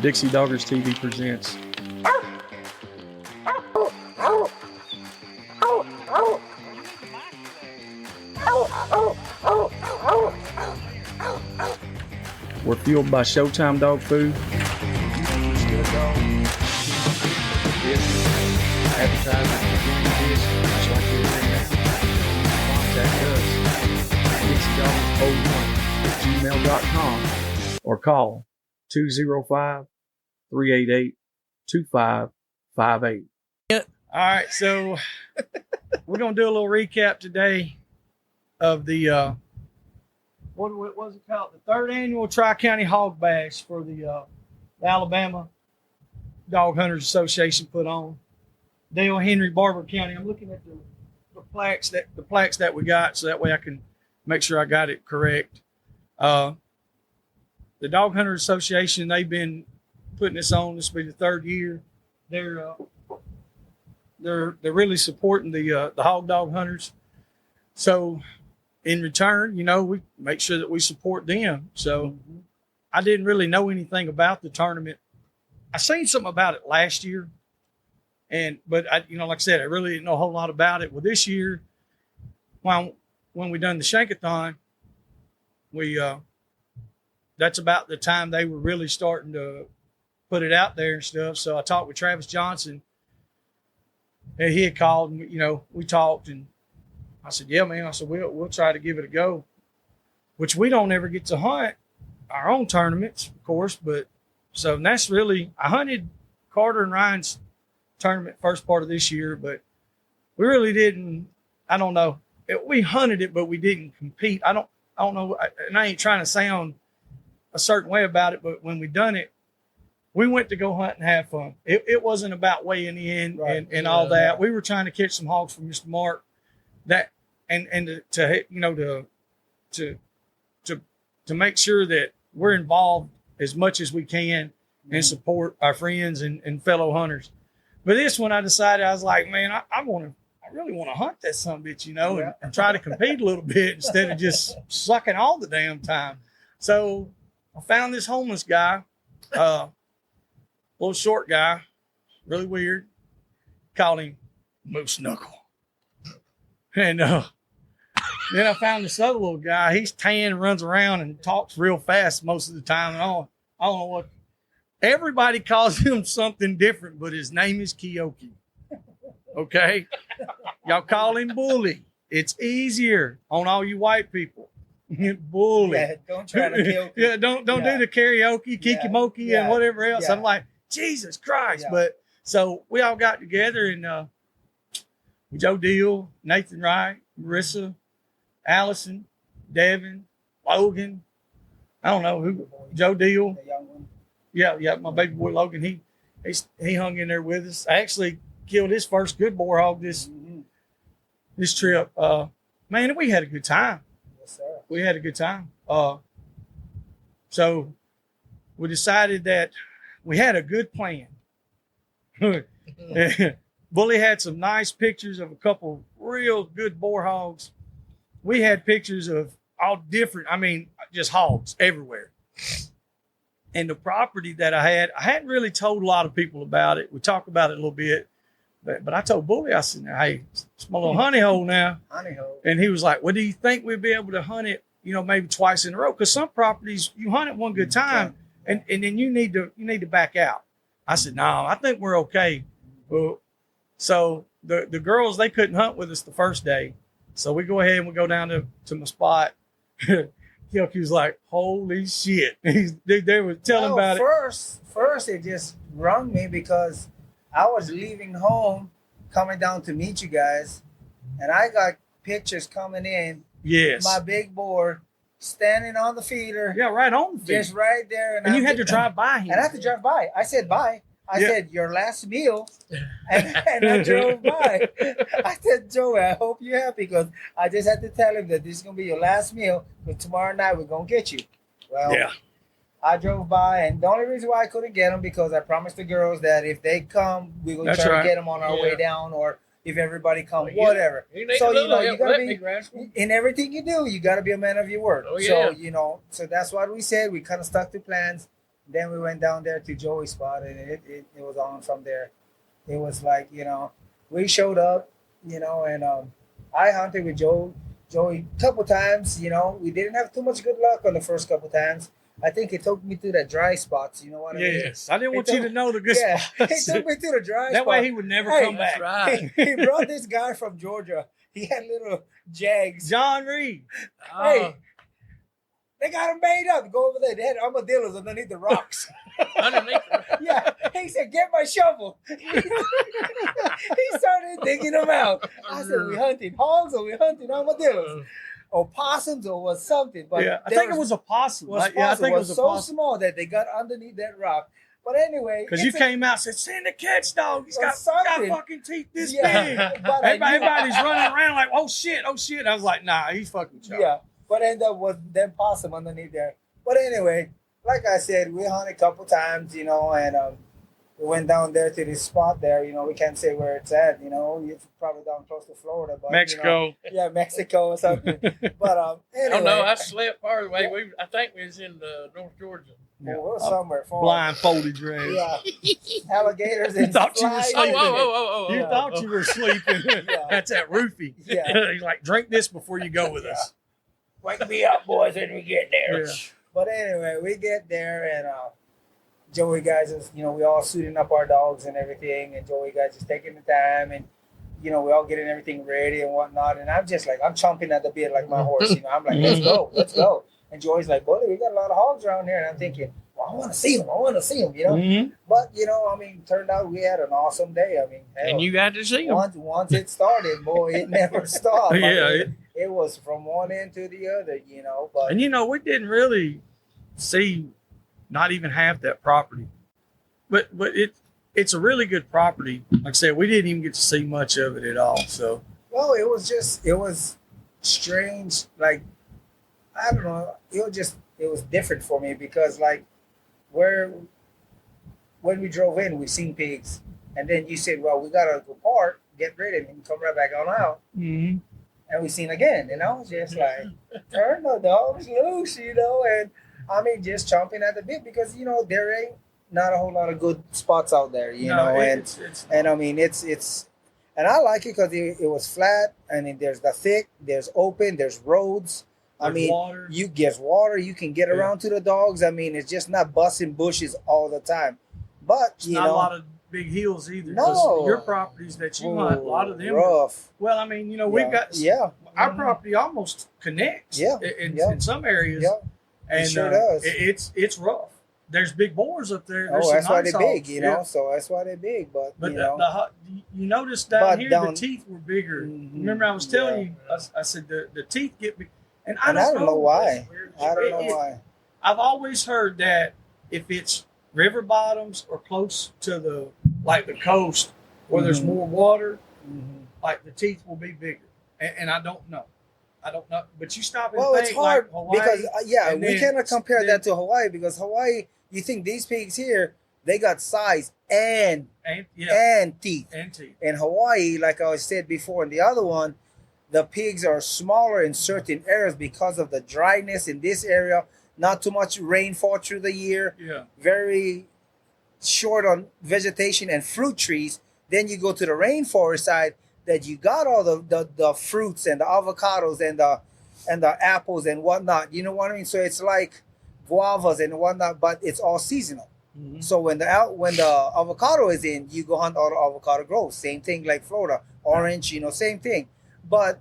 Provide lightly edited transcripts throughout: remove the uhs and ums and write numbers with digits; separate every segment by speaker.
Speaker 1: Dixie Doggers TV presents. We're fueled by Showtime dog food. Advertising, much like you're doing now. Contact us, DixieDoggers01@gmail.com, or call 205-388-2558. All right, so we're gonna do a little recap today of the what was it called? The third annual Tri-County Hog Bash for the Alabama Dog Hunters Association put on. Dale Henry, Barber County. I'm looking at the plaques that we got, so that way I can make sure I got it correct. The Dog Hunters Association, they've been putting this on. This will be the third year. They're really supporting the hog dog hunters. So in return, we make sure that we support them. So I didn't really know anything about the tournament. I seen something about it last year. But I, like I said, I really didn't know a whole lot about it. Well, this year, when we done the Shankathon, that's about the time they were really starting to put it out there and stuff. So I talked with Travis Johnson, and he had called, and we talked, and I said, "Yeah, man." I said, "We'll try to give it a go," which we don't ever get to hunt our own tournaments, of course. But so that's really, I hunted Carter and Ryan's tournament first part of this year, but we really didn't. I don't know. We hunted it, but we didn't compete. I don't know. And I ain't trying to sound a certain way about it, but when we done it, we went to go hunt and have fun. It wasn't about weighing in right. and all that. We were trying to catch some hogs from Mr. Marc, that and to make sure that we're involved as much as we can and support our friends and fellow hunters. But this one, I decided, I was like, man, I really want to hunt that son-of-a-bitch, and try to compete a little bit instead of just sucking all the damn time. So I found this homeless guy, little short guy, really weird. Called him Moose Knuckle. And then I found this other little guy. He's tan, runs around, and talks real fast most of the time. And I don't know what. Everybody calls him something different, but his name is Keoki. Okay? Y'all call him Bully. It's easier on all you white people. Bully.
Speaker 2: Yeah, don't try to kill.
Speaker 1: Yeah, don't do the karaoke, kikimoki, and whatever else. I'm like, Jesus Christ. Yeah. But so we all got together, and Joe Deal, Nathan Wright, Marissa, Allison, Devin, Logan. I don't know who. Joe Deal.
Speaker 2: The young one.
Speaker 1: Yeah, my baby boy Logan, he hung in there with us. I actually killed his first good boar hog this trip. Man, we had a good time.
Speaker 2: Yes, sir. We
Speaker 1: had a good time. So we decided that we had a good plan. Bully had some nice pictures of a couple real good boar hogs. We had pictures of all different, just hogs everywhere. And the property that I hadn't really told a lot of people about it. We talked about it a little bit, but I told Bully, I said, "Hey, it's my little honey hole now."
Speaker 2: Honey hole.
Speaker 1: And he was like, "Well, do you think we'd be able to hunt it, maybe twice in a row? Because some properties you hunt it one good time, and then you need to back out." I said, "No, I think we're okay." Well, so the girls, they couldn't hunt with us the first day, so we go ahead and we go down to my spot. He was like, "Holy shit!" They were telling about it.
Speaker 2: First, it just rung me because I was leaving home, coming down to meet you guys, and I got pictures coming in.
Speaker 1: Yes.
Speaker 2: My big boar standing on the feeder.
Speaker 1: Yeah, right on the feeder.
Speaker 2: Just right there.
Speaker 1: And you had to drive by him.
Speaker 2: And I had to drive by. I said bye. I said, "Your last meal," and I drove by. I said, "Joey, I hope you're happy because I just had to tell him that this is going to be your last meal, but tomorrow night we're going to get you." Well, I drove by, and the only reason why I couldn't get them because I promised the girls that if they come, we're going to try to get them on our way down, or if everybody comes, whatever.
Speaker 3: You gotta be,
Speaker 2: in everything you do, you got to be a man of your word.
Speaker 3: Oh, yeah.
Speaker 2: So, so that's what we said. We kind of stuck to plans. Then we went down there to Joey's spot, and it was on from there. It was like, we showed up, and I hunted with Joey a couple times. We didn't have too much good luck on the first couple times. I think he took me to the dry spots. You know what I mean?
Speaker 1: Yes, I didn't want you to know the good spots.
Speaker 2: He took me to the dry spots.
Speaker 1: That way he would never come back.
Speaker 3: Right.
Speaker 2: He brought this guy from Georgia. He had little Jags.
Speaker 1: John Reed.
Speaker 2: Hey, they got them made up. Go over there. They had armadillos underneath the rocks.
Speaker 3: Underneath.
Speaker 2: Yeah. He said, "Get my shovel." He started digging them out. I said, "We hunting hogs or we hunting armadillos? Or possums or was something?" But
Speaker 1: Yeah, I think it was a possum.
Speaker 2: I think it was so small that they got underneath that rock. But anyway,
Speaker 1: because you came out and said, "Send the catch dog. He's got fucking teeth this big."
Speaker 2: But
Speaker 1: Everybody's running around like, "Oh shit, oh shit." I was like, "Nah, he's fucking chopped."
Speaker 2: Yeah, but ended up with them possum underneath there. But anyway, like I said, we hunted a couple times, and we went down there to this spot there. We can't say where it's at. It's probably down close to Florida, but
Speaker 1: Mexico.
Speaker 2: Mexico or something. But anyway,
Speaker 3: Oh no, I slept far away. I think we was in North Georgia.
Speaker 2: we were somewhere far.
Speaker 1: Blindfolded dread.
Speaker 2: Yeah, alligators and
Speaker 1: thought you were
Speaker 2: flies.
Speaker 1: sleeping.
Speaker 3: Oh.
Speaker 1: You thought you were sleeping.
Speaker 2: Yeah.
Speaker 1: That's that roofie.
Speaker 2: Yeah.
Speaker 1: He's like, "Drink this before you go with us."
Speaker 2: Wake me up, boys, when we get there.
Speaker 1: Yeah.
Speaker 2: But anyway, we get there and Joey guys is, we all suiting up our dogs and everything, and Joey guys is taking the time, and we all getting everything ready and whatnot. And I'm just like, I'm chomping at the bit like my horse. I'm like, let's go. And Joey's like, "Buddy, we got a lot of hogs around here." And I'm thinking, well, I want to see them.
Speaker 1: Mm-hmm.
Speaker 2: But turned out we had an awesome day. Hell,
Speaker 3: And you got to see them.
Speaker 2: once it started, boy, it never stopped.
Speaker 1: Yeah,
Speaker 2: it was from one end to the other, But
Speaker 1: And we didn't really see not even half that property, but it's a really good property. Like I said, we didn't even get to see much of it at all. So
Speaker 2: well, it was strange. Like, I don't know. It was different for me because like when we drove in, we seen pigs, and then you said, "Well, we gotta go park, get ready, and come right back on out."
Speaker 1: mm-hmm.
Speaker 2: And we seen again, and I was just like, "Turn the dogs loose," and just chomping at the bit because there ain't not a whole lot of good spots out there, and I like it because it was flat, and then there's the thick, there's open, there's roads.
Speaker 1: Water.
Speaker 2: There's water. You can get around to the dogs. It's just not busting bushes all the time. But
Speaker 1: It's not a lot of big hills either.
Speaker 2: No.
Speaker 1: 'Cause your properties that you hunt, a lot of them
Speaker 2: rough.
Speaker 1: Well, we've got our property almost connects.
Speaker 2: Yeah.
Speaker 1: In some areas.
Speaker 2: Yeah.
Speaker 1: And
Speaker 2: It sure does.
Speaker 1: It's rough. There's big boars up there.
Speaker 2: Oh, that's why they're big,
Speaker 1: Yeah.
Speaker 2: So that's why they're big. But
Speaker 1: you notice down here
Speaker 2: down-
Speaker 1: the teeth were bigger.
Speaker 2: Mhm.
Speaker 1: Remember, I was telling you, I said the teeth get big, and I
Speaker 2: I don't know why. I don't know
Speaker 1: It-
Speaker 2: why.
Speaker 1: I've always heard that if it's river bottoms or close to the coast where there's
Speaker 2: Mhm.
Speaker 1: more water,
Speaker 2: Mhm.
Speaker 1: like the teeth will be bigger. And I don't know. But you stop and
Speaker 2: Well,
Speaker 1: think
Speaker 2: it's hard
Speaker 1: like Hawaii,
Speaker 2: because
Speaker 1: and
Speaker 2: we
Speaker 1: then-
Speaker 2: cannot compare
Speaker 1: then-
Speaker 2: that to Hawaii because Hawaii, you think these pigs here, they got size and teeth.
Speaker 1: and teeth.
Speaker 2: In Hawaii, like I said before, in the other one, the pigs are smaller in certain areas because of the dryness in this area. Not too much rainfall through the year.
Speaker 1: Yeah.
Speaker 2: Very short on vegetation and fruit trees. Then you go to the rainforest side that you got all the fruits and the avocados and the apples and whatnot. You know what I mean? So it's like guavas and whatnot, but it's all seasonal.
Speaker 1: Mm-hmm.
Speaker 2: So when the avocado is in, you go hunt all the avocado groves. Same thing like Florida, orange, same thing. But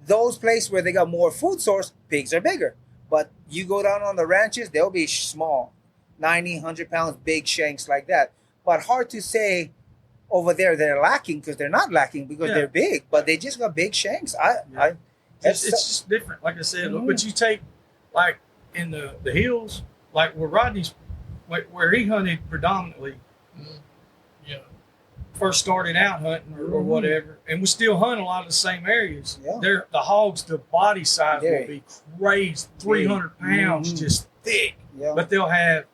Speaker 2: those places where they got more food source, pigs are bigger. But you go down on the ranches, they'll be small, 90, 100 pounds, big shanks like that. But hard to say over there they're lacking because they're not lacking because they're big, but they just got big shanks.
Speaker 1: It's just different. Like I said,
Speaker 2: Mhm.
Speaker 1: but you take like in the hills, like where Rodney's, where he hunted predominantly,
Speaker 3: Yeah.
Speaker 1: first started out hunting or whatever, and we still hunt a lot of the same areas.
Speaker 2: Yeah.
Speaker 1: The hogs, the body size
Speaker 2: Yeah.
Speaker 1: will be crazy, 300 pounds,
Speaker 2: Mhm.
Speaker 1: just thick,
Speaker 2: Yeah.
Speaker 1: but they'll have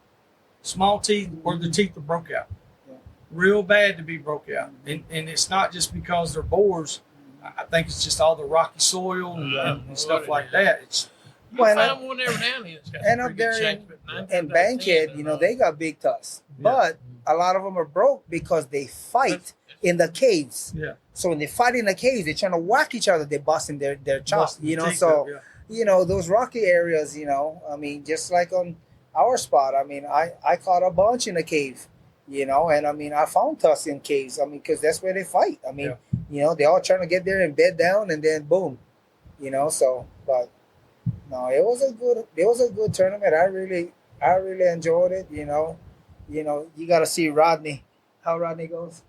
Speaker 1: small teeth or the teeth are broke out.
Speaker 2: Yeah.
Speaker 1: Real bad to be broke out. And it's not just because they're boars. I think it's just all the rocky soil and stuff like that. It's
Speaker 3: You
Speaker 2: Well,
Speaker 3: found one every now and then. It's got
Speaker 2: and
Speaker 3: some
Speaker 2: up
Speaker 3: pretty good
Speaker 2: there
Speaker 3: shapes,
Speaker 2: in-
Speaker 3: but
Speaker 2: and Bankhead, they got big tusks, but a lot of them are broke because they fight in the caves.
Speaker 1: Yeah.
Speaker 2: So when they fight in the caves, they're trying to whack each other. They're busting their chops.
Speaker 1: Busting the teeth
Speaker 2: So
Speaker 1: up, yeah.
Speaker 2: those rocky areas. I mean, just like on our spot. I mean, I caught a bunch in a cave. And I mean, I found tusks in caves. I mean, because that's where they fight. I mean, they're all trying to get there and bed down, and then boom. So but no, it was a good tournament. I really enjoyed it. You got to see Rodney, how Rodney goes.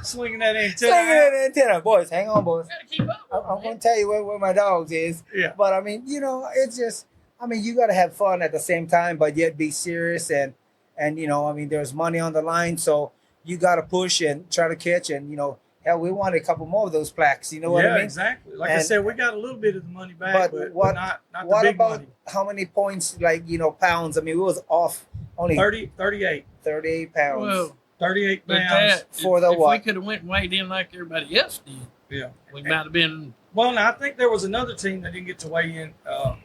Speaker 1: Swinging that antenna.
Speaker 2: Swinging that antenna. Boys, hang on, boys.
Speaker 3: Gotta keep up.
Speaker 2: I'm going to tell you where my dogs is.
Speaker 1: Yeah.
Speaker 2: But I mean, it's just, I mean, you got to have fun at the same time, but yet be serious. And I mean, there's money on the line. So you got to push and try to catch. And, hell, we wanted a couple more of those plaques. You know what I mean?
Speaker 1: Yeah, exactly. Like I said, we got a little bit of the money back, but not the big
Speaker 2: about
Speaker 1: money.
Speaker 2: How many points, pounds? I mean, we was off only
Speaker 1: 38.
Speaker 2: 38 pounds.
Speaker 3: Well,
Speaker 1: 38
Speaker 3: but
Speaker 1: pounds.
Speaker 2: For the
Speaker 3: if
Speaker 2: what?
Speaker 3: we could have went and weighed in like everybody else did,
Speaker 1: Yeah.
Speaker 3: we might have been.
Speaker 1: Well, now I think there was another team that didn't get to weigh in.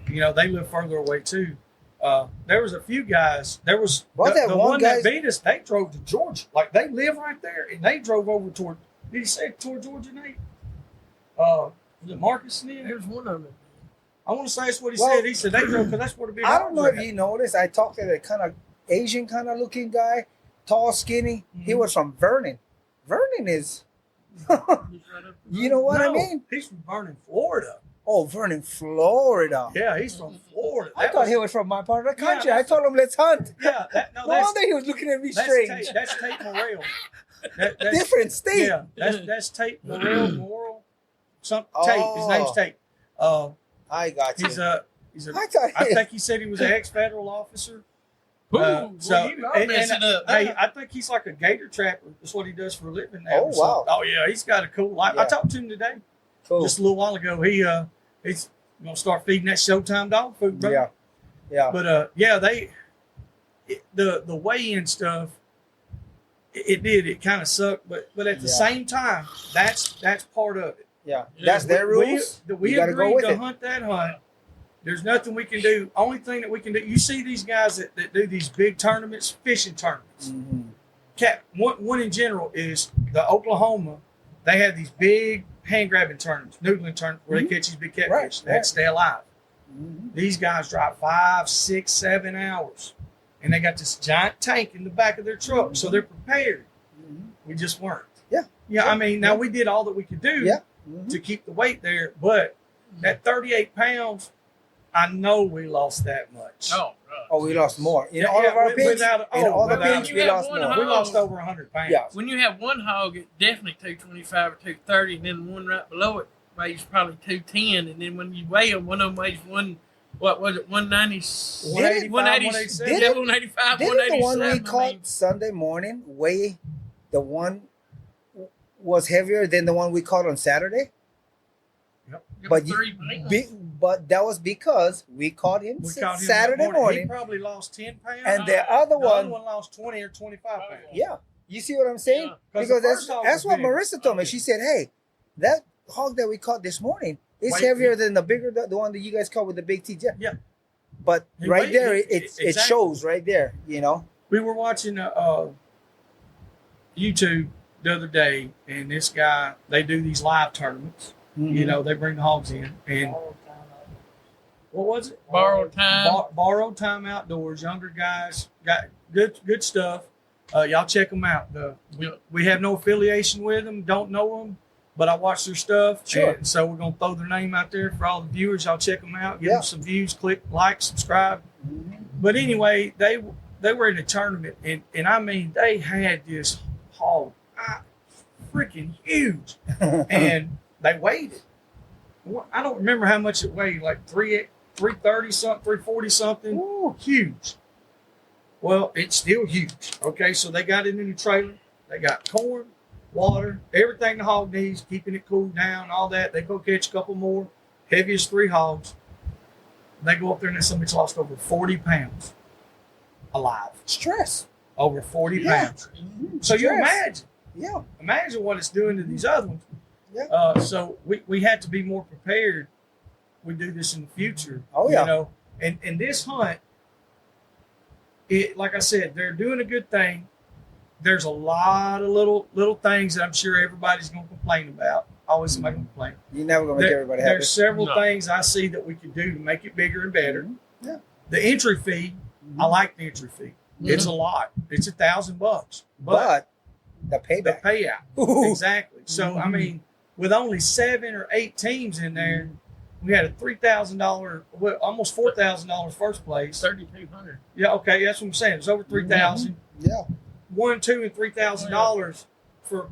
Speaker 1: They live further away too. There was a few guys. There was the one that beat us. They drove to Georgia. Like they live right there, and they drove over toward. Did he say toward Georgia, Nate? Was it Marcus?
Speaker 3: There's one of them.
Speaker 1: I want to say that's what he said. He said they drove because that's where the big.
Speaker 2: I don't know
Speaker 1: hogs
Speaker 2: if you noticed. I talked to that kind of Asian kind of looking guy, tall, skinny.
Speaker 1: Mm-hmm.
Speaker 2: He was from Vernon. Vernon is. You know what I mean?
Speaker 1: He's from Vernon, Florida.
Speaker 2: Oh, Vernon, Florida.
Speaker 1: Yeah, he's from Florida.
Speaker 2: I thought he was from my part of the country.
Speaker 1: Yeah,
Speaker 2: I told him, let's hunt.
Speaker 1: Yeah,
Speaker 2: No wonder he was looking at me strange.
Speaker 1: That's Tate Morrell.
Speaker 2: Different state.
Speaker 1: Yeah, that's Tate Morrell. Tate. His name's Tate.
Speaker 2: I got you.
Speaker 1: I think he said he was an ex-federal officer.
Speaker 3: Y'all messing up.
Speaker 1: Hey, I think he's like a gator trapper. That's what he does for a living now.
Speaker 2: Oh, wow.
Speaker 1: Oh yeah, he's got a cool life.
Speaker 2: Yeah.
Speaker 1: I talked to him today,
Speaker 2: Cool.
Speaker 1: just a little while ago. He's gonna start feeding that Showtime dog food, bro.
Speaker 2: Yeah.
Speaker 1: But the weigh-in stuff, it kind of sucked. But at the same time, that's part of it.
Speaker 2: Yeah. That's their rules.
Speaker 1: We
Speaker 2: gotta go
Speaker 1: agreed
Speaker 2: with
Speaker 1: to
Speaker 2: it.
Speaker 1: hunt that hunt. There's nothing we can do. Only thing that we can do, you see these guys that do these big tournaments, fishing tournaments.
Speaker 2: Mm-hmm.
Speaker 1: One in general is the Oklahoma. They have these big hand grabbing tournaments, noodling tournaments where they catch these big catfish.
Speaker 2: Right,
Speaker 1: They have to stay alive.
Speaker 2: Mm-hmm.
Speaker 1: These guys drive 5, 6, 7 hours, and they got this giant tank in the back of their truck, so they're prepared.
Speaker 2: Mm-hmm.
Speaker 1: We just weren't.
Speaker 2: Yeah.
Speaker 1: I mean, now we did all that we could do to keep the weight there, but that 38 pounds, I know we lost that much.
Speaker 2: Oh, we lost more. In all of our pigs, we lost more.
Speaker 1: We lost over 100 pounds.
Speaker 2: Yeah.
Speaker 3: When you have one hog, it's definitely 225 or 230, and then the one right below it weighs probably 210, and then when you weigh them, one of them weighs 190,
Speaker 1: 185,
Speaker 3: 187,
Speaker 1: Didn't
Speaker 3: 185,
Speaker 2: Didn't
Speaker 3: 187.
Speaker 2: the one we caught Sunday morning weigh the one was heavier than the one we caught on Saturday? But but that was because we caught him Saturday morning.
Speaker 1: He probably lost 10 pounds.
Speaker 2: And the other one
Speaker 1: lost 20 or 25 pounds.
Speaker 2: Yeah. You see what I'm saying?
Speaker 1: Yeah.
Speaker 2: Because
Speaker 1: the first hog
Speaker 2: that's
Speaker 1: was
Speaker 2: what
Speaker 1: big.
Speaker 2: Marissa told me. She said, hey, that hog that we caught this morning is
Speaker 1: Wait,
Speaker 2: heavier than the one that you guys caught with the big teeth.
Speaker 1: Yeah.
Speaker 2: But
Speaker 1: He
Speaker 2: right
Speaker 1: weighed-
Speaker 2: there,
Speaker 1: he-
Speaker 2: it
Speaker 1: exactly.
Speaker 2: shows right there, you know?
Speaker 1: We were watching YouTube the other day, and this guy, they do these live tournaments.
Speaker 2: Mhm.
Speaker 1: You know, they bring the hogs in, and what was it?
Speaker 3: Borrowed time.
Speaker 1: Borrowed time outdoors. Younger guys got good stuff. Y'all check them out. We have no affiliation with them, don't know them, but I watch their stuff.
Speaker 2: Sure.
Speaker 1: And so we're gonna throw their name out there for all the viewers. Y'all check them out. Give
Speaker 2: Yeah.
Speaker 1: them some views. Click like, subscribe.
Speaker 2: Mhm.
Speaker 1: But anyway, they were in a tournament, and I mean they had this hog, freaking huge, and they weighed it. I don't remember how much it weighed, like 330 something, 340 something.
Speaker 2: Ooh.
Speaker 1: Huge. Well, it's still huge. Okay, so they got it in the trailer. They got corn, water, everything the hog needs, keeping it cooled down, all that. They go catch a couple more, heaviest 3 hogs. They go up there and somebody's lost over 40 pounds alive.
Speaker 2: Stress.
Speaker 1: Over 40
Speaker 2: Yeah.
Speaker 1: pounds.
Speaker 2: Mhm.
Speaker 1: So you
Speaker 2: Stress.
Speaker 1: imagine what it's doing to these other ones.
Speaker 2: Yeah.
Speaker 1: So we had to be more prepared we do this in the future.
Speaker 2: Oh, yeah.
Speaker 1: You know, and this hunt, it like I said, they're doing a good thing. There's a lot of little things that I'm sure everybody's going to complain about. Always somebody going to complain.
Speaker 2: You're never going to make everybody happy.
Speaker 1: There's several things I see that we could do to make it bigger and better.
Speaker 2: Yeah.
Speaker 1: The entry fee, I like the entry fee. It's a lot. It's $1,000,
Speaker 2: But the
Speaker 1: the
Speaker 2: payback.
Speaker 1: payout.
Speaker 2: Ooh.
Speaker 1: Exactly. So I mean, with only 7 or 8 teams in there, we had a $3,000, well, almost $4,000 first place.
Speaker 3: 3,200.
Speaker 1: Yeah, okay, that's what I'm saying. It's over 3,000.
Speaker 2: Yeah.
Speaker 1: $1, $2, and $3,000 for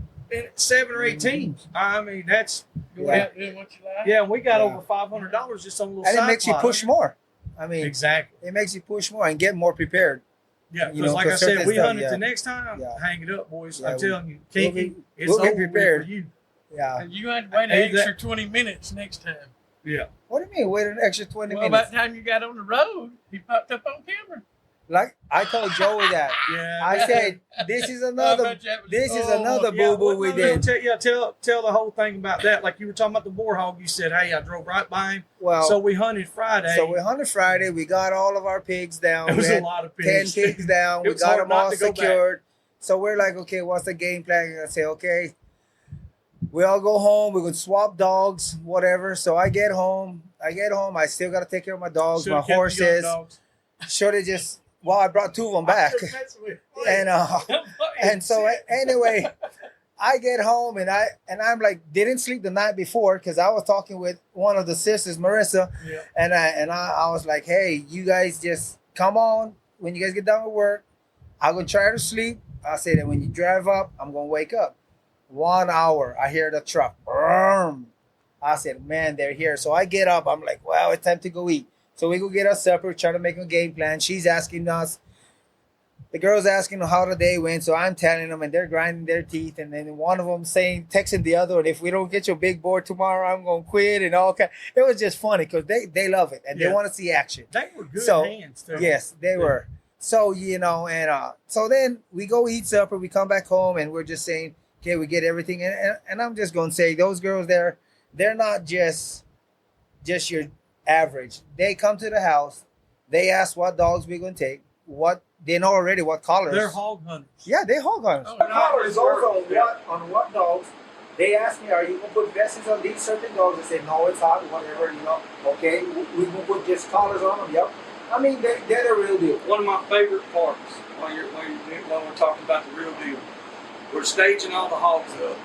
Speaker 1: 7 or 8 teams. I mean, that's
Speaker 2: Yeah.
Speaker 3: Doing what you like.
Speaker 1: yeah. We got
Speaker 2: Yeah.
Speaker 1: over $500 just on a little.
Speaker 2: And it
Speaker 1: side
Speaker 2: makes you
Speaker 1: pot.
Speaker 2: push more. I mean,
Speaker 1: Exactly.
Speaker 2: it makes you push more and get more prepared.
Speaker 1: Yeah,
Speaker 2: You
Speaker 1: because
Speaker 2: know,
Speaker 1: like I
Speaker 2: 'cause
Speaker 1: said,
Speaker 2: certain
Speaker 1: we
Speaker 2: stuff,
Speaker 1: hunt it
Speaker 2: yeah.
Speaker 1: the next time.
Speaker 2: Yeah.
Speaker 1: Hang it up, boys.
Speaker 2: Yeah,
Speaker 1: I'm telling you,
Speaker 2: we'll
Speaker 1: Kinky,
Speaker 2: be-
Speaker 1: it's
Speaker 2: we'll be
Speaker 1: over with
Speaker 2: prepared.
Speaker 1: for you.
Speaker 2: Yeah.
Speaker 3: And you had to wait an
Speaker 1: Hey, that-
Speaker 3: extra 20 minutes next time.
Speaker 1: Yeah.
Speaker 2: What do you mean? Wait an extra 20
Speaker 3: Well, by
Speaker 2: minutes.
Speaker 3: the time you got on the road, he popped up on camera.
Speaker 2: Like I told Joey that.
Speaker 1: Yeah.
Speaker 2: I said, this is another boo boo we did.
Speaker 1: Tell the whole thing about that. Like you were talking about the boar hog. You said, hey, I drove right by him.
Speaker 2: Well,
Speaker 1: So we hunted Friday.
Speaker 2: so we hunted Friday. We got all of our pigs down.
Speaker 1: It was
Speaker 2: We
Speaker 1: a
Speaker 2: had
Speaker 1: lot of
Speaker 2: 10
Speaker 1: pigs.
Speaker 2: pigs down.
Speaker 1: It
Speaker 2: We
Speaker 1: was
Speaker 2: got
Speaker 1: hard
Speaker 2: them
Speaker 1: not
Speaker 2: all
Speaker 1: to go back.
Speaker 2: secured. So we're like, okay, what's the game plan? And I say, okay, we all go home. We could swap dogs, whatever. So I get home. I still got to take care of my dogs,
Speaker 1: Should've
Speaker 2: my
Speaker 1: kept the young
Speaker 2: horses.
Speaker 1: dogs.
Speaker 2: Should have just, well, I brought 2 of them back.
Speaker 1: I'm just messing with you.
Speaker 2: And so anyway, I get home and I'm like, didn't sleep the night before because I was talking with one of the sisters, Marissa,
Speaker 1: Yeah.
Speaker 2: and I was like, hey, you guys just come on when you guys get done with work. I'm gonna try to sleep. I said, and when you drive up, I'm gonna wake up. 1 hour, I hear the truck. Brum. I said, man, they're here. So I get up. I'm like, well, it's time to go eat. So we go get our supper, try to make a game plan. She's asking us. The girl's asking how the day went, so I'm telling them, and they're grinding their teeth. And then one of them texting the other one, if we don't get your big board tomorrow, I'm going to quit and all kind. It was just funny because they love it, and they
Speaker 1: Yeah.
Speaker 2: want to see action.
Speaker 1: They were good
Speaker 2: So,
Speaker 1: hands, too.
Speaker 2: Yes, they were. So, and so then we go eat supper, we come back home, and we're just saying, okay, we get everything. And I'm just going to say, those girls there, they're not just your average. They come to the house, they ask what dogs we're going to take, they know already what collars.
Speaker 1: They're hog hunters.
Speaker 2: Yeah, they hog hunters.
Speaker 3: Oh,
Speaker 2: The
Speaker 3: no,
Speaker 2: collars
Speaker 3: it's
Speaker 2: goes
Speaker 3: work,
Speaker 2: on what dogs. They asked me, are you gonna put vests on these certain dogs? I said, no, it's hot, whatever, Okay, we gonna put just collars on them. Yep. I mean, they're the real deal.
Speaker 1: One of my favorite parts while we're talking about the real deal. We're staging all the hogs up,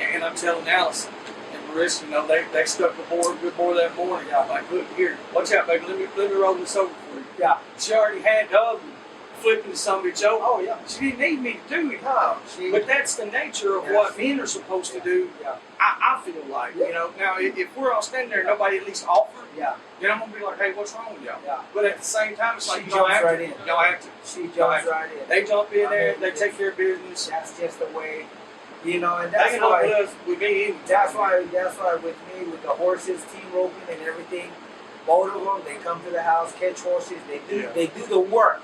Speaker 1: and I'm telling Allison and Marissa, they stuck the good board that morning. I'm like, look here, watch out, baby. Let me roll this over for you.
Speaker 2: Yeah.
Speaker 1: She already had the oven flipping to some bitch over.
Speaker 2: Oh yeah.
Speaker 1: She didn't need me to do it.
Speaker 2: No,
Speaker 1: But that's the nature of
Speaker 2: Yes.
Speaker 1: what men are supposed to do.
Speaker 2: Yeah.
Speaker 1: I feel like, now if we're all standing there and nobody at least offered,
Speaker 2: Yeah.
Speaker 1: then I'm going to be like, hey, what's wrong with y'all?
Speaker 2: Yeah.
Speaker 1: But at the same time, it's like,
Speaker 2: She
Speaker 1: you don't
Speaker 2: jumps
Speaker 1: have
Speaker 2: right
Speaker 1: to.
Speaker 2: in.
Speaker 1: You don't have to.
Speaker 2: She jumps right in.
Speaker 1: They jump in
Speaker 2: I
Speaker 1: there,
Speaker 2: mean,
Speaker 1: they take care of business.
Speaker 2: That's just the way, and
Speaker 1: They
Speaker 2: that's
Speaker 1: can help
Speaker 2: why.
Speaker 1: us with me anytime.
Speaker 2: That's why with me, with the horses, team roping and everything, both of them, they come to the house, catch horses, they do the work,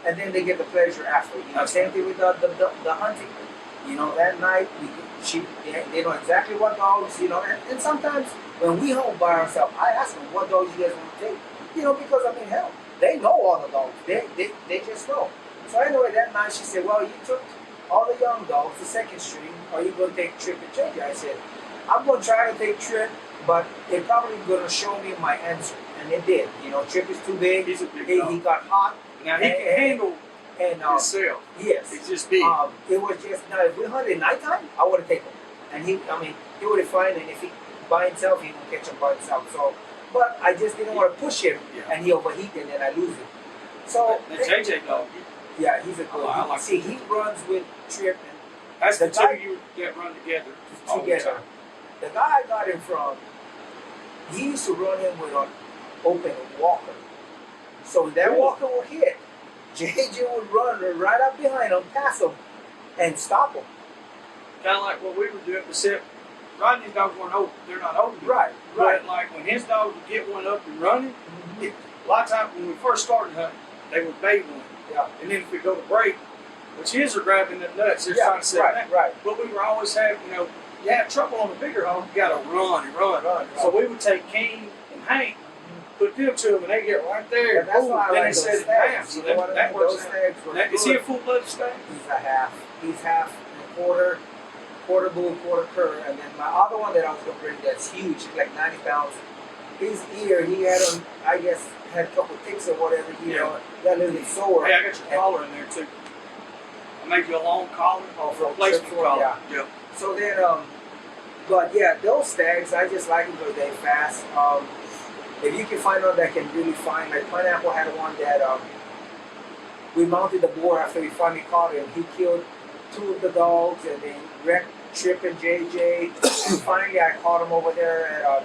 Speaker 2: and then they get the pleasure after. Same thing with the hunting. That night they know exactly what dogs. And sometimes when we hunt by ourselves, I ask them what dogs you guys want to take. Because I mean, hell, they know all the dogs. They just know. So anyway, that night she said, well, you took all the young dogs, the second string, are you going to take Trip and change it? I said, I'm going to try to take Trip, but it's probably going to show me my answer. And it did. Trip is too big.
Speaker 1: He's a big
Speaker 2: He
Speaker 1: dog.
Speaker 2: got hot.
Speaker 1: Now he can handle himself.
Speaker 2: Yes.
Speaker 1: He's just big.
Speaker 2: It was just, now if we hunted at nighttime, I would have taken him. And he would have fine, and if he, by himself, he would catch him by himself. So, but I just didn't want to push him, and he overheated, and I lose him. So,
Speaker 1: the JJ dog,
Speaker 2: yeah, he's a good
Speaker 1: I like
Speaker 2: See, he runs with Trip and
Speaker 1: that's
Speaker 2: The
Speaker 1: the
Speaker 2: guy-
Speaker 1: two you that run together. all the
Speaker 2: together.
Speaker 1: time.
Speaker 2: The guy I got him from, he used to run him with an open walker. So when that
Speaker 1: Really?
Speaker 2: walker would hit, JJ would run right up behind him, pass him, and stop him.
Speaker 1: Kind of like what we were doing, except Rodney's dogs weren't old. They're not old yet.
Speaker 2: Right, right.
Speaker 1: But like when his dog would get one up and running, a lot of times when we first started hunting, they would bait one.
Speaker 2: Yeah.
Speaker 1: And then if we go to break, which his are grabbing the nuts, they're trying to set that.
Speaker 2: right.
Speaker 1: But we were always having, you have trouble on the bigger hog, you gotta run and run. So we would take King and Hank, put them to them, and they get right there.
Speaker 2: Yeah, that's why I
Speaker 1: then
Speaker 2: like
Speaker 1: they
Speaker 2: those
Speaker 1: set it
Speaker 2: stags.
Speaker 1: down. So
Speaker 2: You know what I
Speaker 1: that
Speaker 2: mean?
Speaker 1: works
Speaker 2: Those
Speaker 1: out.
Speaker 2: stags were
Speaker 1: Now, is he a full-blooded stag?
Speaker 2: He's a half. He's half and a quarter bull, quarter cur. And then my other one that I was gonna bring that's huge, he's like 90 pounds. His ear, he had on, I guess, had a couple ticks or whatever. You know, got a little bit sore.
Speaker 1: Hey, I got your collar in there too. I made you a long collar for a replacement collar. Yeah.
Speaker 2: So then, but yeah, those stags, I just like them because they're fast. If you can find one that can really find, like Pineapple had one that we mounted the boar after we finally caught him. He killed 2 of the dogs and then wrecked Trip and JJ. And finally, I caught him over there at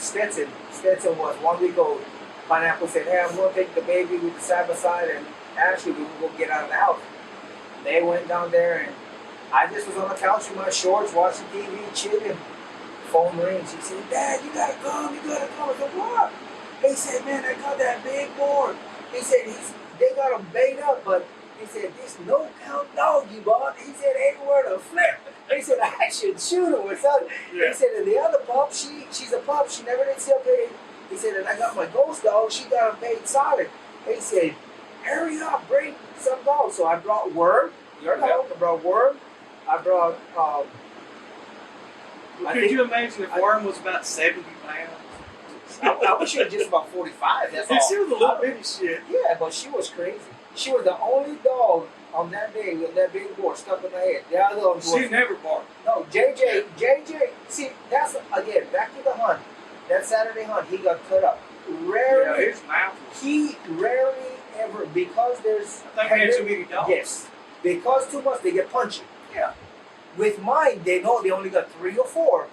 Speaker 2: Stetson. Stetson was 1 week old. Pineapple said, "Hey, I'm going to take the baby with the side by side and Ashley, we can go get out of the house." They went down there and I just was on the couch in my shorts watching TV, chilling. Phone rings. He said, "Dad, you gotta come. You gotta come." I said, "What?" He said, "Man, I got that big boar." He said, they got him bait up, but he said, "This no count dog you bought." He said, "Ain't worth a flip." He said, "I should shoot him or something."
Speaker 1: Yeah.
Speaker 2: He said, "And the other pup, she's a pup. She never did sell paid." He said, "And I got my ghost dog. She got him paid solid." He said, "Hurry up, bring some dogs." So I brought Worm. Your dog. I brought Worm. I brought.
Speaker 1: Could you imagine if Worm was about 70 pounds?
Speaker 2: I wish she was just about 45. That's all.
Speaker 1: She was a little bitty shit.
Speaker 2: Yeah, but she was crazy. She was the only dog on that day with that big board stuck in the head. The other one was.
Speaker 1: She never barked.
Speaker 2: No, JJ. See, that's again back to the hunt. That Saturday hunt, he got cut up. Rarely.
Speaker 1: Yeah, his mouth was.
Speaker 2: He rarely ever because there's.
Speaker 1: I think he had too many dogs.
Speaker 2: Yes, because too much they get punchy.
Speaker 1: Yeah.
Speaker 2: With mine, they know they only got 3 or 4.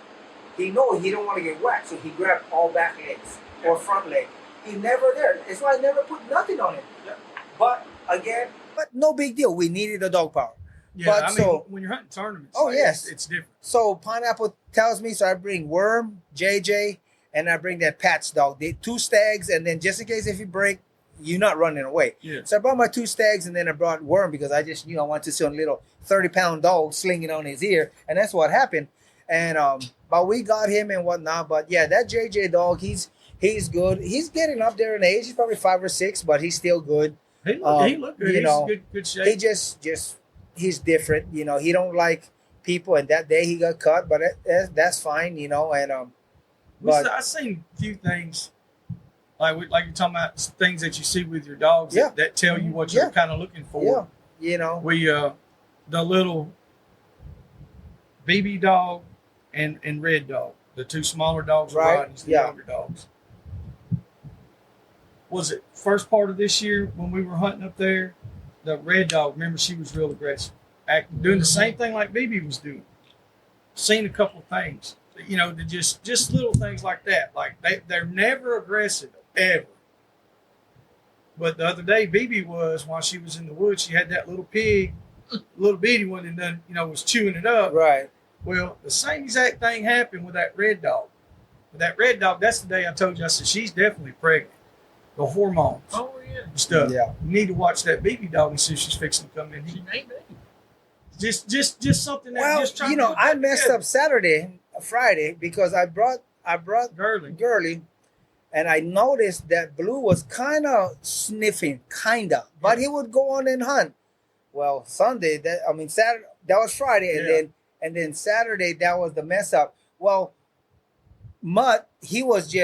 Speaker 2: He know he don't want to get whacked, so he grabbed all back legs or front leg. He never there. That's why I never put nothing on him.
Speaker 1: Yeah.
Speaker 2: But again, but no big deal. We needed the dog power.
Speaker 1: Yeah,
Speaker 2: But
Speaker 1: I mean,
Speaker 2: so-
Speaker 1: when you're hunting tournaments,
Speaker 2: Oh, yes.
Speaker 1: it's different.
Speaker 2: So Pineapple tells me, so I bring Worm, JJ, and I bring that Pat's dog. 2 stags, and then just in case if you break, you're not running away.
Speaker 1: Yeah.
Speaker 2: So I brought my 2 stags, and then I brought Worm because I just knew I wanted to see a little 30-pound dog slinging on his ear, and that's what happened. And but we got him and whatnot. But yeah, that JJ dog, he's good. He's getting up there in age. He's probably 5 or 6, but he's still good.
Speaker 1: He looked good.
Speaker 2: you
Speaker 1: He's
Speaker 2: know,
Speaker 1: in good shape.
Speaker 2: He just he's different. You know, he don't like people. And that day he got cut, but that's fine. You know, and but
Speaker 1: I've seen a few things like you're talking about things that you see with your dogs
Speaker 2: Yeah.
Speaker 1: that tell you what
Speaker 2: Yeah.
Speaker 1: you're kind of looking for.
Speaker 2: yeah, you know,
Speaker 1: We the little BB dog and red dog, the 2 smaller dogs,
Speaker 2: Right.
Speaker 1: Rodney's, the
Speaker 2: Yeah.
Speaker 1: younger dogs. Was it first part of this year when we were hunting up there? The red dog, remember, she was real aggressive, doing the same thing like BB was doing. Seen a couple of things, you know, just little things like that. Like they're never aggressive ever. But the other day, BB was, while she was in the woods, she had that little pig, little bitty one, and then, you know, was chewing it up.
Speaker 2: right.
Speaker 1: Well, the same exact thing happened with that red dog. With that red dog, that's the day I told you, I said, she's definitely pregnant. The hormones
Speaker 3: Oh yeah.
Speaker 1: and stuff.
Speaker 2: Yeah.
Speaker 1: You need to watch that BB dog and see if she's fixing to come in
Speaker 3: She
Speaker 1: here.
Speaker 3: ain't me.
Speaker 1: Just something that
Speaker 2: Well,
Speaker 1: just trying
Speaker 2: you
Speaker 1: to
Speaker 2: know,
Speaker 1: put
Speaker 2: I
Speaker 1: that
Speaker 2: messed
Speaker 1: together.
Speaker 2: up Saturday, Friday because I brought
Speaker 1: Girly.
Speaker 2: Girly, and I noticed that Blue was kind of sniffing, but he would go on and hunt. Well, Saturday, that was Friday, and then Saturday that was the mess up. Well, Mutt, he was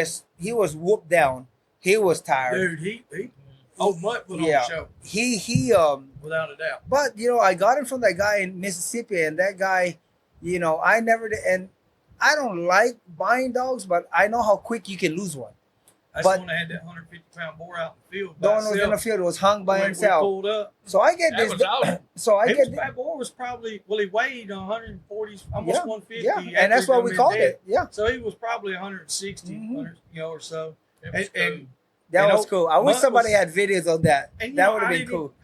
Speaker 2: whooped down. He was tired.
Speaker 1: Dude, Mutt put on
Speaker 2: Yeah.
Speaker 1: the show,
Speaker 2: He
Speaker 1: without a doubt.
Speaker 2: but you know, I got him from that guy in Mississippi, and that guy, you know, I never did, and I don't like buying dogs, but I know how quick you can lose one.
Speaker 1: That's
Speaker 2: But-
Speaker 1: the one that had that 150-pound boar out in the field.
Speaker 2: The one was in the field, it was hung by
Speaker 1: We
Speaker 2: himself.
Speaker 1: pulled up.
Speaker 2: So I get
Speaker 3: That
Speaker 2: this.
Speaker 3: was awesome.
Speaker 2: So I get
Speaker 1: That boar was probably, he weighed 140, almost
Speaker 2: Yeah,
Speaker 1: 150.
Speaker 2: yeah,
Speaker 1: after
Speaker 2: and that's
Speaker 1: he'd
Speaker 2: what
Speaker 1: done
Speaker 2: we
Speaker 1: been
Speaker 2: called
Speaker 1: dead.
Speaker 2: it. Yeah,
Speaker 1: So he was probably 160,
Speaker 2: Mhm.
Speaker 1: 100, or so.
Speaker 3: It was
Speaker 1: And-
Speaker 3: cool.
Speaker 2: that
Speaker 1: You
Speaker 2: was
Speaker 1: know,
Speaker 2: cool. I wish
Speaker 1: Mutt
Speaker 2: somebody
Speaker 1: was-
Speaker 2: had videos of that.
Speaker 1: And you
Speaker 2: That
Speaker 1: know,
Speaker 2: would have
Speaker 1: I
Speaker 2: been
Speaker 1: didn't
Speaker 2: cool.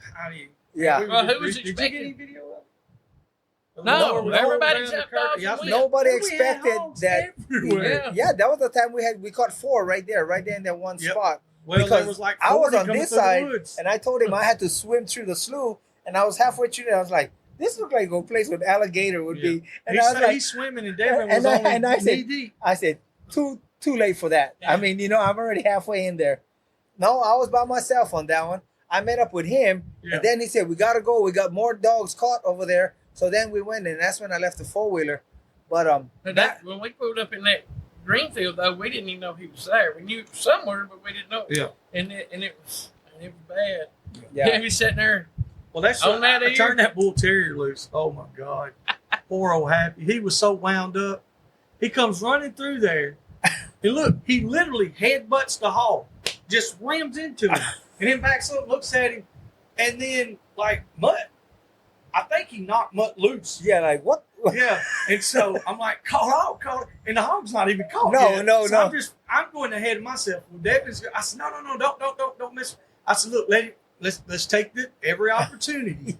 Speaker 1: Yeah.
Speaker 2: Yeah.
Speaker 3: Well, who was
Speaker 1: Did you
Speaker 3: expecting-
Speaker 1: get any video of it?
Speaker 3: No, everybody's
Speaker 1: around
Speaker 3: up
Speaker 1: the curve.
Speaker 3: dogs
Speaker 1: Yeah,
Speaker 3: and
Speaker 2: Nobody
Speaker 1: we had
Speaker 2: expected
Speaker 1: hogs
Speaker 2: that.
Speaker 1: everywhere.
Speaker 3: Yeah.
Speaker 2: Yeah, that was the time we caught 4 right there in that one
Speaker 1: Yep.
Speaker 2: spot.
Speaker 1: Well,
Speaker 2: Because
Speaker 1: there was like
Speaker 2: I was
Speaker 1: 40
Speaker 2: on
Speaker 1: coming
Speaker 2: this
Speaker 1: through the
Speaker 2: side,
Speaker 1: woods.
Speaker 2: and I told him I had to swim through the slough, and I was halfway through there. I was like, this looks like a place where an alligator would be. And I was
Speaker 1: He's swimming in Devon was
Speaker 2: and I
Speaker 1: only
Speaker 2: said-
Speaker 1: knee deep.
Speaker 2: I said, too late for that.
Speaker 3: Yeah.
Speaker 2: I mean, I'm already halfway in there. No, I was by myself on that one. I met up with him,
Speaker 1: Yeah.
Speaker 2: and then he said, we got to go. We got more dogs caught over there. So then we went, and that's when I left the four-wheeler. But
Speaker 3: when we pulled up in that Greenfield, though, we didn't even know he was there. We knew he was somewhere, but we didn't know.
Speaker 1: Yeah.
Speaker 3: And it was bad.
Speaker 2: yeah.
Speaker 3: He was sitting there.
Speaker 1: Well, that's
Speaker 3: On that
Speaker 1: I
Speaker 3: ear?
Speaker 1: turned that bull terrier loose. Oh my God, poor old Happy. He was so wound up. He comes running through there, and look, he literally headbutts the hog, just rams into him, and then backs up, looks at him, and then like Mutt. I think he knocked Mutt loose.
Speaker 2: Yeah, like what?
Speaker 1: Yeah, and so I'm like, call it, and the hog's not even caught.
Speaker 2: No,
Speaker 1: yet.
Speaker 2: no,
Speaker 1: So
Speaker 2: no.
Speaker 1: I'm going ahead of myself. Well, Devin's. I said, no, don't miss. I said, look, let's take every opportunity.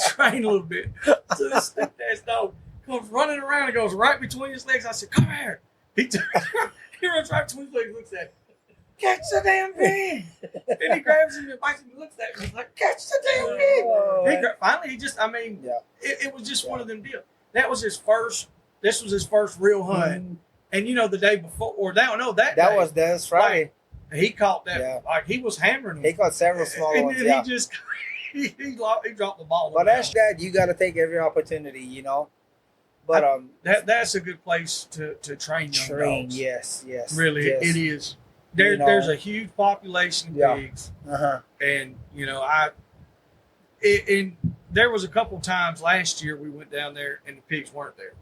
Speaker 1: Train a little bit. So this thick ass dog comes running around and goes right between his legs. I said, come here. He runs right between his legs, looks at me. Catch the damn thing. Then he grabs him and bites him and looks at me. He's like, catch the damn thing.
Speaker 2: Oh,
Speaker 1: Finally,
Speaker 2: Yeah.
Speaker 1: it was just one of them deals. That was his first. This was his first real hunt, and the day before, or that day,
Speaker 2: that's Friday.
Speaker 1: he caught that.
Speaker 2: Yeah.
Speaker 1: Like he was hammering him.
Speaker 2: He caught several small
Speaker 1: and
Speaker 2: ones.
Speaker 1: then
Speaker 2: Yeah.
Speaker 1: he just he dropped the ball.
Speaker 2: But that's that. You got to take every opportunity, But
Speaker 1: that's a good place to train young
Speaker 2: train,
Speaker 1: dogs.
Speaker 2: yes.
Speaker 1: Really,
Speaker 2: yes.
Speaker 1: it is.
Speaker 2: You know.
Speaker 1: There's a huge population of
Speaker 2: Yeah.
Speaker 1: pigs,
Speaker 2: Uh-huh.
Speaker 1: and and there was a couple times last year we went down there and the pigs weren't there.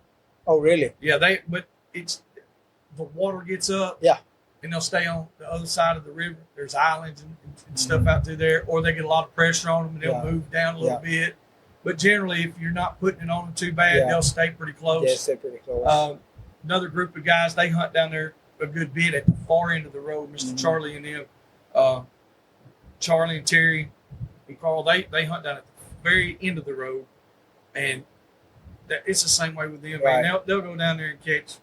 Speaker 2: Oh, really?
Speaker 1: Yeah, but it's the water gets up.
Speaker 2: Yeah.
Speaker 1: And they'll stay on the other side of the river. There's islands and stuff out through there, or they get a lot of pressure on them and they'll
Speaker 2: Yeah.
Speaker 1: move down a little bit. But generally, if you're not putting it on them too bad, they'll stay pretty close.
Speaker 2: Yeah, stay pretty close.
Speaker 1: Another group of guys, they hunt down there a good bit at the far end of the road. Mr.
Speaker 2: Mhm.
Speaker 1: Charlie and them, Charlie and Terry and Carl, they hunt down at the very end of the road, and it's the same way with them.
Speaker 2: Right.
Speaker 1: Man. They'll go down there and catch.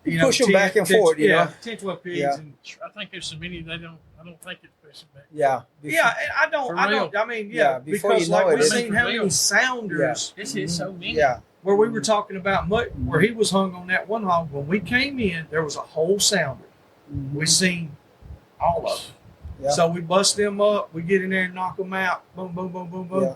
Speaker 2: Push them back and forth,
Speaker 1: 10, 12 pigs.
Speaker 2: Yeah.
Speaker 1: And,
Speaker 3: I think there's so many I don't think it's pushing back.
Speaker 2: Yeah.
Speaker 1: yeah, and
Speaker 3: For real.
Speaker 1: I mean,
Speaker 2: before
Speaker 1: because
Speaker 2: you know
Speaker 1: like
Speaker 2: it,
Speaker 1: we've
Speaker 2: it's
Speaker 1: seen how
Speaker 3: for
Speaker 1: many
Speaker 3: real.
Speaker 1: sounders
Speaker 3: This is so many.
Speaker 2: Yeah.
Speaker 1: where we were talking about Mutt, where he was hung on that one hog. When we came in, there was a whole sounder. We seen all of them.
Speaker 2: Yeah.
Speaker 1: So we bust them up. We get in there and knock them out. Boom, boom, boom, boom, boom.
Speaker 2: Yeah.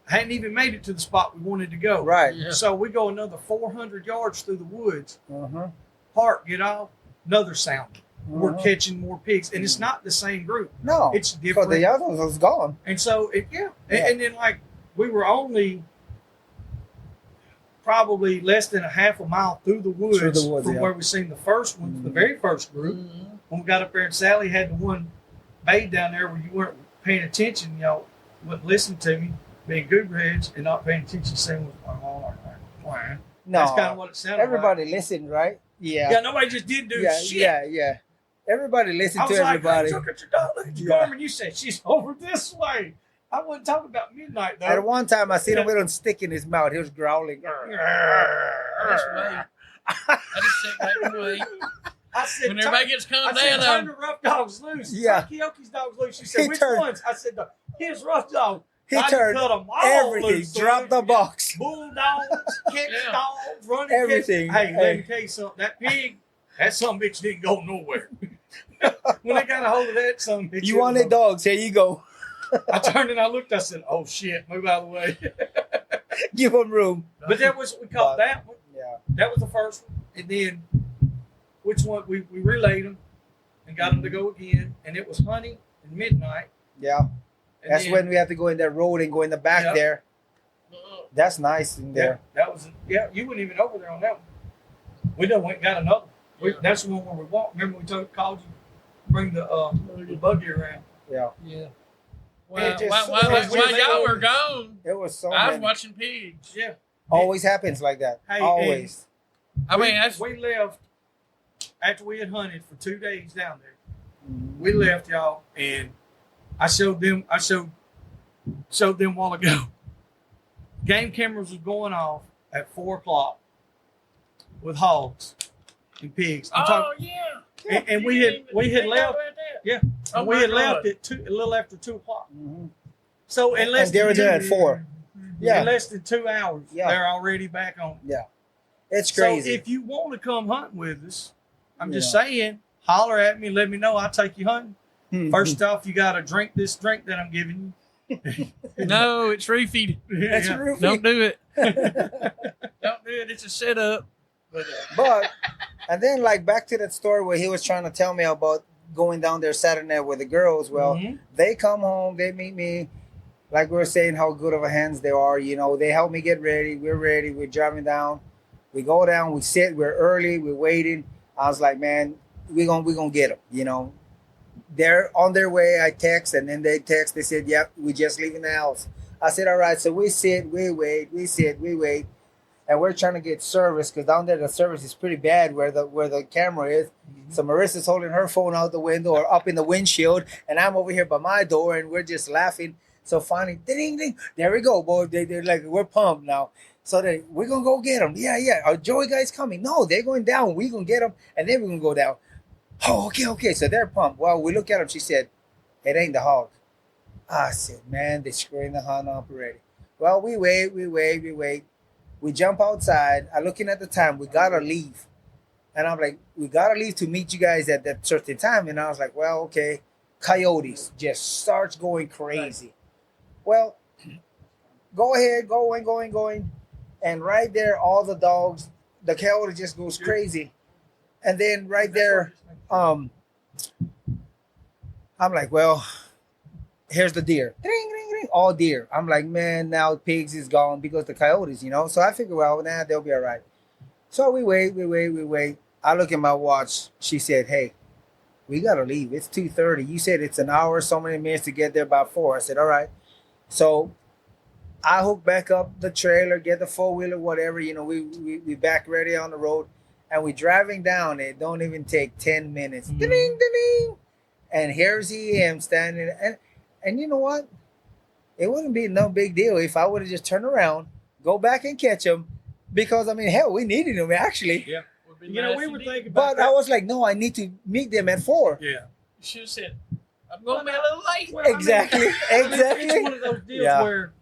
Speaker 1: Hadn't even made it to the spot we wanted to go.
Speaker 2: Right.
Speaker 3: Yeah.
Speaker 1: So we go another 400 yards through the woods.
Speaker 2: Uh-huh.
Speaker 1: Park, get off, another sounder. We're
Speaker 2: Uh-huh.
Speaker 1: catching more pigs, and it's not the same group.
Speaker 2: No.
Speaker 1: It's
Speaker 2: Because
Speaker 1: different.
Speaker 2: the other one was gone.
Speaker 1: And so,
Speaker 2: Yeah.
Speaker 1: And then like we were only probably less than a half a mile through the woods, from
Speaker 2: yeah.
Speaker 1: where we seen the first one, the very first group.
Speaker 3: Mhm.
Speaker 1: When we got up there, and Sally had the one bay down there where you weren't paying attention, y'all wouldn't listen to me, being gooberheads and not paying attention, saying, "Why?"
Speaker 2: No.
Speaker 1: That's kind of what it sounded
Speaker 2: Everybody listened, right? Yeah.
Speaker 1: like. Yeah, nobody just did do
Speaker 2: yeah,
Speaker 1: shit.
Speaker 2: yeah. Everybody listened
Speaker 1: I was
Speaker 2: to
Speaker 1: like,
Speaker 2: everybody.
Speaker 1: "Hey, look at your dog, look at your
Speaker 2: Yeah.
Speaker 1: Garmin." You said she's over this way. I wasn't talking about midnight though.
Speaker 2: At one time, I seen
Speaker 1: Yeah.
Speaker 2: him with a stick in his mouth. He was growling.
Speaker 3: I just wait. I just sit back and wait.
Speaker 1: I said,
Speaker 3: When everybody gets
Speaker 1: I
Speaker 3: calmed
Speaker 1: said,
Speaker 3: down,
Speaker 1: turn the rough dogs loose.
Speaker 2: Yeah.
Speaker 1: Turn Keoki's dogs loose. She said,
Speaker 2: He
Speaker 1: which
Speaker 2: turned-
Speaker 1: ones? I said, his rough dog.
Speaker 2: He
Speaker 1: I
Speaker 2: turned
Speaker 1: cut 'em all
Speaker 2: everything.
Speaker 1: loose, son.
Speaker 2: Dropped the box.
Speaker 1: Bulldogs, kick
Speaker 3: Yeah.
Speaker 1: dogs, running
Speaker 2: Everything.
Speaker 1: Hey, let
Speaker 2: Hey.
Speaker 1: me tell you something. That pig, that son bitch didn't go nowhere. When they got a hold of that son bitch,
Speaker 2: You wanted dogs. Here you go.
Speaker 1: I turned and I looked. I said, "Oh shit, move out of the way."
Speaker 2: Give him room.
Speaker 1: But that was we caught
Speaker 2: But-
Speaker 1: that one.
Speaker 2: Yeah.
Speaker 1: That was the first one, and then which one we relayed them and got them to go again, and it was honey and midnight.
Speaker 2: Yeah.
Speaker 1: And
Speaker 2: That's
Speaker 1: then-
Speaker 2: when we have to go in that road and go in the back
Speaker 1: Yeah.
Speaker 2: there.
Speaker 3: Uh-uh.
Speaker 2: That's nice in
Speaker 1: Yeah,
Speaker 2: there.
Speaker 1: that was you weren't even over there on that one. We done went and got another.
Speaker 3: Yeah.
Speaker 1: That's the one where we walked. Remember we called you, bring the buggy around.
Speaker 2: Yeah.
Speaker 3: Yeah.
Speaker 2: It just-
Speaker 3: While
Speaker 2: it was-
Speaker 3: y'all were gone,
Speaker 2: It was so
Speaker 3: I was
Speaker 2: many.
Speaker 3: watching pigs.
Speaker 1: Yeah.
Speaker 2: Always happens like that.
Speaker 1: Hey,
Speaker 2: Always.
Speaker 3: I mean, that's
Speaker 1: we left after we had hunted for 2 days down there.
Speaker 2: Mhm.
Speaker 1: We left y'all, and I showed them a while ago. Game cameras was going off at 4:00 with hogs and pigs. I'm talking,
Speaker 3: yeah.
Speaker 1: and we
Speaker 3: You
Speaker 1: had
Speaker 3: didn't
Speaker 1: left.
Speaker 3: think about that?
Speaker 1: Yeah,
Speaker 3: Oh
Speaker 1: we
Speaker 3: my
Speaker 1: had
Speaker 3: God.
Speaker 1: left at a little after 2:00.
Speaker 2: Mhm.
Speaker 1: So unless
Speaker 2: And they were there at 4. Yeah.
Speaker 1: In less than 2 hours,
Speaker 2: Yeah.
Speaker 1: they're already back on.
Speaker 2: It's crazy.
Speaker 1: So if you want to come hunting with us, I'm just
Speaker 2: Yeah.
Speaker 1: saying, holler at me, let me know. I'll take you hunting. First off, you got to drink this drink that I'm giving you.
Speaker 3: No, it's roofied.
Speaker 2: That's
Speaker 1: Yeah.
Speaker 2: roofie.
Speaker 3: Don't do it. Don't do it. It's a setup.
Speaker 2: But and then like back to that story where he was trying to tell me about going down there Saturday night with the girls. Well,
Speaker 1: Mhm.
Speaker 2: they come home, they meet me, like we were saying how good of a hands they are. You know, they help me get ready. We're ready. We're driving down. We go down. We sit. We're early. We're waiting. I was like, man, we're gonna get them. You know, they're on their way. I text and then they text. They said, "Yep, we just leaving the house." I said, "All right." So we sit. We wait. We sit. We wait. And we're trying to get service because down there the service is pretty bad where the camera is. So Marissa's holding her phone out the window or up in the windshield, and I'm over here by my door, and we're just laughing. So finally, ding ding, there we go, boy. They're like, we're pumped now. So we're gonna go get them. Yeah. Are Joey guys coming? No, they're going down. We're gonna get them, and then we're gonna go down. Oh, okay. So they're pumped. Well, we look at them. She said, "It ain't the hog." I said, "Man, they're screwing the hunt up already." Well, we wait. We jump outside. I'm looking at the time. We gotta leave. And I'm like, we gotta leave to meet you guys at that certain time. And I was like, well, okay. Coyotes just starts going crazy. Well, go ahead, going. And right there, all the dogs, the coyote just goes crazy. And then right there, I'm like, well, here's the deer. Ring, ring, ring. All deer. I'm like, man, now pigs is gone because the coyotes, you know. So I figure, well, nah, they'll be all right. So we wait. I look at my watch. She said, "Hey, we gotta leave. It's 2:30. You said it's an hour, so many minutes to get there by 4." I said, "All right." So I hook back up the trailer, get the 4-wheeler, whatever. You know, we back ready on the road, and we driving down. It don't even take 10 minutes.
Speaker 1: Mhm.
Speaker 2: Ding, ding, ding. And here's he am standing. And you know what? It wouldn't be no big deal if I would have just turned around, go back and catch him, because I mean, hell, we needed him actually.
Speaker 1: Yeah.
Speaker 3: Would be
Speaker 1: You know,
Speaker 3: nice
Speaker 1: we
Speaker 3: if
Speaker 1: were
Speaker 3: you did.
Speaker 1: thinking about
Speaker 2: But I
Speaker 1: that.
Speaker 2: was like, no, I need to meet them at 4.
Speaker 1: Yeah.
Speaker 3: You should have said, I'm going to be a little late.
Speaker 1: Well, I mean,
Speaker 2: Exactly.
Speaker 1: It's one of those deals
Speaker 2: Yeah.
Speaker 1: where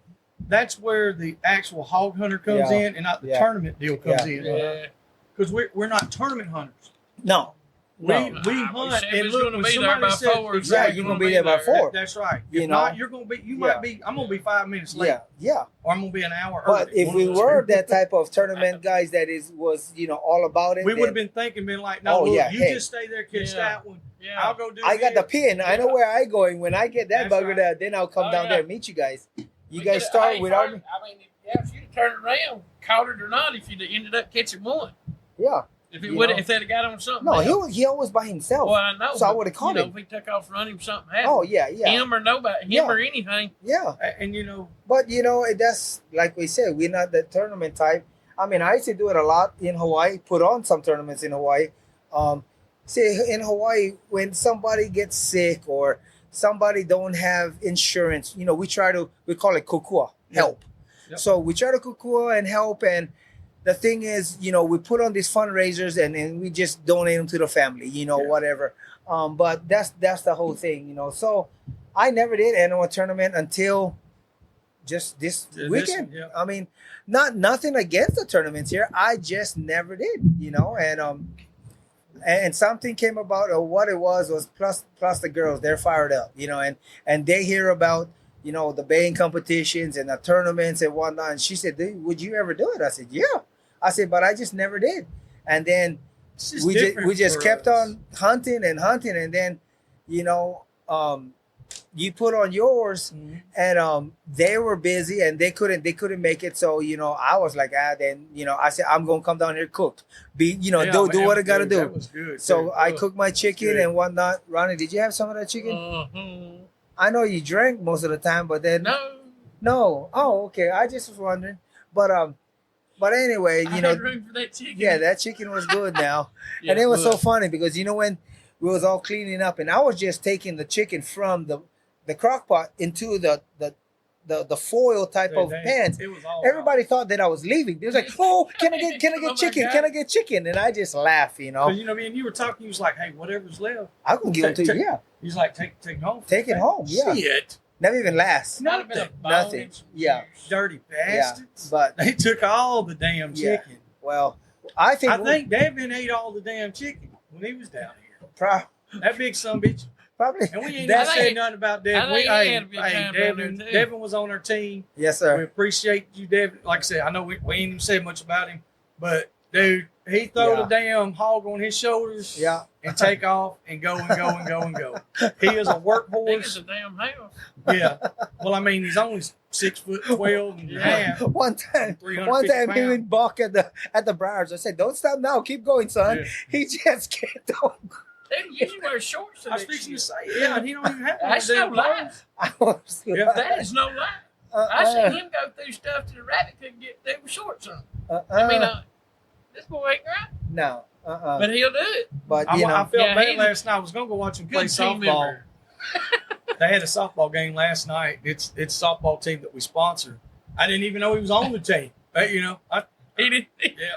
Speaker 1: that's where the actual hog hunter comes
Speaker 2: Yeah.
Speaker 1: in and not the
Speaker 2: Yeah.
Speaker 1: tournament deal comes
Speaker 2: Yeah.
Speaker 1: in.
Speaker 3: Yeah.
Speaker 1: Because we're not tournament hunters.
Speaker 2: No.
Speaker 1: We
Speaker 2: No.
Speaker 1: hunt
Speaker 3: said we
Speaker 1: and
Speaker 3: was
Speaker 1: look,
Speaker 3: gonna
Speaker 1: when
Speaker 3: be there
Speaker 1: somebody
Speaker 3: by
Speaker 1: says,
Speaker 3: 4,
Speaker 1: exactly,
Speaker 2: you're gonna be there by 4.
Speaker 1: That's right.
Speaker 2: You
Speaker 1: If
Speaker 2: know?
Speaker 1: not, you're gonna be. You
Speaker 2: Yeah.
Speaker 1: might be. I'm gonna be 5 minutes late,
Speaker 2: Yeah.
Speaker 1: or I'm gonna be an hour
Speaker 2: But
Speaker 1: early.
Speaker 2: if
Speaker 1: One
Speaker 2: we
Speaker 1: of those
Speaker 2: were
Speaker 1: two.
Speaker 2: that type of tournament guys that was all about it,
Speaker 1: we would have
Speaker 2: then
Speaker 1: been thinking, been like, no,
Speaker 2: Oh,
Speaker 1: look,
Speaker 2: yeah,
Speaker 1: you
Speaker 2: hey.
Speaker 1: just stay there, catch
Speaker 3: Yeah.
Speaker 1: that one.
Speaker 3: Yeah.
Speaker 1: I'll go do.
Speaker 2: I got the
Speaker 1: this.
Speaker 2: pin. I know where I going. When I get that
Speaker 1: That's
Speaker 2: bugger
Speaker 1: right.
Speaker 2: there, then I'll come
Speaker 3: Oh,
Speaker 2: down
Speaker 3: yeah.
Speaker 2: there and meet you guys. You
Speaker 3: We
Speaker 2: guys
Speaker 3: could've-
Speaker 2: start
Speaker 3: hey,
Speaker 2: without
Speaker 3: first,
Speaker 2: me.
Speaker 3: I mean, if you'd turned around, caught it or not, if you'd have ended up catching one.
Speaker 2: Yeah.
Speaker 3: If it
Speaker 2: You
Speaker 3: would
Speaker 2: know.
Speaker 3: if they'd have got on something.
Speaker 2: No,
Speaker 3: else.
Speaker 2: he always by himself.
Speaker 3: Well, I know.
Speaker 2: So I
Speaker 3: but,
Speaker 2: would've caught
Speaker 3: you know,
Speaker 2: him.
Speaker 3: If he took off running, something happened.
Speaker 2: Oh yeah.
Speaker 3: Him or nobody, him
Speaker 2: Yeah.
Speaker 3: or anything.
Speaker 2: Yeah.
Speaker 1: And you know,
Speaker 2: But that's like we said, we're not the tournament type. I mean, I used to do it a lot in Hawaii. Put on some tournaments in Hawaii. See, in Hawaii, when somebody gets sick or somebody don't have insurance, we call it kukua, help.
Speaker 1: Yep.
Speaker 2: So we try to kukua and help. And the thing is, we put on these fundraisers and then we just donate them to the family,
Speaker 1: Yeah.
Speaker 2: whatever. But that's the whole thing, So I never did enter a tournament until just this
Speaker 1: Yeah,
Speaker 2: weekend.
Speaker 1: yeah.
Speaker 2: I mean, nothing against the tournaments here. I just never did, and something came about, or what it was plus the girls, they're fired up, and they hear about, the baying competitions and the tournaments and whatnot. And she said, would you ever do it? I said, yeah. I said, but I just never did. And then
Speaker 1: it's just
Speaker 2: we
Speaker 1: different
Speaker 2: just
Speaker 1: for
Speaker 2: kept
Speaker 1: us.
Speaker 2: on hunting, and then, you put on yours,
Speaker 1: Mhm.
Speaker 2: and they were busy and they couldn't make it. So I was like, then I said, I'm gonna come down here, cook,
Speaker 1: Yeah,
Speaker 2: do
Speaker 1: man,
Speaker 2: what I gotta
Speaker 1: dude,
Speaker 2: do.
Speaker 1: That was good.
Speaker 2: So
Speaker 1: dude.
Speaker 2: I cooked my chicken
Speaker 1: good.
Speaker 2: and whatnot. Ronnie, did you have some of that chicken?
Speaker 3: Uh-huh.
Speaker 2: I know you drank most of the time, but then
Speaker 3: No.
Speaker 2: Oh, okay. I just was wondering, but anyway,
Speaker 3: I had room for that chicken.
Speaker 2: yeah, that chicken was good now.
Speaker 3: Yeah,
Speaker 2: And it was so
Speaker 3: look.
Speaker 2: funny because when we was all cleaning up and I was just taking the chicken from the crock pot into the foil type of pans.
Speaker 1: It was all
Speaker 2: Everybody thought that I was leaving. They was like, "Oh, can I get
Speaker 3: Oh my
Speaker 2: chicken?
Speaker 3: God.
Speaker 2: Can I get chicken?" And I just laugh,
Speaker 1: Because me and you were talking. You was like, "Hey, whatever's left."
Speaker 2: I can give it to you. Yeah,
Speaker 1: He's like, "Take it home."
Speaker 2: take it home. Yeah,
Speaker 1: Shit.
Speaker 2: Never even last.
Speaker 3: Might have been a bone
Speaker 2: Nothing.
Speaker 3: and some
Speaker 2: Yeah.
Speaker 3: juice.
Speaker 1: Dirty
Speaker 2: Yeah,
Speaker 1: bastards.
Speaker 2: but
Speaker 1: They took all the damn
Speaker 2: Yeah.
Speaker 1: chicken.
Speaker 2: well, I think,
Speaker 1: I think Devin ate all the damn chicken when he was down here. That big son of a bitch.
Speaker 2: probably.
Speaker 1: And we ain't even
Speaker 2: That's-
Speaker 1: said nothing about Devin.
Speaker 3: I think he had a good time down
Speaker 1: Devin,
Speaker 3: there, too.
Speaker 1: Devin was on our team.
Speaker 2: Yes,
Speaker 1: We
Speaker 2: sir.
Speaker 1: appreciate you, Devin. Like I said, I know we ain't even said much about him, but dude, he throw the damn hog on his shoulders
Speaker 2: Yeah.
Speaker 1: and take off and go and go and go and go. He is a
Speaker 3: Big as
Speaker 1: workhorse.
Speaker 3: a damn house.
Speaker 1: Yeah. Well, I mean, he's only 6'12" and a half.
Speaker 2: One time,
Speaker 1: 350
Speaker 2: him and Buck at the Briars. I said, "Don't stop now, keep going, son."
Speaker 1: Yeah.
Speaker 2: He just kept on.
Speaker 3: Dude usually wear shorts.
Speaker 1: I was fixing to say, yeah, and he don't even have one of
Speaker 3: That's
Speaker 1: them
Speaker 3: no lie.
Speaker 1: clothes.
Speaker 2: I was,
Speaker 1: Yeah.
Speaker 3: That is no lie. I seen him go through stuff to the rabbit couldn't get there with shorts on. I mean, this boy ain't right,
Speaker 2: no,
Speaker 3: but he'll do it.
Speaker 2: but
Speaker 1: I
Speaker 2: you know,
Speaker 1: felt
Speaker 3: Yeah,
Speaker 1: bad
Speaker 3: he's
Speaker 1: last night. I was going to go watch him play
Speaker 3: Good team
Speaker 1: softball.
Speaker 3: member.
Speaker 1: They had a softball game last night. It's a softball team that we sponsor. I didn't even know he was on the team. You know,
Speaker 3: He did.
Speaker 1: yeah.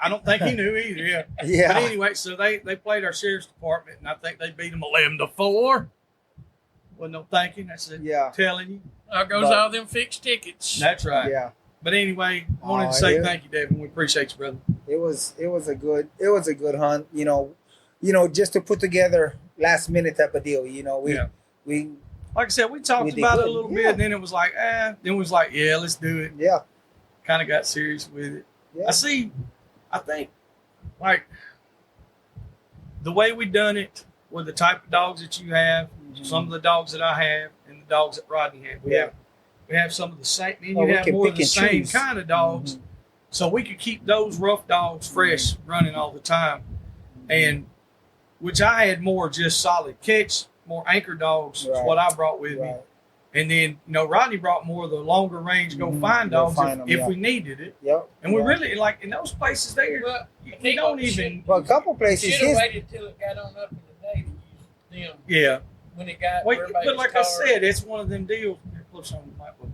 Speaker 1: I don't think he knew either. Yeah.
Speaker 2: yeah,
Speaker 1: But anyway, so they played our sheriff's department, and I think they beat them 11-4. Wasn't no thinking. That's it.
Speaker 2: yeah,
Speaker 1: Telling you.
Speaker 3: There goes
Speaker 2: But-
Speaker 3: all them fixed tickets.
Speaker 1: That's right.
Speaker 2: yeah.
Speaker 1: But anyway, wanted to say
Speaker 2: yeah.
Speaker 1: thank you, Devin. We appreciate you, brother.
Speaker 2: It was a good hunt. You know, just to put together last minute type of deal. You know, we
Speaker 1: Like I said, we talked
Speaker 2: We did
Speaker 1: about it a
Speaker 2: good.
Speaker 1: little
Speaker 2: Yeah.
Speaker 1: bit, and then it was like, Then it was like, yeah, let's do it.
Speaker 2: yeah,
Speaker 1: Kind of got serious with it.
Speaker 2: yeah.
Speaker 1: I think, like, the way we done it with the type of dogs that you have, some of the dogs that I have, and the dogs that Rodney had. We have some of the same, and
Speaker 2: Oh,
Speaker 1: you
Speaker 2: we
Speaker 1: have
Speaker 2: can
Speaker 1: more of
Speaker 2: pick
Speaker 1: the
Speaker 2: and
Speaker 1: same
Speaker 2: choose.
Speaker 1: kind of dogs.
Speaker 2: Mhm.
Speaker 1: So we could keep those rough dogs fresh, running all the time. And which I had more just solid catch, more anchor dogs is
Speaker 2: Right.
Speaker 1: what I brought with me.
Speaker 2: Right.
Speaker 1: And then, Rodney brought more of the longer range, go
Speaker 2: Mhm.
Speaker 1: find
Speaker 2: Go
Speaker 1: dogs
Speaker 2: find
Speaker 1: if,
Speaker 2: 'em,
Speaker 1: if
Speaker 2: yeah.
Speaker 1: we needed it.
Speaker 2: Yep.
Speaker 1: And we
Speaker 2: yeah.
Speaker 1: really, like, in those places there,
Speaker 3: Well,
Speaker 1: you don't even,
Speaker 2: Well, a couple places.
Speaker 3: Should have
Speaker 2: His,
Speaker 3: waited till it got on up in the day to use them
Speaker 1: yeah.
Speaker 3: when it got.
Speaker 1: Wait,
Speaker 3: where everybody
Speaker 1: but
Speaker 3: was
Speaker 1: like I
Speaker 3: tired.
Speaker 1: said, it's one of them deals. Here, close on the mic, bud.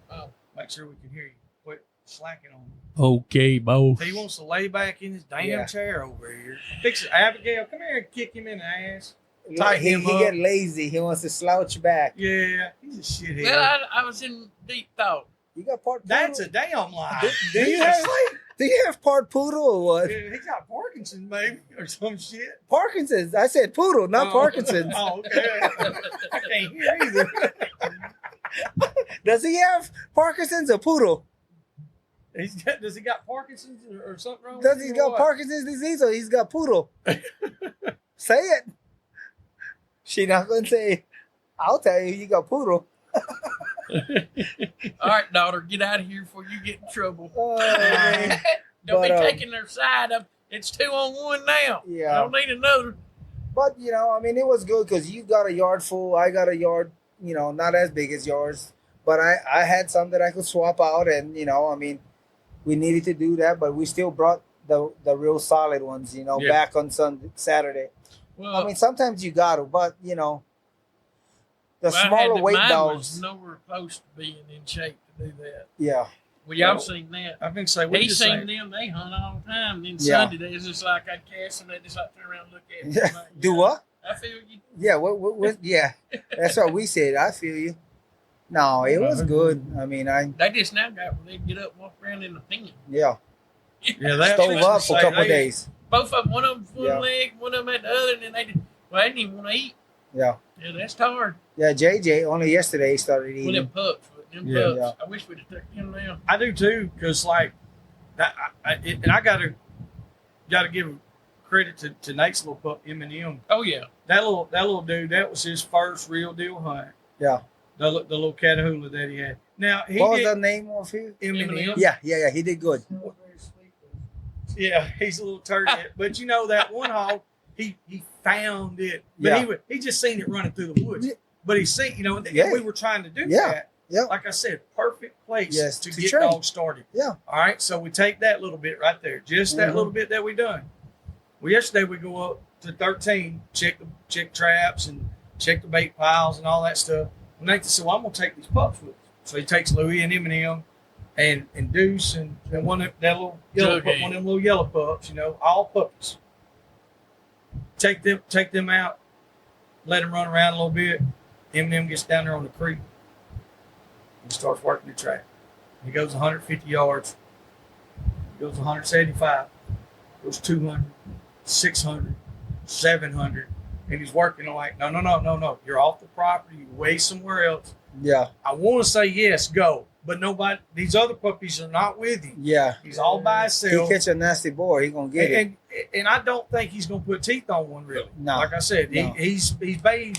Speaker 3: Oh.
Speaker 1: Make sure we can hear you. Quit slacking on me.
Speaker 3: Okay, Bo.
Speaker 1: He wants to lay back in his damn
Speaker 2: Yeah.
Speaker 1: chair over here. Fix it. Abigail, come here and kick him in the ass.
Speaker 2: he
Speaker 1: Tighten him up.
Speaker 2: get lazy. He wants to slouch back.
Speaker 1: Yeah, he's a shithead.
Speaker 3: Well, I was in deep thought.
Speaker 2: You got part.
Speaker 1: That's a
Speaker 2: poodle?
Speaker 1: damn lie.
Speaker 2: Do you have? Do you have part poodle or what?
Speaker 1: Yeah, he got Parkinson's, maybe, or some shit.
Speaker 2: Parkinson's. I said poodle, not
Speaker 1: Oh.
Speaker 2: Parkinson's.
Speaker 1: Oh, okay. I can't hear either.
Speaker 2: Does he have Parkinson's or poodle?
Speaker 1: Does he got Parkinson's or something wrong?
Speaker 2: Does
Speaker 1: with
Speaker 2: he
Speaker 1: him or
Speaker 2: got
Speaker 1: what?
Speaker 2: Parkinson's disease or he's got poodle? Say it. She not gonna say. I'll tell you, you got poodle.
Speaker 3: All right, daughter, get out of here before you get in trouble.
Speaker 2: Oh, man.
Speaker 3: Don't be
Speaker 2: But,
Speaker 3: taking their side up. It's 2-on-1 now.
Speaker 2: Yeah.
Speaker 3: I don't need another.
Speaker 2: But I mean, it was good because you got a yard full. I got a yard, not as big as yours, but I had some that I could swap out, and I mean, we needed to do that, but we still brought the real solid ones,
Speaker 1: Yeah.
Speaker 2: back on Saturday.
Speaker 3: Well,
Speaker 2: I mean, sometimes you got to, but the
Speaker 3: well, I had
Speaker 2: smaller weight
Speaker 3: mine
Speaker 2: dogs,
Speaker 3: was nowhere close to being in shape to do that.
Speaker 2: yeah,
Speaker 3: Well, y'all
Speaker 1: Well,
Speaker 3: seen that.
Speaker 1: I've been saying, we
Speaker 3: He
Speaker 1: just
Speaker 3: seen
Speaker 1: saying,
Speaker 3: them, they hunt all the time. Then
Speaker 2: Yeah.
Speaker 3: Sunday, they just like I'd cast them, they just like turn around and look at me.
Speaker 2: yeah.
Speaker 3: Like,
Speaker 2: Do
Speaker 3: yeah,
Speaker 2: what?
Speaker 3: I feel you.
Speaker 2: Yeah, what? Yeah, that's what we said. I feel you. No, it was good. I mean,
Speaker 3: They just now got where they get up and walk around in the pen.
Speaker 2: yeah,
Speaker 1: yeah, they
Speaker 2: stove up for a couple days.
Speaker 3: Both of them, one of them one
Speaker 2: Yeah.
Speaker 3: leg, one of them at the other, and then they didn't even want to eat.
Speaker 2: Yeah,
Speaker 3: Yeah, that's hard.
Speaker 2: yeah. JJ only yesterday started
Speaker 3: With
Speaker 2: eating.
Speaker 3: them pups, them
Speaker 1: Yeah.
Speaker 3: pups.
Speaker 2: Yeah.
Speaker 3: I wish we'd have took them now.
Speaker 1: I do too, because like, and I gotta give credit to Nate's little pup M&M.
Speaker 3: Oh yeah,
Speaker 1: That little dude, that was his first real deal hunt.
Speaker 2: Yeah.
Speaker 1: The little Catahoula that he had. Now he
Speaker 2: What was
Speaker 1: did
Speaker 2: the name of him?
Speaker 1: M&M.
Speaker 2: Yeah. He did good.
Speaker 1: Yeah, he's a little turd. But that one hog, he found it. But
Speaker 2: Yeah.
Speaker 1: he just seen it running through the woods.
Speaker 2: Yeah.
Speaker 1: But he seen, and
Speaker 2: Yeah.
Speaker 1: we were trying to do
Speaker 2: Yeah.
Speaker 1: that.
Speaker 2: Yeah.
Speaker 1: Like I said, perfect place
Speaker 2: Yes,
Speaker 1: to
Speaker 2: to
Speaker 1: get
Speaker 2: train.
Speaker 1: dogs started.
Speaker 2: Yeah.
Speaker 1: All right. So we take that little bit right there, just that
Speaker 2: Mhm.
Speaker 1: little bit that we done. Well, yesterday we go up to 13, check traps and check the bait piles and all that stuff. And Nathan said, "Well, I'm gonna take these pups with us." So he takes Louie and M&M and Deuce and one of that little yellow
Speaker 3: Okay.
Speaker 1: one of them little yellow pups, all puppies. Take them out, let them run around a little bit. M&M gets down there on the creek. He starts working the track. He goes 150 yards. He goes 175. Goes 200, 600, 700. And he's working like, no. You're off the property. You're way somewhere else.
Speaker 2: Yeah.
Speaker 1: I want to say yes, go. But nobody, these other puppies are not with him.
Speaker 2: Yeah.
Speaker 1: He's all by
Speaker 2: He
Speaker 1: himself.
Speaker 2: catch a nasty boar, he gonna get it.
Speaker 1: And I don't think he's gonna put teeth on one really.
Speaker 2: No.
Speaker 1: Like I said,
Speaker 2: No.
Speaker 1: he's bayed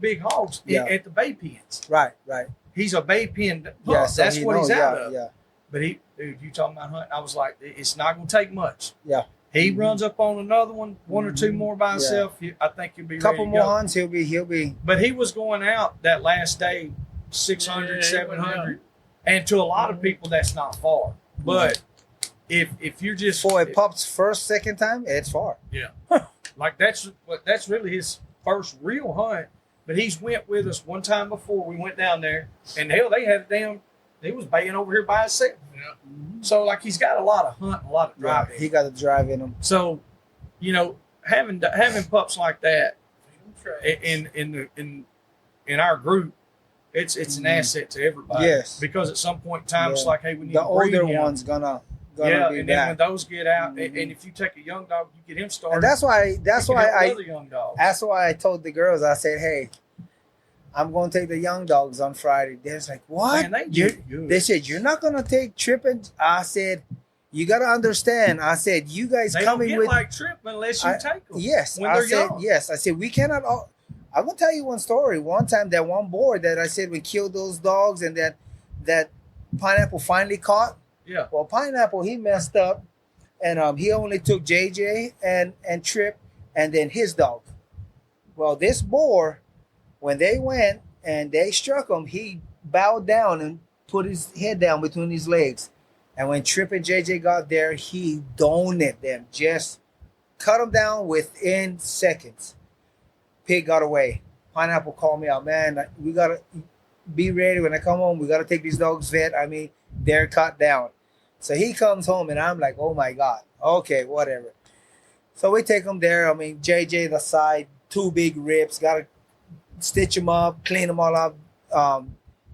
Speaker 1: big hogs
Speaker 2: Yeah.
Speaker 1: at the bay pens.
Speaker 2: Right.
Speaker 1: He's a bay pen pup.
Speaker 2: Yeah, so
Speaker 1: That's what he's out of.
Speaker 2: Yeah.
Speaker 1: But dude, you talking about hunting? I was like, it's not gonna take much.
Speaker 2: Yeah.
Speaker 1: He runs up on another one or two more by himself. I think he'll be
Speaker 2: Couple
Speaker 1: ready to
Speaker 2: more
Speaker 1: go.
Speaker 2: hunts, he'll be.
Speaker 1: But he was going out that last day, 600,
Speaker 3: Yeah,
Speaker 1: 700. And to a lot of people, that's not far. But if you're just
Speaker 2: For a pup's first, second time, it's far.
Speaker 1: like that's really his first real hunt. But he's went with us one time before we went down there, and hell, he was baying over here by himself.
Speaker 3: Yeah.
Speaker 1: So like he's got a lot of hunt, a lot of
Speaker 2: Yeah,
Speaker 1: driving.
Speaker 2: he got the drive in him.
Speaker 1: So, having pups like that in our group, it's an asset to everybody.
Speaker 2: Yes.
Speaker 1: Because at some point in time, it's
Speaker 2: Yeah.
Speaker 1: like, hey, we need
Speaker 2: The
Speaker 1: to breed
Speaker 2: older
Speaker 1: him.
Speaker 2: one's gonna
Speaker 1: Yeah,
Speaker 2: be
Speaker 1: and then when
Speaker 2: back.
Speaker 1: those get out,
Speaker 2: Mhm.
Speaker 1: and if you take a young dog, you get him started.
Speaker 2: And that's why
Speaker 1: other young dogs.
Speaker 2: I told the girls, I said, hey, I'm gonna take the young dogs on Friday. They're just like, what?
Speaker 1: Man, they
Speaker 2: You're-
Speaker 1: get good.
Speaker 2: They said, you're not gonna take tripping. I said, you gotta understand. I said, you guys
Speaker 1: They don't
Speaker 2: coming
Speaker 1: get
Speaker 2: with
Speaker 1: like trip unless you take them.
Speaker 2: yes.
Speaker 1: when
Speaker 2: I
Speaker 1: they're
Speaker 2: said
Speaker 1: young.
Speaker 2: yes. I said we cannot. I'm gonna tell you one story. One time, that one boar that I said we killed those dogs, and that Pineapple finally caught.
Speaker 1: Yeah.
Speaker 2: Well, Pineapple, he messed up, and he only took JJ and Trip, and then his dog. Well, this boar, when they went and they struck him, he bowed down and put his head down between his legs. And when Trip and JJ got there, he donated them, just cut them down within seconds. Pig got away. Pineapple called me out, man. We gotta be ready when I come home. We gotta take these dogs vet. I mean, they're cut down. So he comes home, and I'm like, oh my god. Okay, whatever. So we take him there. I mean, JJ the side, 2 big ribs. Gotta stitch him up, clean them all up.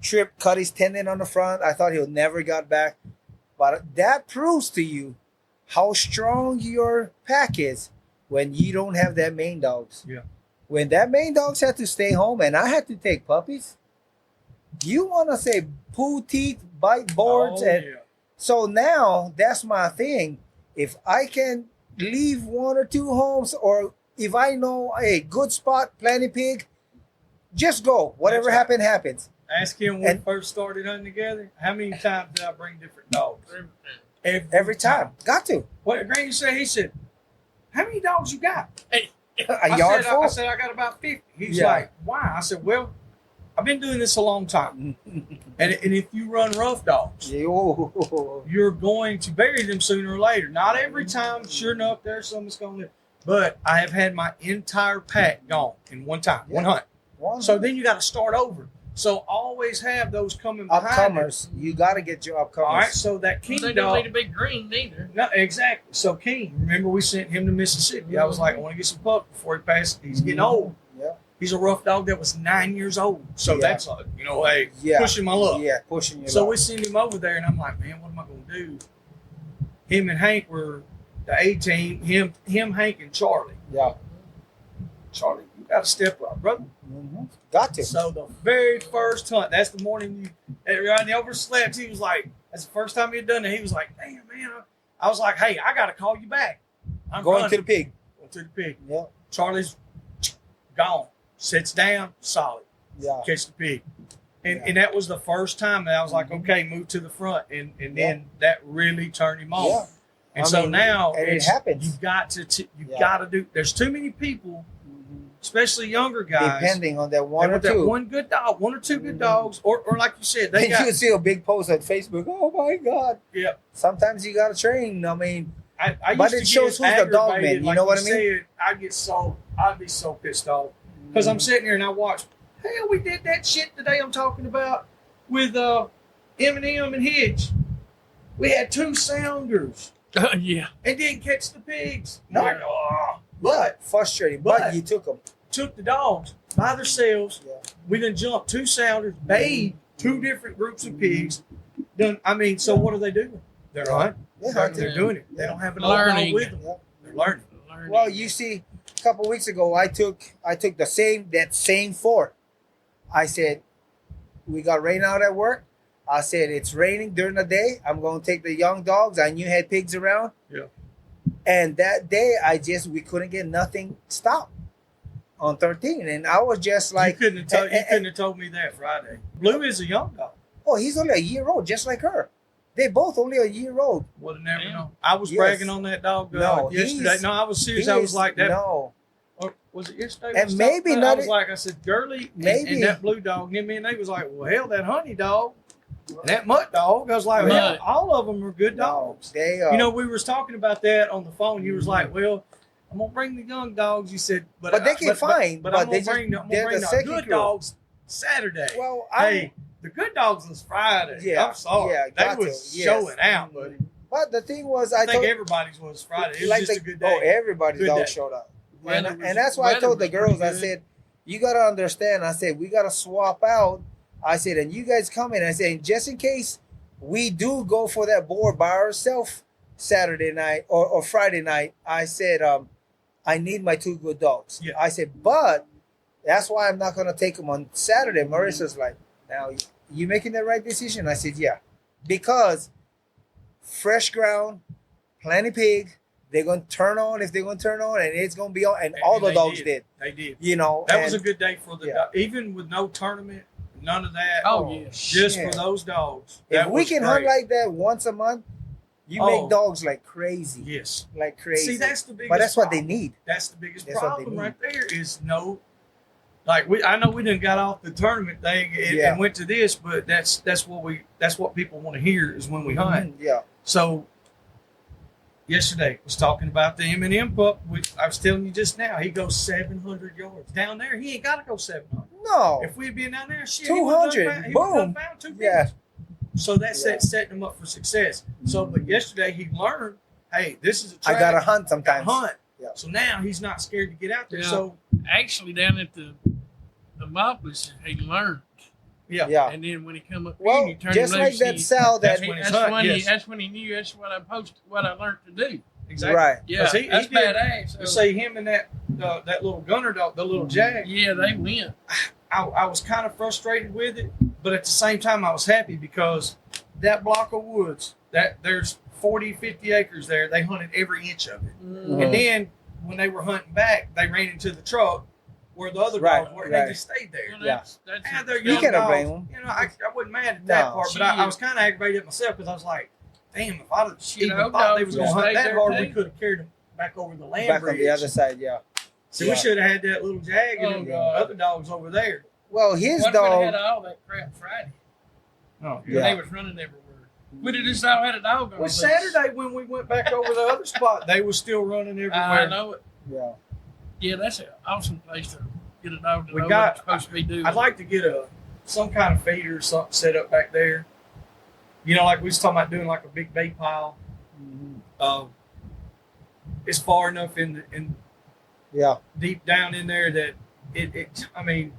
Speaker 2: Trip cut his tendon on the front. I thought he'll never got back. But that proves to you how strong your pack is when you don't have that main dogs.
Speaker 1: Yeah.
Speaker 2: When that main dogs had to stay home and I had to take puppies, you want to say pull teeth, bite boards.
Speaker 1: Oh,
Speaker 2: and
Speaker 1: yeah.
Speaker 2: so now that's my thing. If I can leave 1 or 2 homes, or if I know a good spot, plenty pig, just go. Whatever
Speaker 1: That's right.
Speaker 2: happens.
Speaker 1: Ask him when
Speaker 2: And-
Speaker 1: we first started hunting together. How many times did I bring different dogs?
Speaker 2: Every time. Got to.
Speaker 1: What Granny said, he said, how many dogs you got?
Speaker 2: A yard full?
Speaker 1: I said, I got about 50. He's
Speaker 2: Yeah.
Speaker 1: like, why? I said, well, I've been doing this a long time. And if you run rough dogs,
Speaker 2: Yo.
Speaker 1: you're going to bury them sooner or later. Not every time, sure enough, there's some that's going to live. But I have had my entire pack gone in one time, one hunt. So then you got to start over. So always have those coming behind it.
Speaker 2: Upcomers. You got to get your upcomers.
Speaker 1: All right, so that King
Speaker 3: They don't
Speaker 1: dog.
Speaker 3: need to be green neither.
Speaker 1: No, exactly. So King, remember we sent him to Mississippi. I was like, I want to get some pups before he passes. He's getting old.
Speaker 2: Yeah.
Speaker 1: He's a rough dog that was 9 years old. So
Speaker 2: Yeah.
Speaker 1: that's, hey,
Speaker 2: Yeah.
Speaker 1: pushing my luck.
Speaker 2: Yeah, pushing you.
Speaker 1: So we send him over there, and I'm like, man, what am I going to do? Him and Hank were the A team. Him, Hank, and Charlie.
Speaker 2: Yeah.
Speaker 1: Charlie, you got to step up, brother.
Speaker 2: Mm-hmm. Got to.
Speaker 1: So the very first hunt, that's the morning he overslept. He was like, that's the first time he had done it. He was like, damn, man. I was like, hey, I got to call you back. I'm
Speaker 2: Going
Speaker 1: running.
Speaker 2: to the pig.
Speaker 1: Going to the pig.
Speaker 2: Yeah.
Speaker 1: Charlie's gone. Sits down, solid.
Speaker 2: Yeah.
Speaker 1: Catch the pig. And,
Speaker 2: Yeah.
Speaker 1: and that was the first time that I was like, okay, move to the front. And then that really turned him on.
Speaker 2: Yeah.
Speaker 1: And
Speaker 2: I
Speaker 1: so
Speaker 2: mean,
Speaker 1: now
Speaker 2: and it happens.
Speaker 1: You've got to
Speaker 2: Yeah.
Speaker 1: got to do. There's too many people, especially younger guys,
Speaker 2: Depending on that
Speaker 1: that
Speaker 2: one or
Speaker 1: with that
Speaker 2: two.
Speaker 1: one good dog, one or two good
Speaker 2: Mhm.
Speaker 1: dogs, or like you said, they
Speaker 2: And
Speaker 1: got.
Speaker 2: you see a big post on Facebook. Oh my God.
Speaker 1: Yeah.
Speaker 2: Sometimes you got to train. I mean,
Speaker 1: I
Speaker 2: But
Speaker 1: used
Speaker 2: it
Speaker 1: to
Speaker 2: shows
Speaker 1: get
Speaker 2: who's the dog
Speaker 1: aggravated,
Speaker 2: man, you
Speaker 1: like
Speaker 2: know what I mean?
Speaker 1: said, I'd be so pissed off because I'm sitting here and I watch. Hell, we did that shit today. I'm talking about with Eminem and Hitch. We had 2 sounders
Speaker 3: Yeah.
Speaker 1: and didn't catch the pigs.
Speaker 2: No.
Speaker 1: Like, oh. But
Speaker 2: frustrating. But,
Speaker 1: But-
Speaker 2: you took them.
Speaker 1: took the dogs by themselves.
Speaker 2: Yeah.
Speaker 1: We done jumped 2 sounders, bayed 2 different groups of pigs. Done. I mean, so what are they doing? They're hunting. They're doing it. They don't have an old dog
Speaker 3: Learning.
Speaker 1: with them. They're learning.
Speaker 2: Well, you see, a couple weeks ago, I took that same 4. I said, we got rain out at work. I said, it's raining during the day. I'm going to take the young dogs. I knew had pigs around.
Speaker 1: Yeah.
Speaker 2: And that day, we couldn't get nothing stopped on 13. And I was just like,
Speaker 1: you couldn't have told me that Friday. Blue is a young dog.
Speaker 2: oh, he's only a year old, just like her. They both only a year old.
Speaker 1: Would have never known. I was
Speaker 2: Yes.
Speaker 1: bragging on that dog yesterday. No, I was serious. I was like that.
Speaker 2: No.
Speaker 1: Or was it yesterday?
Speaker 2: And
Speaker 1: We was
Speaker 2: maybe
Speaker 1: talking about it?
Speaker 2: not
Speaker 1: I was like, I said, Gurley and that blue dog. And me and they was like, well, hell, that honey dog, and that mutt dog. I was like, well,
Speaker 3: Mutt.
Speaker 1: all of them are good dogs.
Speaker 2: They
Speaker 1: You know, we was talking about that on the phone. You was like, well, I'm gonna bring the young dogs. You said, but
Speaker 2: they can find.
Speaker 1: But
Speaker 2: But
Speaker 1: I'm
Speaker 2: they
Speaker 1: gonna bring
Speaker 2: they're the
Speaker 1: the
Speaker 2: second
Speaker 1: good
Speaker 2: group.
Speaker 1: dogs Saturday.
Speaker 2: well,
Speaker 1: Hey, the good dogs was Friday.
Speaker 2: Yeah,
Speaker 1: I'm sorry.
Speaker 2: yeah,
Speaker 1: They
Speaker 2: got to,
Speaker 1: was
Speaker 2: yes.
Speaker 1: showing out, buddy.
Speaker 2: but the thing was,
Speaker 1: I
Speaker 2: I
Speaker 1: think
Speaker 2: told
Speaker 1: everybody's was Friday. It was
Speaker 2: like
Speaker 1: just a good day.
Speaker 2: everybody's
Speaker 1: Good
Speaker 2: dog
Speaker 1: day.
Speaker 2: showed up.
Speaker 3: Weather
Speaker 2: And,
Speaker 3: was-
Speaker 2: and that's why I
Speaker 3: weather
Speaker 2: told the
Speaker 3: was
Speaker 2: girls,
Speaker 3: pretty
Speaker 2: I
Speaker 3: good.
Speaker 2: said, you got to understand. I said, we got to swap out. I said, and you guys come in. I said, just in case we do go for that board by ourselves Saturday night or Friday night, I said, I need my 2 good dogs.
Speaker 1: Yeah.
Speaker 2: I said, but that's why I'm not going to take them on Saturday. Marissa's like, now, you making the right decision? I said, yeah. Because fresh ground, plenty pig, they're going to turn on if they're going to turn on, and it's going to be on. And all the
Speaker 1: they
Speaker 2: dogs did.
Speaker 1: They did.
Speaker 2: You know,
Speaker 1: That
Speaker 2: and
Speaker 1: was a good day for the
Speaker 2: Yeah.
Speaker 1: dog. Even with no tournament, none of that.
Speaker 3: Oh, yeah.
Speaker 1: Just
Speaker 2: Yeah.
Speaker 1: for those dogs.
Speaker 2: if
Speaker 1: That
Speaker 2: we
Speaker 1: was
Speaker 2: can
Speaker 1: great.
Speaker 2: hunt like that once a month, you
Speaker 1: Oh.
Speaker 2: make dogs like crazy.
Speaker 1: Yes.
Speaker 2: Like crazy.
Speaker 1: See, that's the biggest
Speaker 2: but that's what they
Speaker 1: problem.
Speaker 2: need.
Speaker 1: That's the biggest
Speaker 2: That's what they
Speaker 1: problem
Speaker 2: need.
Speaker 1: right there is no. Like I know we didn't got off the tournament thing and,
Speaker 2: Yeah.
Speaker 1: and went to this, but that's what people want to hear is when we hunt.
Speaker 2: Mhm, yeah.
Speaker 1: So yesterday was talking about the M&M pup. I was telling you just now, he goes 700 yards down there. He ain't got to go 700.
Speaker 2: No.
Speaker 1: If we'd been down there, shit,
Speaker 2: 200,
Speaker 1: he
Speaker 2: boom.
Speaker 1: would've found 2
Speaker 2: Yeah.
Speaker 1: pigs. So that's
Speaker 2: Yeah.
Speaker 1: setting him up for success. So, but yesterday he learned, hey, this is a
Speaker 2: I
Speaker 1: track.
Speaker 2: got to hunt
Speaker 1: Gotta
Speaker 2: sometimes.
Speaker 1: hunt.
Speaker 2: Yeah.
Speaker 1: So now he's not scared to get out there.
Speaker 3: Yeah.
Speaker 1: So
Speaker 3: Actually, down at the Mopolis, he learned.
Speaker 1: yeah.
Speaker 2: Yeah.
Speaker 3: And then when he come up
Speaker 2: Well,
Speaker 3: here, you turn
Speaker 2: just
Speaker 3: him
Speaker 2: like
Speaker 3: loose,
Speaker 2: that sow
Speaker 1: that's
Speaker 2: that.
Speaker 1: when he's
Speaker 3: that's
Speaker 1: hunt,
Speaker 3: when
Speaker 1: yes.
Speaker 3: that's when he knew that's what I learned to do.
Speaker 1: Exactly.
Speaker 2: Right.
Speaker 3: Yeah,
Speaker 1: 'Cause he
Speaker 3: that's
Speaker 1: did-
Speaker 3: badass.
Speaker 1: You say him and that little gunner dog, the little jag.
Speaker 3: Yeah, they win.
Speaker 1: I was kind of frustrated with it, but at the same time I was happy because that block of woods, that there's 40, 50 acres there. They hunted every inch of it.
Speaker 2: Mhm.
Speaker 1: And then when they were hunting back, they ran into the truck where the other
Speaker 2: Right,
Speaker 1: dogs were. And
Speaker 2: right.
Speaker 1: They just stayed there.
Speaker 3: Well,
Speaker 2: Yeah.
Speaker 3: that's
Speaker 1: And they're
Speaker 2: You
Speaker 1: young
Speaker 2: can't
Speaker 1: dogs.
Speaker 2: blame 'em.
Speaker 1: You know, I wasn't mad at that
Speaker 2: No.
Speaker 1: part, but I was kind of aggravated at myself because I was like, damn, if I'd have
Speaker 3: You
Speaker 1: even
Speaker 3: know,
Speaker 1: thought they
Speaker 3: dogs
Speaker 1: was going to
Speaker 3: will
Speaker 1: hunt
Speaker 3: stay
Speaker 1: that
Speaker 3: there
Speaker 1: hard, we
Speaker 3: too.
Speaker 1: could have carried them back over the land
Speaker 2: Back
Speaker 1: bridge.
Speaker 2: on the other side, yeah.
Speaker 1: See,
Speaker 2: Yeah.
Speaker 1: we should have had that little jag and
Speaker 3: Oh,
Speaker 1: them
Speaker 3: God.
Speaker 1: other dogs over there.
Speaker 2: Well, his
Speaker 3: What if we'd had
Speaker 2: dog.
Speaker 3: all that crap Friday?
Speaker 1: Oh,
Speaker 2: Yeah.
Speaker 3: They was running everywhere. We'd have just all had a dog on
Speaker 1: Well,
Speaker 3: us.
Speaker 1: Saturday when we went back over the other spot, they were still running everywhere.
Speaker 3: I know it.
Speaker 2: Yeah.
Speaker 3: Yeah, that's an awesome place to get a dog to
Speaker 1: We
Speaker 3: know
Speaker 1: got-
Speaker 3: what it's supposed to be doing.
Speaker 1: I'd like to get some kind of feeder or something set up back there. You know, like we was talking about doing like a big bait pile.
Speaker 2: Mhm.
Speaker 1: It's far enough in
Speaker 2: Yeah.
Speaker 1: deep down in there that it. I mean,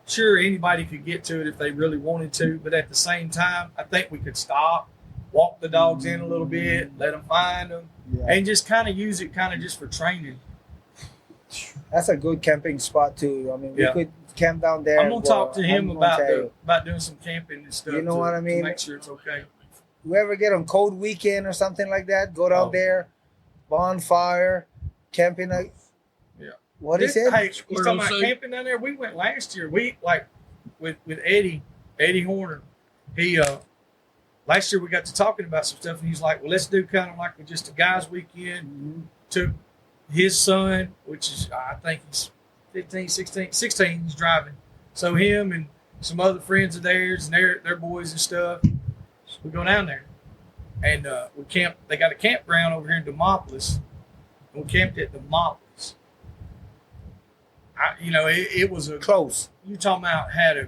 Speaker 1: sure anybody could get to it if they really wanted to, but at the same time, I think we could stop, walk the dogs in a little bit, let them find them,
Speaker 2: Yeah.
Speaker 1: and just kind of use it kind of just for training.
Speaker 2: That's a good camping spot too. I mean, we
Speaker 1: Yeah.
Speaker 2: could camp down there.
Speaker 1: I'm gonna talk to him
Speaker 2: I'm gonna
Speaker 1: about
Speaker 2: tell you,
Speaker 1: about doing some camping and stuff.
Speaker 2: You know what I mean?
Speaker 1: To make sure it's okay.
Speaker 2: whoever get on cold weekend or something like that, go down
Speaker 1: Oh.
Speaker 2: there, bonfire, camping.
Speaker 1: Yeah.
Speaker 2: What he
Speaker 1: This-
Speaker 2: said?
Speaker 1: Hey, you
Speaker 3: Squirrel
Speaker 1: talking about
Speaker 3: soup.
Speaker 1: camping down there? We went last year. We like with Eddie Horner. He last year we got to talking about some stuff, and he's like, "Well, let's do kind of like just a guys' weekend."
Speaker 2: Mhm.
Speaker 1: Took his son, which is I think he's 15, 16, he's driving. So him and some other friends of theirs and their boys and stuff. We go down there, and we camp. They got a campground over here in Demopolis. We camped at Demopolis. It was a
Speaker 2: Close.
Speaker 1: you talking about had a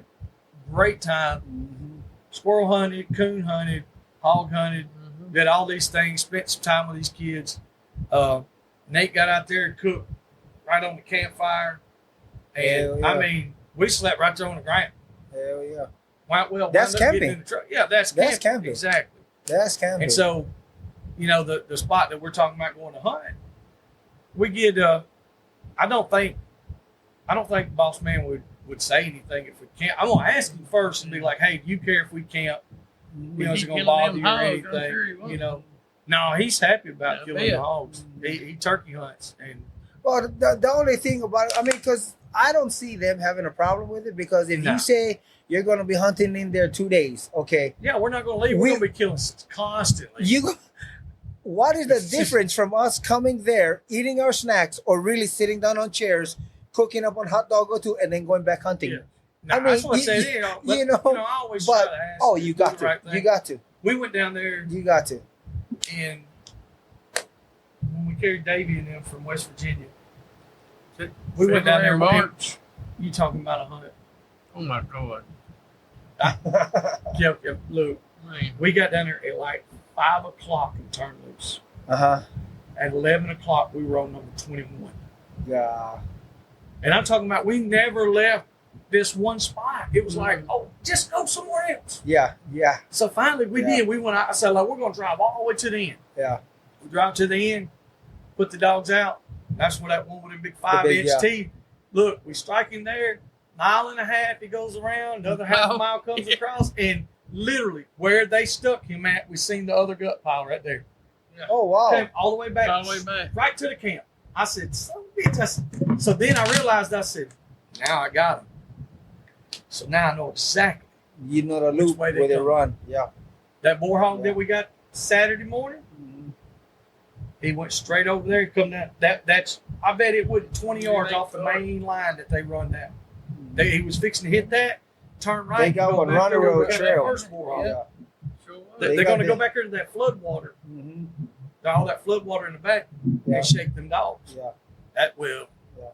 Speaker 1: great time.
Speaker 2: Mhm.
Speaker 1: Squirrel hunted, coon hunted, hog hunted,
Speaker 3: Mhm.
Speaker 1: did all these things, spent some time with these kids. Nate got out there and cooked right on the campfire. And
Speaker 2: Hell yeah.
Speaker 1: I mean, we slept right there on the ground.
Speaker 2: Hell yeah.
Speaker 1: Well,
Speaker 2: That's
Speaker 1: wound up getting
Speaker 2: camping.
Speaker 1: in the truck. Yeah, that's camping. Exactly.
Speaker 2: That's camping.
Speaker 1: And so, the spot that we're talking about going to hunt, we get. I don't think Boss Man would say anything if we camp. I'm gonna ask him first and be like, "Hey, do you care if we camp? Is it gonna bother you or anything? No, he's happy about killing the hogs. He turkey hunts, and
Speaker 2: well, the only thing about it, I mean, because I don't see them having a problem with it, because if you say you're going to be hunting in there 2 days, okay.
Speaker 1: Yeah, we're not going to leave. We're going to be killing constantly.
Speaker 2: What is the difference from us coming there, eating our snacks, or really sitting down on chairs, cooking up on hot dog or two, and then going back hunting?
Speaker 1: Yeah. Nah, I mean, that's what I said. I always try to ask.
Speaker 2: You got to. Right, you got to.
Speaker 1: We went down there.
Speaker 2: You got to.
Speaker 1: And when we carried Davey and them from West Virginia, we went down there in March. You talking about a hunt?
Speaker 3: Oh my God!
Speaker 1: Yep. Look, man, we got down there at like 5 o'clock and turned loose. At 11 o'clock, we were on number 21.
Speaker 2: Yeah.
Speaker 1: And I'm talking about we never left this one spot. It was like, just go somewhere else.
Speaker 2: Yeah.
Speaker 1: So finally we did. We went out. I said, we're going to drive all the way to the end.
Speaker 2: Yeah.
Speaker 1: We drive to the end, put the dogs out. That's where that one with the big 5-inch teeth. Look, we strike him there. 1.5 miles, he goes around. Another half a mile comes across. And literally, where they stuck him at, we seen the other gut pile right there.
Speaker 2: Yeah. Oh, wow.
Speaker 1: Came all the way back. Right to the camp. I said, son of a bitch. So then I realized, I said, now I got him. So now I know exactly.
Speaker 2: You know the loop where they run. Yeah.
Speaker 1: That boar hog that we got Saturday morning, he went straight over there. He come down. That's. I bet it would 20 yards off the main line that they run down. He was fixing to hit that, turn right.
Speaker 2: They got one run road trail.
Speaker 1: First boar hog. Yeah. They're going to go back into that flood water. All that flood water in the back and shake them dogs.
Speaker 2: Yeah.
Speaker 1: That will.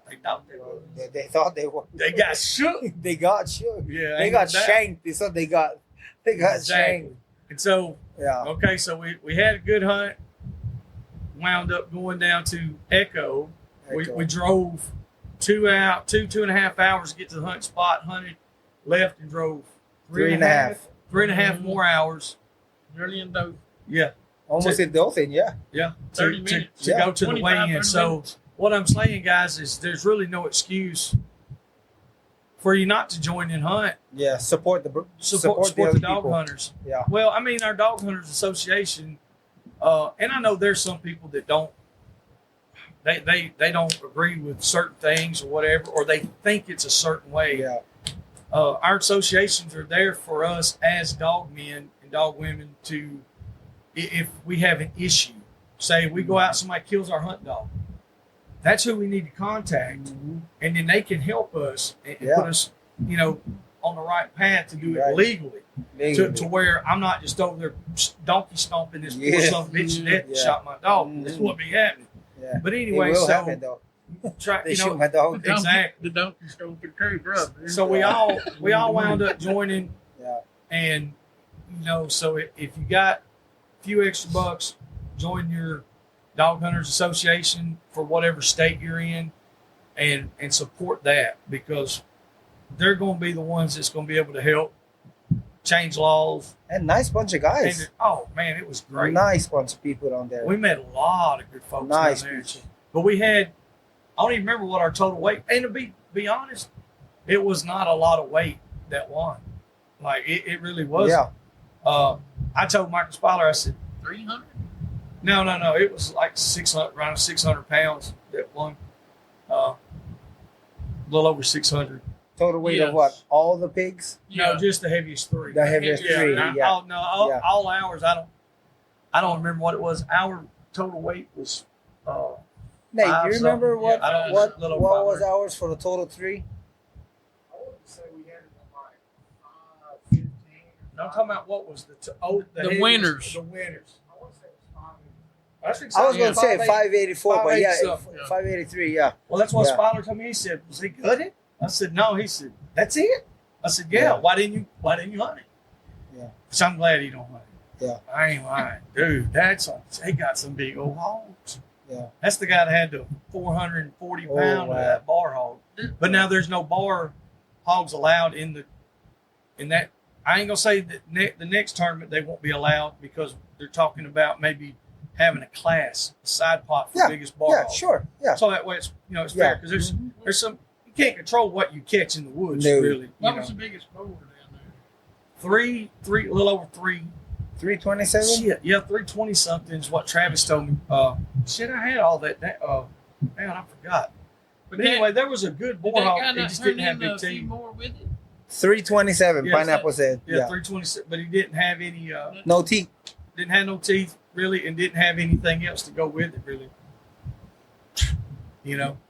Speaker 1: They thought they were.
Speaker 2: They thought they were.
Speaker 1: They got shook.
Speaker 2: They got shook.
Speaker 1: Yeah.
Speaker 2: They got shanked. They said they got shanked.
Speaker 1: And so, okay, so we had a good hunt. Wound up going down to Echo. We drove 2.5 hours to get to the hunt spot, hunted, left, and drove 3.5 more hours.
Speaker 3: Nearly in Dothan.
Speaker 1: Yeah.
Speaker 2: Almost in Dothan, yeah.
Speaker 3: 30 minutes.
Speaker 1: To go to the weigh-in. So what I'm saying, guys, is there's really no excuse for you not to join and hunt.
Speaker 2: Yeah, support the
Speaker 1: dog hunters.
Speaker 2: Yeah.
Speaker 1: Well, I mean, our Dog Hunters Association, and I know there's some people that don't. They don't agree with certain things or whatever, or they think it's a certain way.
Speaker 2: Yeah.
Speaker 1: Our associations are there for us as dog men and dog women to, if we have an issue, say we go out, somebody kills our hunt dog. That's who we need to contact, and then they can help us and put us, on the right path to do it legally. To where I'm not just over there donkey stomping this poor son of a bitch to death that shot my dog. This is what be happening.
Speaker 2: Yeah.
Speaker 1: But anyway,
Speaker 2: happen, though.
Speaker 1: Try,
Speaker 2: shoot my dog.
Speaker 1: Exactly.
Speaker 3: The donkey stomping crew, bro.
Speaker 1: So we all wound up joining.
Speaker 2: Yeah.
Speaker 1: And so if you got a few extra bucks, join your Dog Hunters Association for whatever state you're in, and support that, because they're going to be the ones that's going to be able to help change laws.
Speaker 2: And nice bunch of guys.
Speaker 1: And, oh man, it was great.
Speaker 2: Nice bunch of people down there.
Speaker 1: We met a lot of good folks
Speaker 2: nice
Speaker 1: down there.
Speaker 2: people.
Speaker 1: But we had, I don't even remember what our total weight. And to be honest, it was not a lot of weight that won. Like it really wasn't.
Speaker 2: Yeah.
Speaker 1: I told Michael Spiller, I said,
Speaker 3: 300.
Speaker 1: No. It was like 600, around 600 pounds that won. A little over 600.
Speaker 2: Total weight of what? All the pigs?
Speaker 1: No, just the heaviest three.
Speaker 2: The heaviest three.
Speaker 1: All hours. I don't remember what it was. Our total weight was.
Speaker 2: Nate, do you remember what was
Speaker 1: 500.
Speaker 2: ours for the total three?
Speaker 4: I would say we had it on like 15.
Speaker 1: No, I'm talking about what was
Speaker 3: the winners.
Speaker 1: The winners.
Speaker 4: I would say it was 5.
Speaker 2: I was going to say 584, but yeah,
Speaker 1: 580
Speaker 2: 583, yeah.
Speaker 1: Well, that's what Spiller told me. He said, "Was he good?" I said, "No." He said, "That's it." I said, "Yeah." Why didn't you hunt it?
Speaker 2: Yeah.
Speaker 1: So I'm glad he don't hunt it.
Speaker 2: Yeah.
Speaker 1: I ain't lying, dude. He got some big old hogs.
Speaker 2: Yeah.
Speaker 1: That's the guy that had the 440 pound of that bar hog. But now there's no bar hogs allowed in that I ain't gonna say that the next tournament they won't be allowed because they're talking about maybe having a class, a side pot for biggest bar.
Speaker 2: Yeah, sure. Yeah.
Speaker 1: So that way it's it's fair because there's some you can't control what you catch in the woods really.
Speaker 3: What was the biggest boar down there?
Speaker 1: Three, a little over 3.
Speaker 2: 327.
Speaker 1: Shit, yeah, 320 something is what Travis told me. Shit, I had all that. Man, I forgot. But anyway, there was a good boar hog. He just didn't have big teeth.
Speaker 3: More with it?
Speaker 2: 327.
Speaker 1: Yeah,
Speaker 2: Pineapple said.
Speaker 1: Yeah, 327. But he didn't have any.
Speaker 2: No teeth.
Speaker 1: Didn't have no teeth really, and didn't have anything else to go with it really.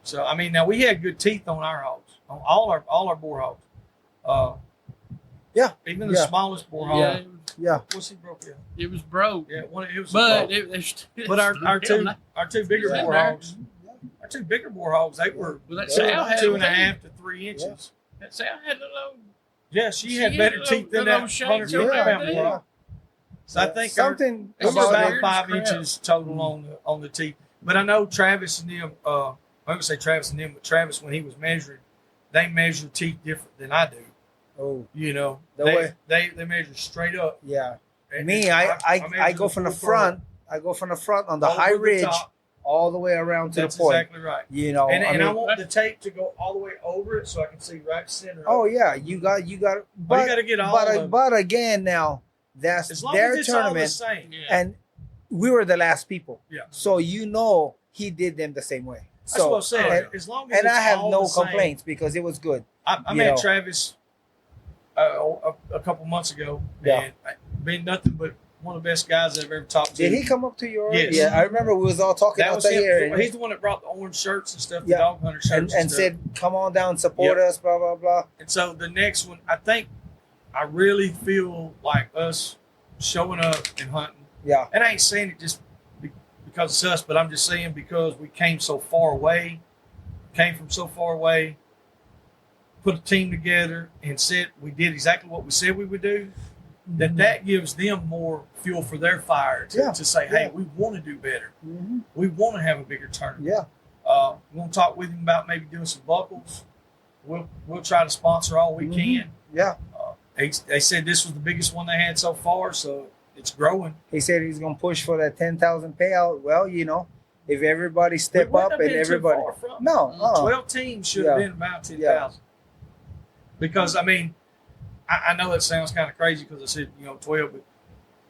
Speaker 1: So I mean, now we had good teeth on our hogs, on all our boar hogs. Even the smallest boar hog.
Speaker 2: Yeah.
Speaker 1: What's he broke? Yeah.
Speaker 3: It was broke.
Speaker 1: Yeah, it was.
Speaker 3: But
Speaker 1: our two bigger boar hogs. Our two bigger boar hogs, they were
Speaker 3: that sow had
Speaker 1: 2.5 to 3 inches.
Speaker 3: That sow had a little.
Speaker 1: Yeah, she had better teeth than that 150 pound boar hog. So I think
Speaker 2: something
Speaker 1: it was
Speaker 2: about
Speaker 1: about 5 inches total on the teeth. But I know Travis and them. I'm gonna say Travis and them, but Travis when he was measuring, they measure teeth different than I do.
Speaker 2: Oh,
Speaker 1: they measure straight up.
Speaker 2: Yeah.
Speaker 1: And
Speaker 2: Me, I go from the front. I go from the front on the high ridge all the way around to the point.
Speaker 1: That's exactly right. And I want the tape to go all the way over it so I can see right center.
Speaker 2: Oh yeah, you got. But
Speaker 1: you got to get all of them.
Speaker 2: But again, now that's
Speaker 1: as long
Speaker 2: their
Speaker 1: as it's
Speaker 2: tournament,
Speaker 1: all the same.
Speaker 2: and we were the last people.
Speaker 1: Yeah.
Speaker 2: So he did them the same way.
Speaker 1: That's what I'm saying.
Speaker 2: And,
Speaker 1: as long as
Speaker 2: and
Speaker 1: it's
Speaker 2: I have
Speaker 1: all
Speaker 2: no
Speaker 1: the same.
Speaker 2: complaints because it was good.
Speaker 1: I met Travis a couple months ago, and been nothing but one of the best guys I've ever talked to.
Speaker 2: Did he come up to your?
Speaker 1: Yes.
Speaker 2: Yeah, I remember we was all talking
Speaker 1: that was
Speaker 2: outside
Speaker 1: him.
Speaker 2: here.
Speaker 1: He's the one that brought the orange shirts and stuff, the dog hunter shirts,
Speaker 2: and
Speaker 1: stuff.
Speaker 2: said, "Come on down, support us." Blah blah blah.
Speaker 1: And so the next one, I really feel like us showing up and hunting.
Speaker 2: Yeah.
Speaker 1: And I ain't saying it just because it's us, but I'm just saying because we came so far away, came from so far away, put a team together and said we did exactly what we said we would do, that gives them more fuel for their fire to say, hey, we want to do better.
Speaker 2: Mm-hmm.
Speaker 1: We want to have a bigger tournament.
Speaker 2: Yeah.
Speaker 1: We're going to talk with him about maybe doing some buckles. We'll try to sponsor all we can.
Speaker 2: Yeah.
Speaker 1: They said this was the biggest one they had so far, so it's growing.
Speaker 2: He said he's going to push for that 10,000 payout. Well, if everybody step up and everybody.
Speaker 1: 12 teams should have been about 10,000. Yeah. Because, I mean, I know that sounds kind of crazy because I said, 12, but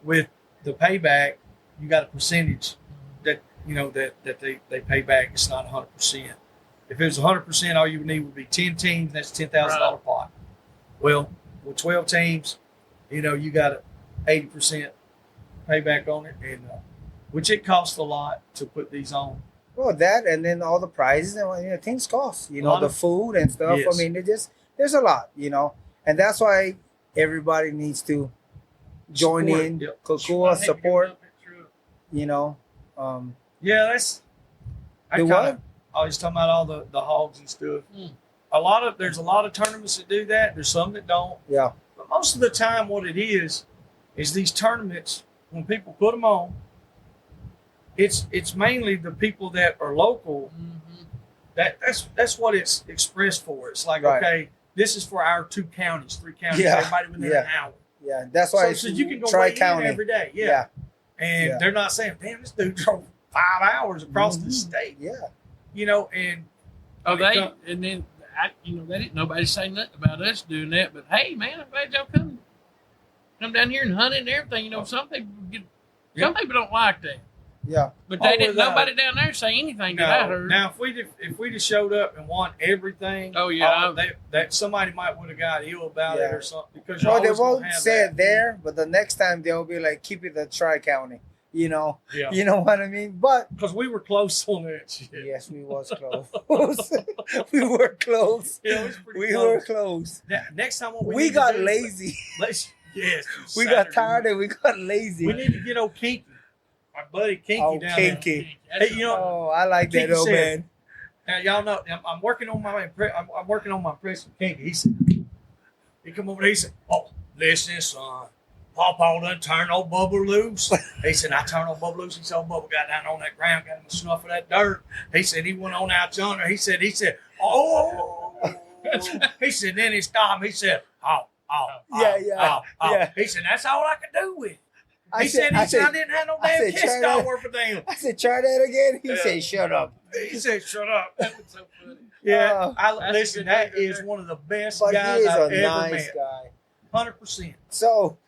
Speaker 1: with the payback, you got a percentage that, that they pay back. It's not 100%. If it was 100%, all you would need would be 10 teams. That's a $10,000 pot. Well, with 12 teams, you got an 80% payback on it, and which it costs a lot to put these on.
Speaker 2: Well, that and then all the prizes and things cost. The food and stuff.
Speaker 1: Yes.
Speaker 2: I mean, there's a lot. And that's why everybody needs to join in, Kokua, support.
Speaker 1: Yeah, that's. I was talking about all the hogs and stuff. There's a lot of tournaments that do that. There's some that don't.
Speaker 2: Yeah.
Speaker 1: But most of the time, what it is these tournaments when people put them on. It's mainly the people that are local. Mm-hmm. That's what it's expressed for. It's like okay, this is for our 2 counties, 3 counties, everybody within an hour.
Speaker 2: Yeah, that's why
Speaker 1: so you can go tri-county every day. Yeah. And they're not saying, damn, this dude drove 5 hours across the state.
Speaker 2: Yeah.
Speaker 1: And
Speaker 3: then they didn't nobody say nothing about us doing that. But hey, man, I'm glad y'all come down here and hunt and everything. Some people don't like that.
Speaker 2: Yeah.
Speaker 3: But they didn't. Nobody down there say anything that I heard.
Speaker 1: Now, if we just showed up and won everything, that somebody might would have got ill about it or something. Because
Speaker 2: they won't say it there, but the next time they'll be like, keep it the tri-county. You know what I mean? But
Speaker 1: because we were close on that shit.
Speaker 2: Yes, we was close. We were close.
Speaker 1: Yeah, it was pretty
Speaker 2: close. Were close.
Speaker 1: Next time
Speaker 2: we got lazy.
Speaker 1: Yes,
Speaker 2: we got tired and we got lazy.
Speaker 1: We need to get old Kinky. My buddy Kinky down
Speaker 2: Kinky.
Speaker 1: there. Hey,
Speaker 2: I like that old man.
Speaker 1: Now y'all know I'm working on my impression of Kinky. He come over there, he said, "Oh, listen, son. Pawpaw done turned old Bubba loose." He said, "I turned old Bubba loose." He said, "Old Bubba got down on that ground, got him a snuff of that dirt." He said, "He went on out yonder." He said, "Oh." He said, then he stopped. He said, "Oh,
Speaker 2: Yeah.
Speaker 1: He said, that's all I could do with it.
Speaker 2: I
Speaker 1: He said, I didn't have no damn kiss
Speaker 2: try
Speaker 1: dog
Speaker 2: that.
Speaker 1: worth a damn.
Speaker 2: I said, try that again. He
Speaker 1: Yeah.
Speaker 2: said, shut up.
Speaker 1: He said, shut up.
Speaker 3: That was so funny.
Speaker 1: Yeah,
Speaker 3: That's
Speaker 1: listen,
Speaker 3: a good
Speaker 1: that
Speaker 3: way to
Speaker 1: is
Speaker 3: do.
Speaker 1: one of the best
Speaker 2: But he
Speaker 1: guys
Speaker 2: is
Speaker 1: I've
Speaker 2: a
Speaker 1: ever
Speaker 2: nice
Speaker 1: met.
Speaker 2: guy.
Speaker 1: 100%.
Speaker 2: So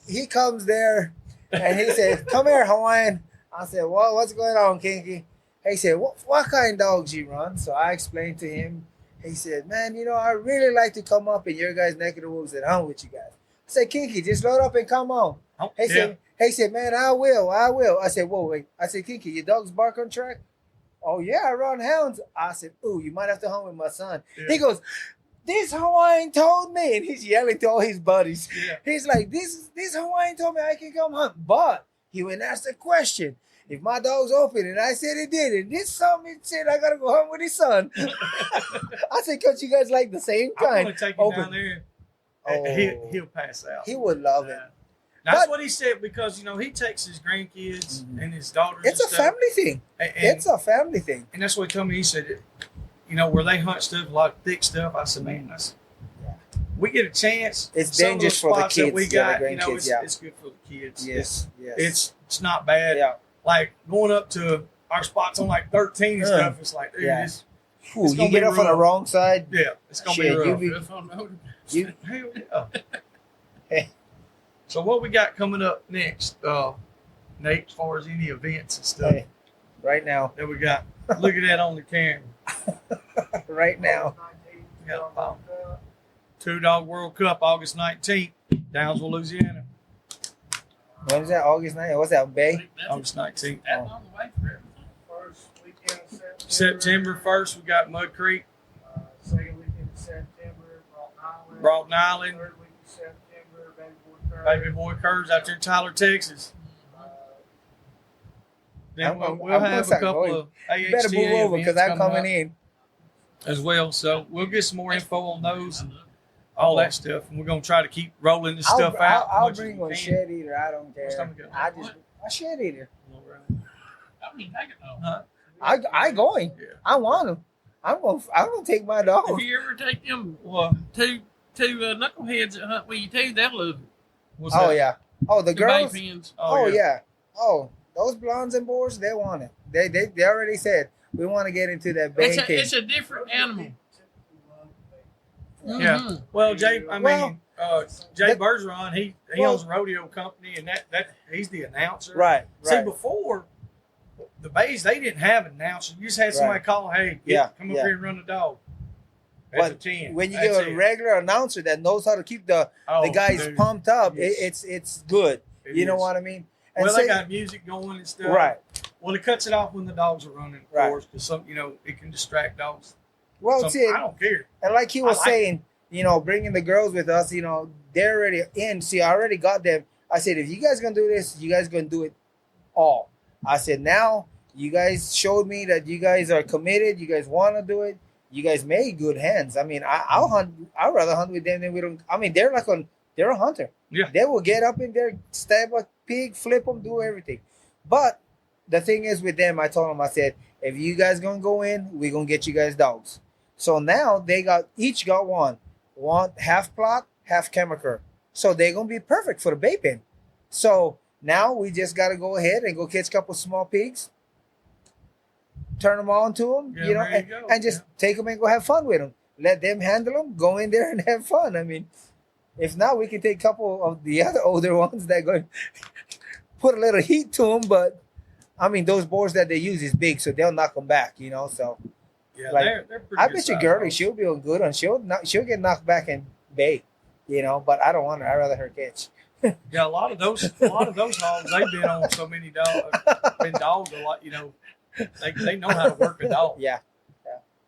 Speaker 2: he comes there and he said, come here, Hawaiian. I said, well, what's going on, Kinky? He said, what kind of dogs you run? So I explained to him. He said, man, I really like to come up in your guys' neck of the woods and hunt with you guys. I said, Kinky, just load up and come on.
Speaker 1: Oh,
Speaker 2: He said, man, I will. I said, whoa, wait. I said, Kinky, your dogs bark on track? Oh, yeah, I run hounds. I said, ooh, you might have to hunt with my son.
Speaker 1: Yeah.
Speaker 2: He goes, this Hawaiian told me. And he's yelling to all his buddies.
Speaker 1: Yeah.
Speaker 2: He's like, this Hawaiian told me I can come hunt. But he went and asked a question. If my dog's open, and I said it did, and this something said I got to go hunt with his son. I said, because you guys like the same
Speaker 1: I'm
Speaker 2: kind.
Speaker 1: going to take him
Speaker 2: Open.
Speaker 1: down there.
Speaker 2: Oh.
Speaker 1: He'll pass out.
Speaker 2: He would love it.
Speaker 1: That's
Speaker 2: But-
Speaker 1: what he said because, he takes his grandkids and his daughters.
Speaker 2: It's a
Speaker 1: and stuff,
Speaker 2: family thing.
Speaker 1: And,
Speaker 2: It's a family thing.
Speaker 1: and that's what he told me. He said, where they hunt stuff, a lot of thick stuff. I said, man, we get a chance.
Speaker 2: It's
Speaker 1: some of
Speaker 2: dangerous
Speaker 1: those
Speaker 2: for the
Speaker 1: spots that
Speaker 2: kids,
Speaker 1: we
Speaker 2: yeah,
Speaker 1: got,
Speaker 2: the grandkids,
Speaker 1: it's,
Speaker 2: yeah.
Speaker 1: it's good for the kids.
Speaker 2: Yes.
Speaker 1: It's not bad.
Speaker 2: Yeah.
Speaker 1: Like going up to our spots on like 13 and stuff. It's like, dude,
Speaker 2: Yeah.
Speaker 1: it's
Speaker 2: Ooh,
Speaker 1: It's
Speaker 2: you
Speaker 1: gonna
Speaker 2: get
Speaker 1: be
Speaker 2: off on the
Speaker 1: rough.
Speaker 2: wrong side.
Speaker 1: it's gonna
Speaker 2: Shit,
Speaker 1: be rough.
Speaker 2: you be-
Speaker 3: Rough on the motor.
Speaker 2: You
Speaker 1: Hell yeah. So what we got coming up next, Nate, as far as any events and stuff
Speaker 2: Hey, right now.
Speaker 1: that we got? Look at that on the camera.
Speaker 2: Right now.
Speaker 1: We got a 2-Dog World Cup, August 19th, Downsville, Louisiana.
Speaker 2: When is that? August 9th? What's that? Bay?
Speaker 1: August 19th.
Speaker 3: That's on the way for everything.
Speaker 4: First weekend of
Speaker 1: September 1st, we got Mud Creek,
Speaker 4: Second weekend of September,
Speaker 1: Broughton Island,
Speaker 4: Third week of September, Baby
Speaker 1: Baby Boy Curves out there in Tyler, Texas. Then
Speaker 2: I'm
Speaker 1: we'll
Speaker 2: gonna
Speaker 1: have a
Speaker 2: start
Speaker 1: couple
Speaker 2: going.
Speaker 1: of
Speaker 2: You better
Speaker 1: AHTA
Speaker 2: move over because
Speaker 1: events
Speaker 2: I'm
Speaker 1: coming
Speaker 2: coming
Speaker 1: up
Speaker 2: in.
Speaker 1: as well. So we'll get some more info on those and all that stuff. And we're going to try to keep rolling this stuff out.
Speaker 2: I'll
Speaker 1: much as
Speaker 2: bring
Speaker 1: we
Speaker 2: one
Speaker 1: can.
Speaker 2: shed eater. I don't
Speaker 1: What's
Speaker 2: care.
Speaker 1: time we got?
Speaker 2: I just a shed eater.
Speaker 3: I don't even take it though.
Speaker 1: Huh?
Speaker 2: I going.
Speaker 1: Yeah.
Speaker 2: I want him. I'm gonna take my dog.
Speaker 3: If you ever take them
Speaker 1: Well,
Speaker 3: two knuckleheads that hunt with you too, they'll love it.
Speaker 1: what's
Speaker 2: Oh
Speaker 1: that?
Speaker 2: yeah. Oh the
Speaker 3: The
Speaker 2: girls.
Speaker 3: bay pins.
Speaker 2: Oh yeah. Oh, those blondes and boars, they want it. They already said we want to get into that bay thing.
Speaker 3: It's a different animal.
Speaker 1: Yeah.
Speaker 3: Mhm.
Speaker 1: Well, Jay, I mean, Jay
Speaker 2: that-
Speaker 1: Bergeron, he
Speaker 2: well-
Speaker 1: owns a rodeo company, and that he's the announcer.
Speaker 2: Right.
Speaker 1: See,
Speaker 2: Right.
Speaker 1: before the bays, they didn't have an announcer. You just had somebody
Speaker 2: Right.
Speaker 1: call, hey,
Speaker 2: Yeah,
Speaker 1: come up
Speaker 2: yeah.
Speaker 1: here and run the dog. That's
Speaker 2: But
Speaker 1: a 10.
Speaker 2: when you
Speaker 1: That's
Speaker 2: get a
Speaker 1: it.
Speaker 2: regular announcer that knows how to keep the guys
Speaker 1: dude,
Speaker 2: pumped up,
Speaker 1: Yes.
Speaker 2: it's good.
Speaker 1: it
Speaker 2: You know
Speaker 1: is.
Speaker 2: what I mean? And
Speaker 1: Well,
Speaker 2: say-
Speaker 1: they got music going and stuff.
Speaker 2: right.
Speaker 1: Well, it cuts it off when the dogs are running, of
Speaker 2: Right.
Speaker 1: course, because it can distract dogs.
Speaker 2: Well,
Speaker 1: So,
Speaker 2: see,
Speaker 1: I don't care.
Speaker 2: and like he was
Speaker 1: I like
Speaker 2: saying, bringing the girls with us, they're already in. See, I already got them. I said, if you guys gonna do this, you guys gonna do it all. I said, now you guys showed me that you guys are committed. You guys want to do it. You guys made good hands. I mean, I'll hunt. I'd rather hunt with them than we don't. I mean, they're a hunter.
Speaker 1: Yeah.
Speaker 2: They will get up in there, stab a pig, flip them, do everything. But the thing is with them, I told them, I said, if you guys gonna go in, we're gonna get you guys dogs. So now they each got one half plot, half chemical. So they're gonna be perfect for the bay pen. So now we just gotta go ahead and go catch a couple small pigs, turn them on to them,
Speaker 1: Yeah, there you
Speaker 2: and,
Speaker 1: go.
Speaker 2: and just take them and go have fun with them. Let them handle them, go in there and have fun. I mean, if not, we can take a couple of the other older ones that go put a little heat to them. But I mean, those boars that they use is big, so they'll knock them back. So
Speaker 1: Yeah,
Speaker 2: like,
Speaker 1: they're pretty
Speaker 2: I
Speaker 1: good
Speaker 2: bet you
Speaker 1: size
Speaker 2: Girly,
Speaker 1: dogs.
Speaker 2: she'll be on good and she'll get knocked back in bay. But I don't want her. I'd rather her catch.
Speaker 1: Yeah, a lot of those hogs, they've been on so many dogs, been dogged a lot. They know how to work a dog.
Speaker 2: Yeah.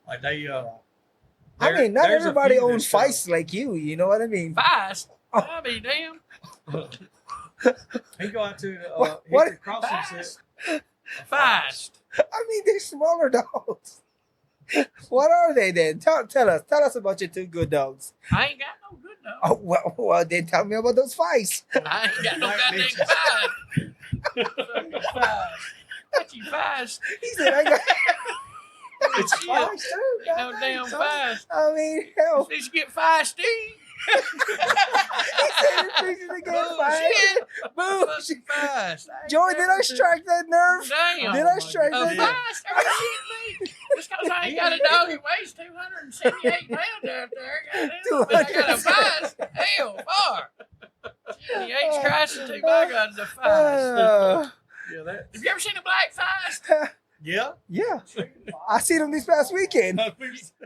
Speaker 1: Like they.
Speaker 2: I mean, not
Speaker 1: there's a
Speaker 2: everybody
Speaker 1: few
Speaker 2: owns
Speaker 1: that,
Speaker 2: feists like you. You know what I mean?
Speaker 3: Feist. I'll be damn.
Speaker 1: He go out to
Speaker 2: What?
Speaker 1: Hickory Crossing set.
Speaker 3: Feist.
Speaker 2: I mean, they're smaller dogs. What are they then? Tell us about your two good dogs.
Speaker 3: I ain't got no good dog.
Speaker 2: Oh well, then tell me about those feists.
Speaker 3: I ain't got no
Speaker 1: Like
Speaker 3: goddamn
Speaker 1: bitches.
Speaker 3: feist. Got you feist.
Speaker 2: He said, "I got."
Speaker 1: It's
Speaker 3: Yeah.
Speaker 1: feist too.
Speaker 3: No damn feist.
Speaker 2: I mean, hell,
Speaker 3: Let's get feisty.
Speaker 2: He said he fixing to get fired. Boo!
Speaker 3: Fucking fast.
Speaker 2: Joey, did I strike that nerve?
Speaker 3: Damn.
Speaker 2: Did I strike
Speaker 3: Oh,
Speaker 2: that?
Speaker 3: fast? Are you shitting me? Just because I ain't got a dog that weighs 278 pounds out there. Goddamn, I got a fast. Hell, far. The H Christ and two bygones a fast.
Speaker 1: Yeah, that.
Speaker 3: Have you ever seen a black fast?
Speaker 1: Yeah.
Speaker 2: Yeah, I seen them this past weekend.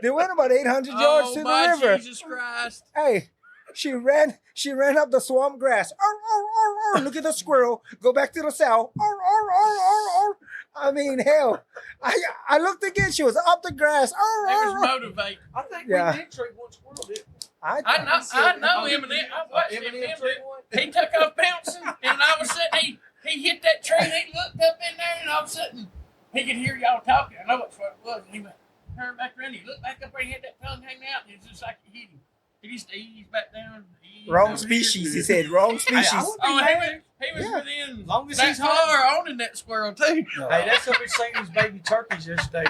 Speaker 2: They went about 800 yards
Speaker 3: Oh,
Speaker 2: to the
Speaker 3: my
Speaker 2: river.
Speaker 3: Jesus Christ.
Speaker 2: Hey, she ran up the swamp grass. Arr, arr, arr, arr. Look at the squirrel. Go back to the south. Arr, arr, arr, arr, arr. I mean, hell. I looked again. She was up the grass. Arr,
Speaker 3: It
Speaker 2: arr,
Speaker 3: was
Speaker 2: arr.
Speaker 3: motivate.
Speaker 1: I think
Speaker 2: Yeah.
Speaker 1: we did trade one squirrel, didn't we?
Speaker 3: I know Eminem. I watched Eminem. He took off bouncing, and all of a sudden he hit that tree, and he looked up in there, and all of a sudden he could hear y'all talking. I know that's what it was. And he went, turned back around, he looked back up there, he had that tongue hanging out, and it's just like he hit him. He just eased back down.
Speaker 2: Wrong species. He said wrong species.
Speaker 3: Oh, he was
Speaker 2: Yeah.
Speaker 3: within
Speaker 1: As long as
Speaker 3: that
Speaker 1: he's
Speaker 3: far owning that squirrel, too.
Speaker 1: Hey, that's what we seen these baby turkeys yesterday.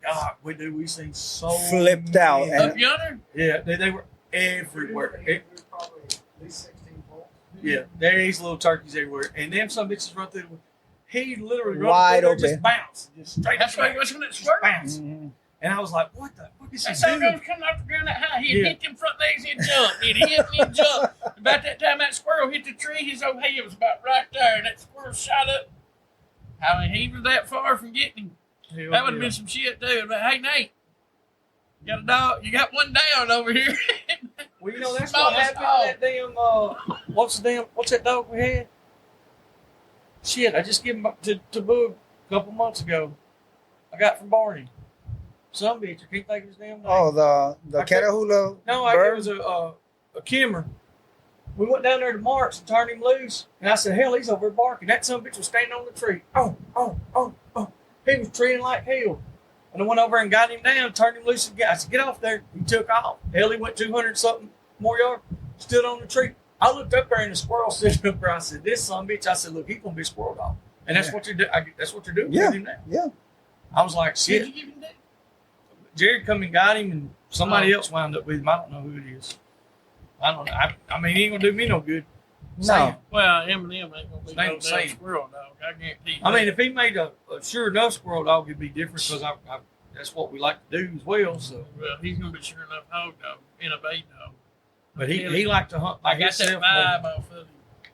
Speaker 1: God, we seen so
Speaker 2: Flipped out.
Speaker 1: many.
Speaker 3: Up yonder?
Speaker 1: Yeah, they were everywhere.
Speaker 4: Probably at least 16 volts.
Speaker 1: Yeah, there's little turkeys everywhere, and them some bitches run through. He literally
Speaker 2: Wide
Speaker 1: run through there,
Speaker 2: open.
Speaker 1: just bounce, just straight.
Speaker 3: That's why he
Speaker 1: back,
Speaker 3: was from that
Speaker 1: just
Speaker 3: squirrel.
Speaker 1: bounce.
Speaker 2: Mhm.
Speaker 1: And I was like, "What the fuck is he
Speaker 3: That son
Speaker 1: doing?"
Speaker 3: was coming off the ground that high. He'd
Speaker 1: Yeah.
Speaker 3: hit them front legs, he'd jump. He'd hit and he'd jump. About that time that squirrel hit the tree, his old head was about right there, and that squirrel shot up. I mean, he was that far from getting him.
Speaker 1: Hell
Speaker 3: That would have
Speaker 1: yeah.
Speaker 3: been some shit, too. But hey, Nate, you got a dog? You got one down over here.
Speaker 1: Well, you know that's
Speaker 3: Smallest
Speaker 1: what happened
Speaker 3: dog.
Speaker 1: to that damn. What's that dog we had? Shit, I just gave him up to Boog a couple months ago. I got from Barney. Some bitch, I can't think of his damn name.
Speaker 2: Oh, the
Speaker 1: I can't-
Speaker 2: Catahoula
Speaker 1: No, it
Speaker 2: bird?
Speaker 1: was a kimmer. We went down there to Marc's and turned him loose. And I said, hell, he's over there barking. That son of a bitch was standing on the tree. Oh. He was treeing like hell. And I went over and got him down, turned him loose again. I said, get off there. He took off. Hell, he went 200 something more yards, stood on the tree. I looked up there and the squirrel sitting up there. I said, this son of a bitch. I said, look, he's going to be a squirrel dog. And that's
Speaker 2: Yeah.
Speaker 1: what they're doing. That's what they're doing
Speaker 2: Yeah.
Speaker 1: with him now.
Speaker 2: Yeah.
Speaker 1: I was like,
Speaker 3: Did
Speaker 1: shit.
Speaker 3: you give him that?
Speaker 1: Jared come and got him, and somebody
Speaker 3: Oh.
Speaker 1: else wound up with him. I don't know who it is. I don't know. I mean, he ain't gonna do me no good.
Speaker 2: No.
Speaker 1: Saying.
Speaker 3: Well, Eminem ain't going to be
Speaker 1: Same,
Speaker 3: no damn
Speaker 1: same.
Speaker 3: squirrel dog. I guarantee you.
Speaker 1: I mean,
Speaker 3: that.
Speaker 1: if he made a sure enough squirrel dog, it'd be different because that's what we like to do as well. So,
Speaker 3: Well, he's going to be sure enough hog dog in a bait dog.
Speaker 1: but he liked to hunt.
Speaker 3: I
Speaker 1: Like
Speaker 3: got that
Speaker 1: himself
Speaker 3: vibe
Speaker 1: more.
Speaker 3: off of him,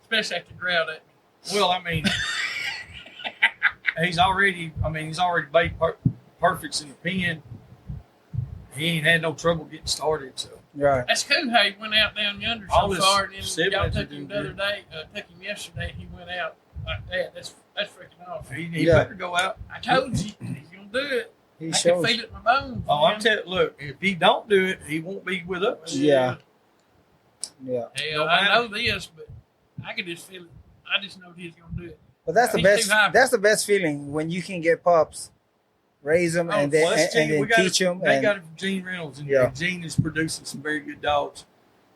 Speaker 3: especially after growled at me.
Speaker 1: Well, I mean, he's already bait perfects in the pen. He ain't had no trouble getting started. So
Speaker 2: Right.
Speaker 3: That's cool how he went out down yonder
Speaker 1: All
Speaker 3: so
Speaker 1: his
Speaker 3: far, and then y'all
Speaker 1: siblings
Speaker 3: took
Speaker 1: are
Speaker 3: him
Speaker 1: doing
Speaker 3: the other day. Took him yesterday. He went out like that. That's freaking awesome.
Speaker 1: he
Speaker 2: Yeah.
Speaker 1: better go out.
Speaker 3: I told you he's gonna do it.
Speaker 2: He
Speaker 3: I can
Speaker 2: shows.
Speaker 3: feel it in my bones.
Speaker 1: Oh, I'm
Speaker 3: man.
Speaker 1: telling. Look, if he don't do it, he won't be with us.
Speaker 2: Yeah. Yeah.
Speaker 3: Hell,
Speaker 1: No
Speaker 3: I
Speaker 1: matter.
Speaker 3: know this, but I can just feel it. I just know he's gonna do it.
Speaker 2: But that's the
Speaker 3: He's
Speaker 2: best.
Speaker 3: too high.
Speaker 2: That's the best feeling when you can get pups, raise them,
Speaker 3: Oh,
Speaker 2: and then
Speaker 1: Well, that's
Speaker 2: and
Speaker 1: Gene.
Speaker 2: then teach them.
Speaker 1: They
Speaker 2: And
Speaker 1: got it from Gene Reynolds, and
Speaker 2: Yeah.
Speaker 1: Gene is producing some very good dogs.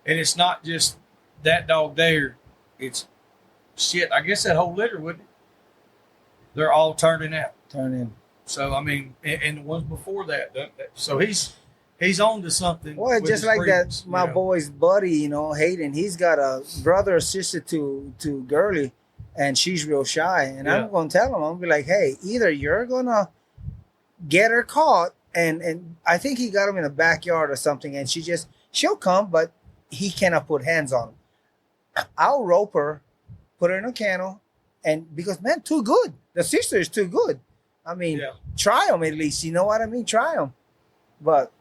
Speaker 1: And it's not just that dog there; it's shit. I guess that whole litter, wouldn't it? They're all turning out.
Speaker 2: turn in.
Speaker 1: So I mean, and the ones before that. So he's on to something.
Speaker 2: Well,
Speaker 1: with
Speaker 2: just
Speaker 1: his
Speaker 2: like that,
Speaker 1: breeds,
Speaker 2: my
Speaker 1: you know.
Speaker 2: boy's buddy, Hayden. He's got a brother or sister to Girly, and she's real shy. And
Speaker 1: Yeah.
Speaker 2: I'm gonna tell him, I'm gonna be like, hey, either you're gonna get her caught, and I think he got him in the backyard or something, and she'll come, but he cannot put hands on him. I'll rope her, put her in a kennel, and because man, too good. The sister is too good. I mean,
Speaker 1: Yeah.
Speaker 2: try them at least. You know what I mean? Try them, but.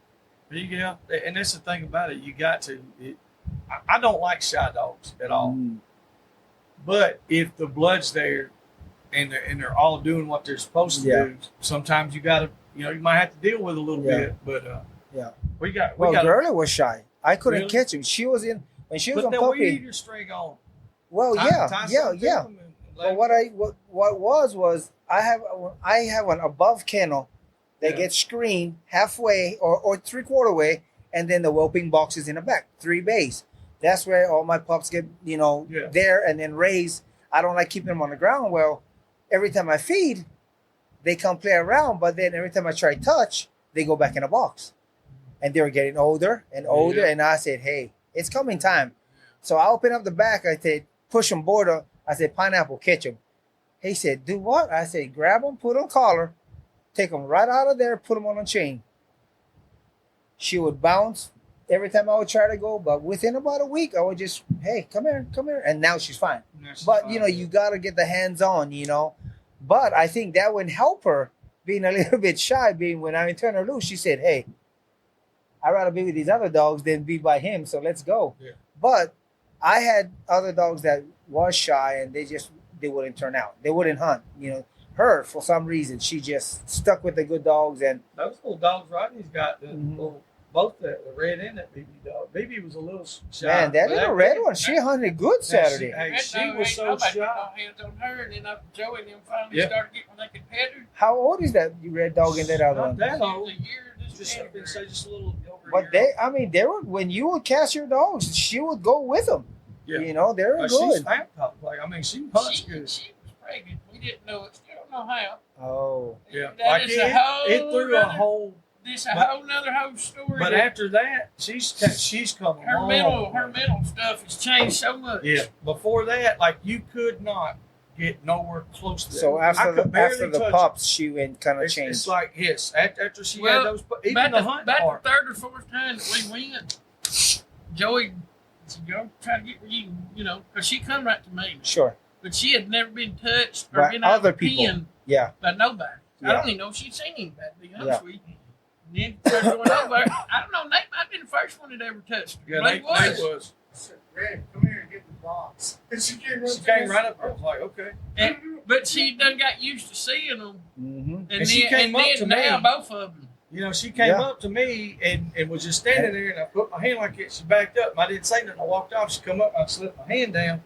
Speaker 1: Yeah, and that's the thing about it. You got to. I don't like shy dogs at all.
Speaker 2: Mm.
Speaker 1: But if the blood's there, and they're all doing what they're supposed to
Speaker 2: Yeah.
Speaker 1: do, sometimes you got to, you might have to deal with it a little
Speaker 2: Yeah.
Speaker 1: bit. But
Speaker 2: Yeah.
Speaker 1: we got.
Speaker 2: Well,
Speaker 1: got.
Speaker 2: Girly was shy. I couldn't
Speaker 1: Really?
Speaker 2: catch him. She was in when she was
Speaker 1: But
Speaker 2: a
Speaker 1: then we
Speaker 2: puppy.
Speaker 1: need your string on.
Speaker 2: Well,
Speaker 1: Tie-
Speaker 2: yeah,
Speaker 1: tie
Speaker 2: yeah,
Speaker 1: something to
Speaker 2: yeah.
Speaker 1: them and
Speaker 2: But
Speaker 1: let
Speaker 2: what was I have an above kennel that
Speaker 1: Yeah.
Speaker 2: gets screened halfway or 3/4 way, and then the whelping box is in the back, 3 bays. That's where all my pups get,
Speaker 1: Yeah.
Speaker 2: there and then raised. I don't like keeping them on the ground. Well, every time I feed, they come play around, but then every time I try touch, they go back in the box. And they were getting older and older,
Speaker 1: Yeah.
Speaker 2: and I said, hey, It's coming time. So I open up the back. I said, push him border. I said, pineapple, catch him. He said, do what? I said, grab him, put on collar, take him right out of there, put him on a chain. She would bounce every time I would try to go, but within about a week, I would just, hey, come here. And now she's fine. But, you know, you got to get the hands on, you know. But I think that would help her being a little bit shy, being when I turned her loose, she said, hey, I'd rather be with these other dogs than be by him, so let's go.
Speaker 1: Yeah.
Speaker 2: But I had other dogs that was shy and they wouldn't turn out. They wouldn't hunt. You know, her, for some reason, she just stuck with the good dogs. And
Speaker 1: those little dogs Rodney's got, the
Speaker 2: Mhm.
Speaker 1: little, both the red and that BB dog. BB was a little shy.
Speaker 2: man, that
Speaker 1: but
Speaker 2: little red one, she hunted good Saturday.
Speaker 1: Hey, she
Speaker 3: That dog
Speaker 1: was
Speaker 3: ain't
Speaker 1: so
Speaker 3: nobody
Speaker 1: shy.
Speaker 3: put no hands on her, and then Joey and them finally
Speaker 1: Yeah.
Speaker 3: started getting when they could pet her.
Speaker 2: How old is that red dog and that other
Speaker 1: Not
Speaker 2: one?
Speaker 1: that
Speaker 3: She was
Speaker 1: old.
Speaker 3: a year this
Speaker 1: Just,
Speaker 3: January.
Speaker 1: just a little over
Speaker 2: But
Speaker 1: here.
Speaker 2: they were, when you would cast your dogs, she would go with them.
Speaker 1: Yeah.
Speaker 2: You know, they were
Speaker 1: But she's
Speaker 2: good.
Speaker 1: fat, like I mean, she hunts
Speaker 3: She
Speaker 1: good.
Speaker 3: was pregnant. We didn't know it. Still don't know how.
Speaker 2: Oh,
Speaker 1: Yeah,
Speaker 3: That
Speaker 1: like
Speaker 3: is a whole
Speaker 1: it threw a
Speaker 3: nother-
Speaker 1: whole.
Speaker 3: This a
Speaker 1: but-
Speaker 3: whole nother whole story.
Speaker 1: But
Speaker 3: that
Speaker 1: after that, she's come a
Speaker 3: her
Speaker 1: long
Speaker 3: mental stuff has changed so much.
Speaker 1: Yeah. Before that, like you could not get nowhere close to that.
Speaker 2: so
Speaker 1: I
Speaker 2: after
Speaker 1: could barely
Speaker 2: the
Speaker 1: touch
Speaker 2: pups, she went kind
Speaker 1: it.
Speaker 2: of
Speaker 1: It's
Speaker 2: changed.
Speaker 1: like yes. After she
Speaker 3: Well,
Speaker 1: had those, even the hunting part.
Speaker 3: the third or fourth time that we went, Joey said, "Go try to get where you know," because she come right to me,
Speaker 2: Sure.
Speaker 3: but she had never been touched or
Speaker 2: By
Speaker 3: been out
Speaker 2: other
Speaker 3: of a
Speaker 2: people.
Speaker 3: pen
Speaker 2: Yeah.
Speaker 3: by nobody. I
Speaker 2: Yeah.
Speaker 3: don't even know if she'd seen anybody. To be honest
Speaker 2: Yeah.
Speaker 3: with you. And then started going over. I don't know. Nate might have been the first one that ever touched her.
Speaker 1: Yeah,
Speaker 3: Nate
Speaker 1: Nate was.
Speaker 4: I said, Red, come here and get the box. And she came right
Speaker 1: She came right up there. I was like, okay.
Speaker 3: But she done got used to seeing them,
Speaker 2: Mm-hmm.
Speaker 1: And she came up to
Speaker 3: now
Speaker 1: me.
Speaker 3: both of them.
Speaker 1: You know, she came
Speaker 2: Yeah.
Speaker 1: up to me and was just standing there, and I put my hand like it. She backed up, and I didn't say nothing. I walked off. She come up, and I slipped my hand down,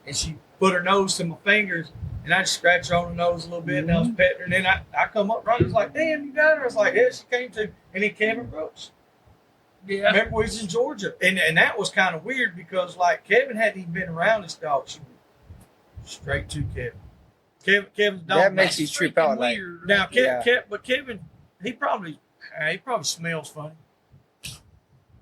Speaker 1: and she put her nose to my fingers, and I just scratched her on the nose a little bit, and I was petting her. And then I come up, Ronnie was like, "Damn, you got her." I was like, "Yeah, she came to." And then Kevin Brooks.
Speaker 3: Yeah.
Speaker 1: Remember, we was in Georgia, and that was kind of weird because like Kevin hadn't even been around this dog. She went straight to Kevin. Kevin's dog.
Speaker 2: That makes you
Speaker 3: That's
Speaker 2: trip
Speaker 3: freaking
Speaker 2: out, like-
Speaker 3: weird.
Speaker 1: Now,
Speaker 2: Yeah.
Speaker 1: but Kevin, he probably smells funny. That's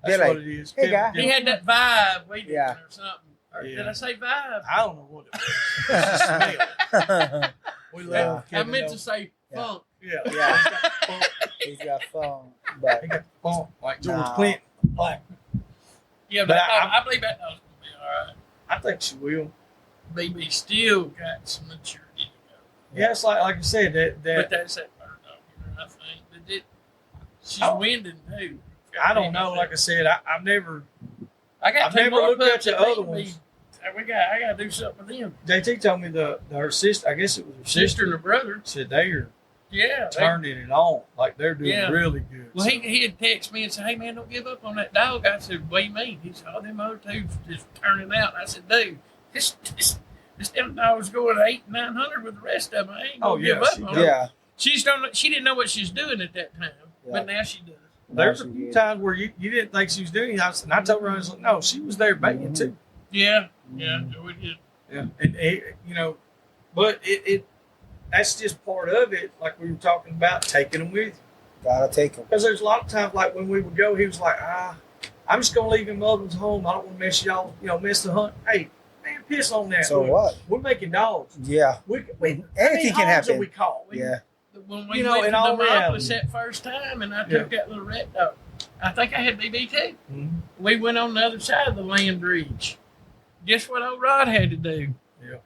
Speaker 2: They're like,
Speaker 1: what it is.
Speaker 2: "Hey, guy."
Speaker 3: He had that vibe waiting
Speaker 2: Yeah.
Speaker 3: or something. Or
Speaker 1: Yeah.
Speaker 3: did I say vibe?
Speaker 1: I don't know what it was. It's a smell. We love
Speaker 3: I
Speaker 1: Kevin.
Speaker 3: meant
Speaker 1: though.
Speaker 3: to say
Speaker 2: Yeah.
Speaker 3: funk.
Speaker 1: Yeah.
Speaker 2: Yeah.
Speaker 1: He's got the funk.
Speaker 2: He's got phone, but
Speaker 1: He got the funk like George
Speaker 2: Nah.
Speaker 1: Clinton. Like,
Speaker 3: Yeah,
Speaker 1: But
Speaker 3: but
Speaker 1: I-
Speaker 3: I believe that dog's gonna be all right.
Speaker 1: I think she will.
Speaker 3: BB still got some maturity to go.
Speaker 1: Yeah, it's like I said
Speaker 3: But
Speaker 1: that
Speaker 3: that's that bird dog, you know, I think. But she's
Speaker 1: Oh.
Speaker 3: winding too.
Speaker 1: I don't know. Like I said, I've never.
Speaker 3: I got
Speaker 1: I've
Speaker 3: two
Speaker 1: never
Speaker 3: more
Speaker 1: looked at
Speaker 3: pups
Speaker 1: the
Speaker 3: that
Speaker 1: other
Speaker 3: need me.
Speaker 1: ones.
Speaker 3: I gotta do something with them.
Speaker 1: JT told me her sister. I guess it was her
Speaker 3: Sister and her brother.
Speaker 1: said they are
Speaker 3: Yeah. they-
Speaker 1: turning it on. Like they're doing
Speaker 3: Yeah.
Speaker 1: really good.
Speaker 3: Well,
Speaker 1: So,
Speaker 3: he had texted me and said, "Hey man, don't give up on that dog." I said, "What do you mean?" He said, "Oh, them other two just turning out." I said, "Dude, this damn dog's going 800-900 with the rest of them. I ain't gonna
Speaker 1: Oh, yeah,
Speaker 3: give up
Speaker 1: she
Speaker 3: on
Speaker 1: does.
Speaker 3: her."
Speaker 2: yeah.
Speaker 3: She didn't know what she was doing at that time,
Speaker 2: Yeah.
Speaker 3: but now she does.
Speaker 1: there's a
Speaker 2: Now she
Speaker 1: few
Speaker 2: did.
Speaker 1: times where you didn't think she was doing it. And I told her, I was like, no, she was there banging
Speaker 2: Mhm.
Speaker 1: too.
Speaker 3: Yeah,
Speaker 2: Mhm.
Speaker 3: Joey did.
Speaker 1: Yeah. And you know, but it that's just part of it. Like we were talking about taking them with you.
Speaker 2: Gotta take him.
Speaker 1: Because there's a lot of times, like when we would go, he was like, I'm just going to leave him Mother's home. I don't want to mess y'all, miss the hunt. Hey, man, piss on that.
Speaker 2: So
Speaker 1: Look,
Speaker 2: what?
Speaker 1: We're making dogs.
Speaker 2: Yeah.
Speaker 1: We
Speaker 2: Anything can happen.
Speaker 1: We call.
Speaker 2: Yeah.
Speaker 3: When we
Speaker 1: You know,
Speaker 3: went
Speaker 1: in
Speaker 3: to
Speaker 1: all
Speaker 3: Demopolis
Speaker 1: reality.
Speaker 3: that first time, and I took that little rat dog. I think I had BB too.
Speaker 1: Mhm.
Speaker 3: We went on the other side of the land bridge. Guess what old Rod had to do?
Speaker 1: Yeah.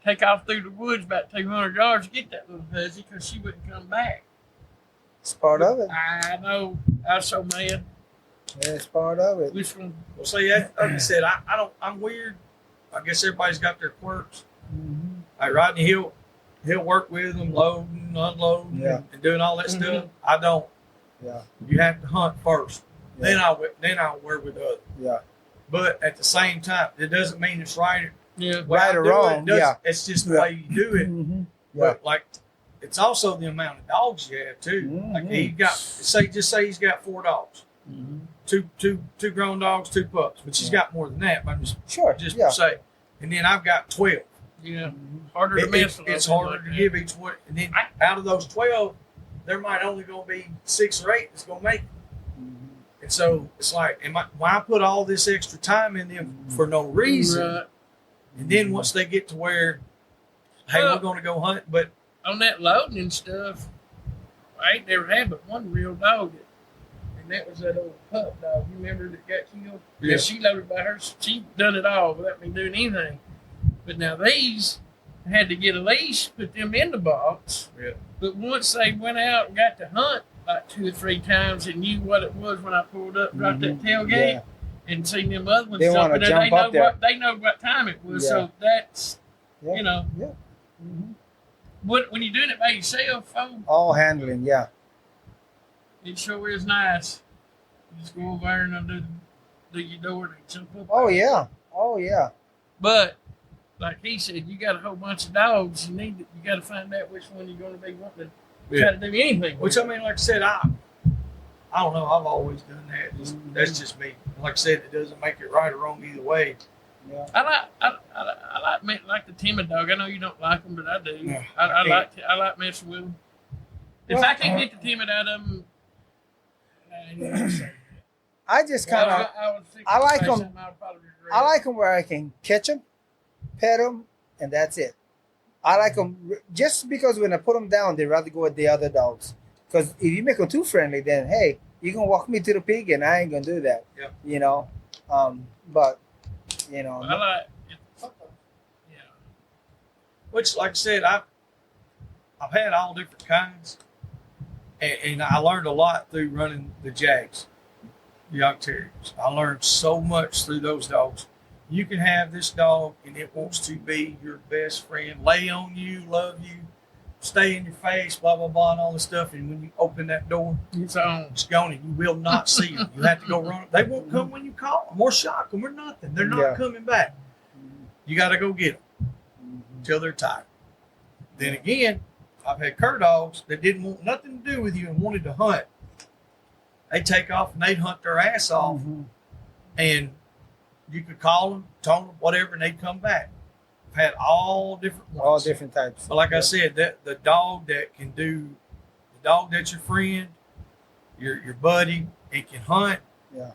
Speaker 3: Take off through the woods about 200 yards to get that little fuzzy because she wouldn't come back.
Speaker 2: It's part of it.
Speaker 3: I know. I was so mad.
Speaker 2: Yeah, it's part of it.
Speaker 3: Which one?
Speaker 1: Well, see, like I said, I'm weird. I guess everybody's got their quirks.
Speaker 2: Mm-hmm.
Speaker 1: Like Rodney, he'll work with them, loading, unloading,
Speaker 2: Yeah.
Speaker 1: and doing all that
Speaker 3: Mhm.
Speaker 1: stuff. I don't.
Speaker 2: Yeah.
Speaker 1: You have to hunt first.
Speaker 2: Yeah.
Speaker 1: Then I'll work with others.
Speaker 2: Yeah.
Speaker 1: But at the same time, it doesn't mean it's right.
Speaker 3: Yeah.
Speaker 1: Way
Speaker 2: Right
Speaker 1: I
Speaker 2: or
Speaker 1: do it,
Speaker 2: wrong,
Speaker 1: it doesn't-
Speaker 2: yeah.
Speaker 1: It's just the
Speaker 2: Yeah.
Speaker 1: way you do it.
Speaker 2: Mm-hmm. Yeah.
Speaker 1: But like, it's also the amount of dogs you have too. Like
Speaker 2: Mhm.
Speaker 1: he got say he's got 4 dogs, two grown dogs, 2 pups, but she's
Speaker 2: Yeah.
Speaker 1: got more than that. But I'm
Speaker 2: Sure.
Speaker 1: just
Speaker 2: Yeah.
Speaker 1: say, and then I've got 12.
Speaker 3: Yeah.
Speaker 2: Mhm.
Speaker 3: Harder to miss.
Speaker 1: It's harder to give each one, and then out of those 12, there might only gonna be 6 or 8 that's gonna make it.
Speaker 2: Mhm.
Speaker 1: And so it's like, why put all this extra time in them for no reason?
Speaker 3: Right.
Speaker 1: And then once they get to where, hey,
Speaker 3: Well,
Speaker 1: we're going to go hunt, but
Speaker 3: on that loading and stuff, I ain't never had but one real dog. And that was that old pup dog. You remember that got killed?
Speaker 1: Yeah.
Speaker 3: She loaded by her. She done it all without me doing anything. But now these, I had to get a leash, put them in the box.
Speaker 1: Yeah.
Speaker 3: But once they went out and got to hunt like 2 or 3 times and knew what it was when I pulled up, dropped that tailgate,
Speaker 2: Yeah.
Speaker 3: and seen them other ones
Speaker 2: They wanna
Speaker 3: jumping,
Speaker 2: jump
Speaker 3: they know
Speaker 2: up there.
Speaker 3: they know what time it was.
Speaker 2: Yeah.
Speaker 3: So that's
Speaker 2: Yeah.
Speaker 3: you know,
Speaker 2: Yeah. Mm-hmm.
Speaker 3: when you're doing it by yourself,
Speaker 2: All handling, yeah.
Speaker 3: it sure is nice. You just go over there and undo your door and jump up.
Speaker 2: Oh yeah. Oh yeah.
Speaker 3: But like he said, you got a whole bunch of dogs. You got to find out which one you're going to be wanting to try to do anything.
Speaker 1: which I mean, like I said, I don't know. I've always done that. That's just me. Like I said, it doesn't make it right or wrong either way.
Speaker 2: Yeah.
Speaker 3: I like the timid dog. I know you don't like them, but I do.
Speaker 1: Yeah.
Speaker 3: I like messing with them. If
Speaker 2: Well,
Speaker 3: I can't get the timid out of them,
Speaker 2: I just kind of I like 'em. I like them where I can catch them, pet them, and that's it. I like them just because when I put them down, they rather go with the other dogs. Because if you make them too friendly, then hey, you can walk me to the pig, and I ain't gonna do that.
Speaker 1: Yeah.
Speaker 2: You know, but you know,
Speaker 3: I like. Yeah.
Speaker 1: Which, like I said, I've had all different kinds, and I learned a lot through running the Jags, York Terriers. I learned so much through those dogs. You can have this dog, and it wants to be your best friend, lay on you, love you, stay in your face, blah blah blah, and all this stuff. And when you open that door,
Speaker 3: It's on.
Speaker 1: it's gone, and you will not see them. You have to go run. They won't come when you call them or shock them or nothing. They're not
Speaker 2: Yeah.
Speaker 1: coming back. You got to go get them until they're tired. Then again, I've had cur dogs that didn't want nothing to do with you and wanted to hunt. They take off and they'd hunt their ass off, and you could call them, tone them, whatever, and they'd come back. I've had all different ones.
Speaker 2: all different types.
Speaker 1: But like I said, the dog that can do, the dog that's your friend, your buddy, and can hunt,
Speaker 2: Yeah.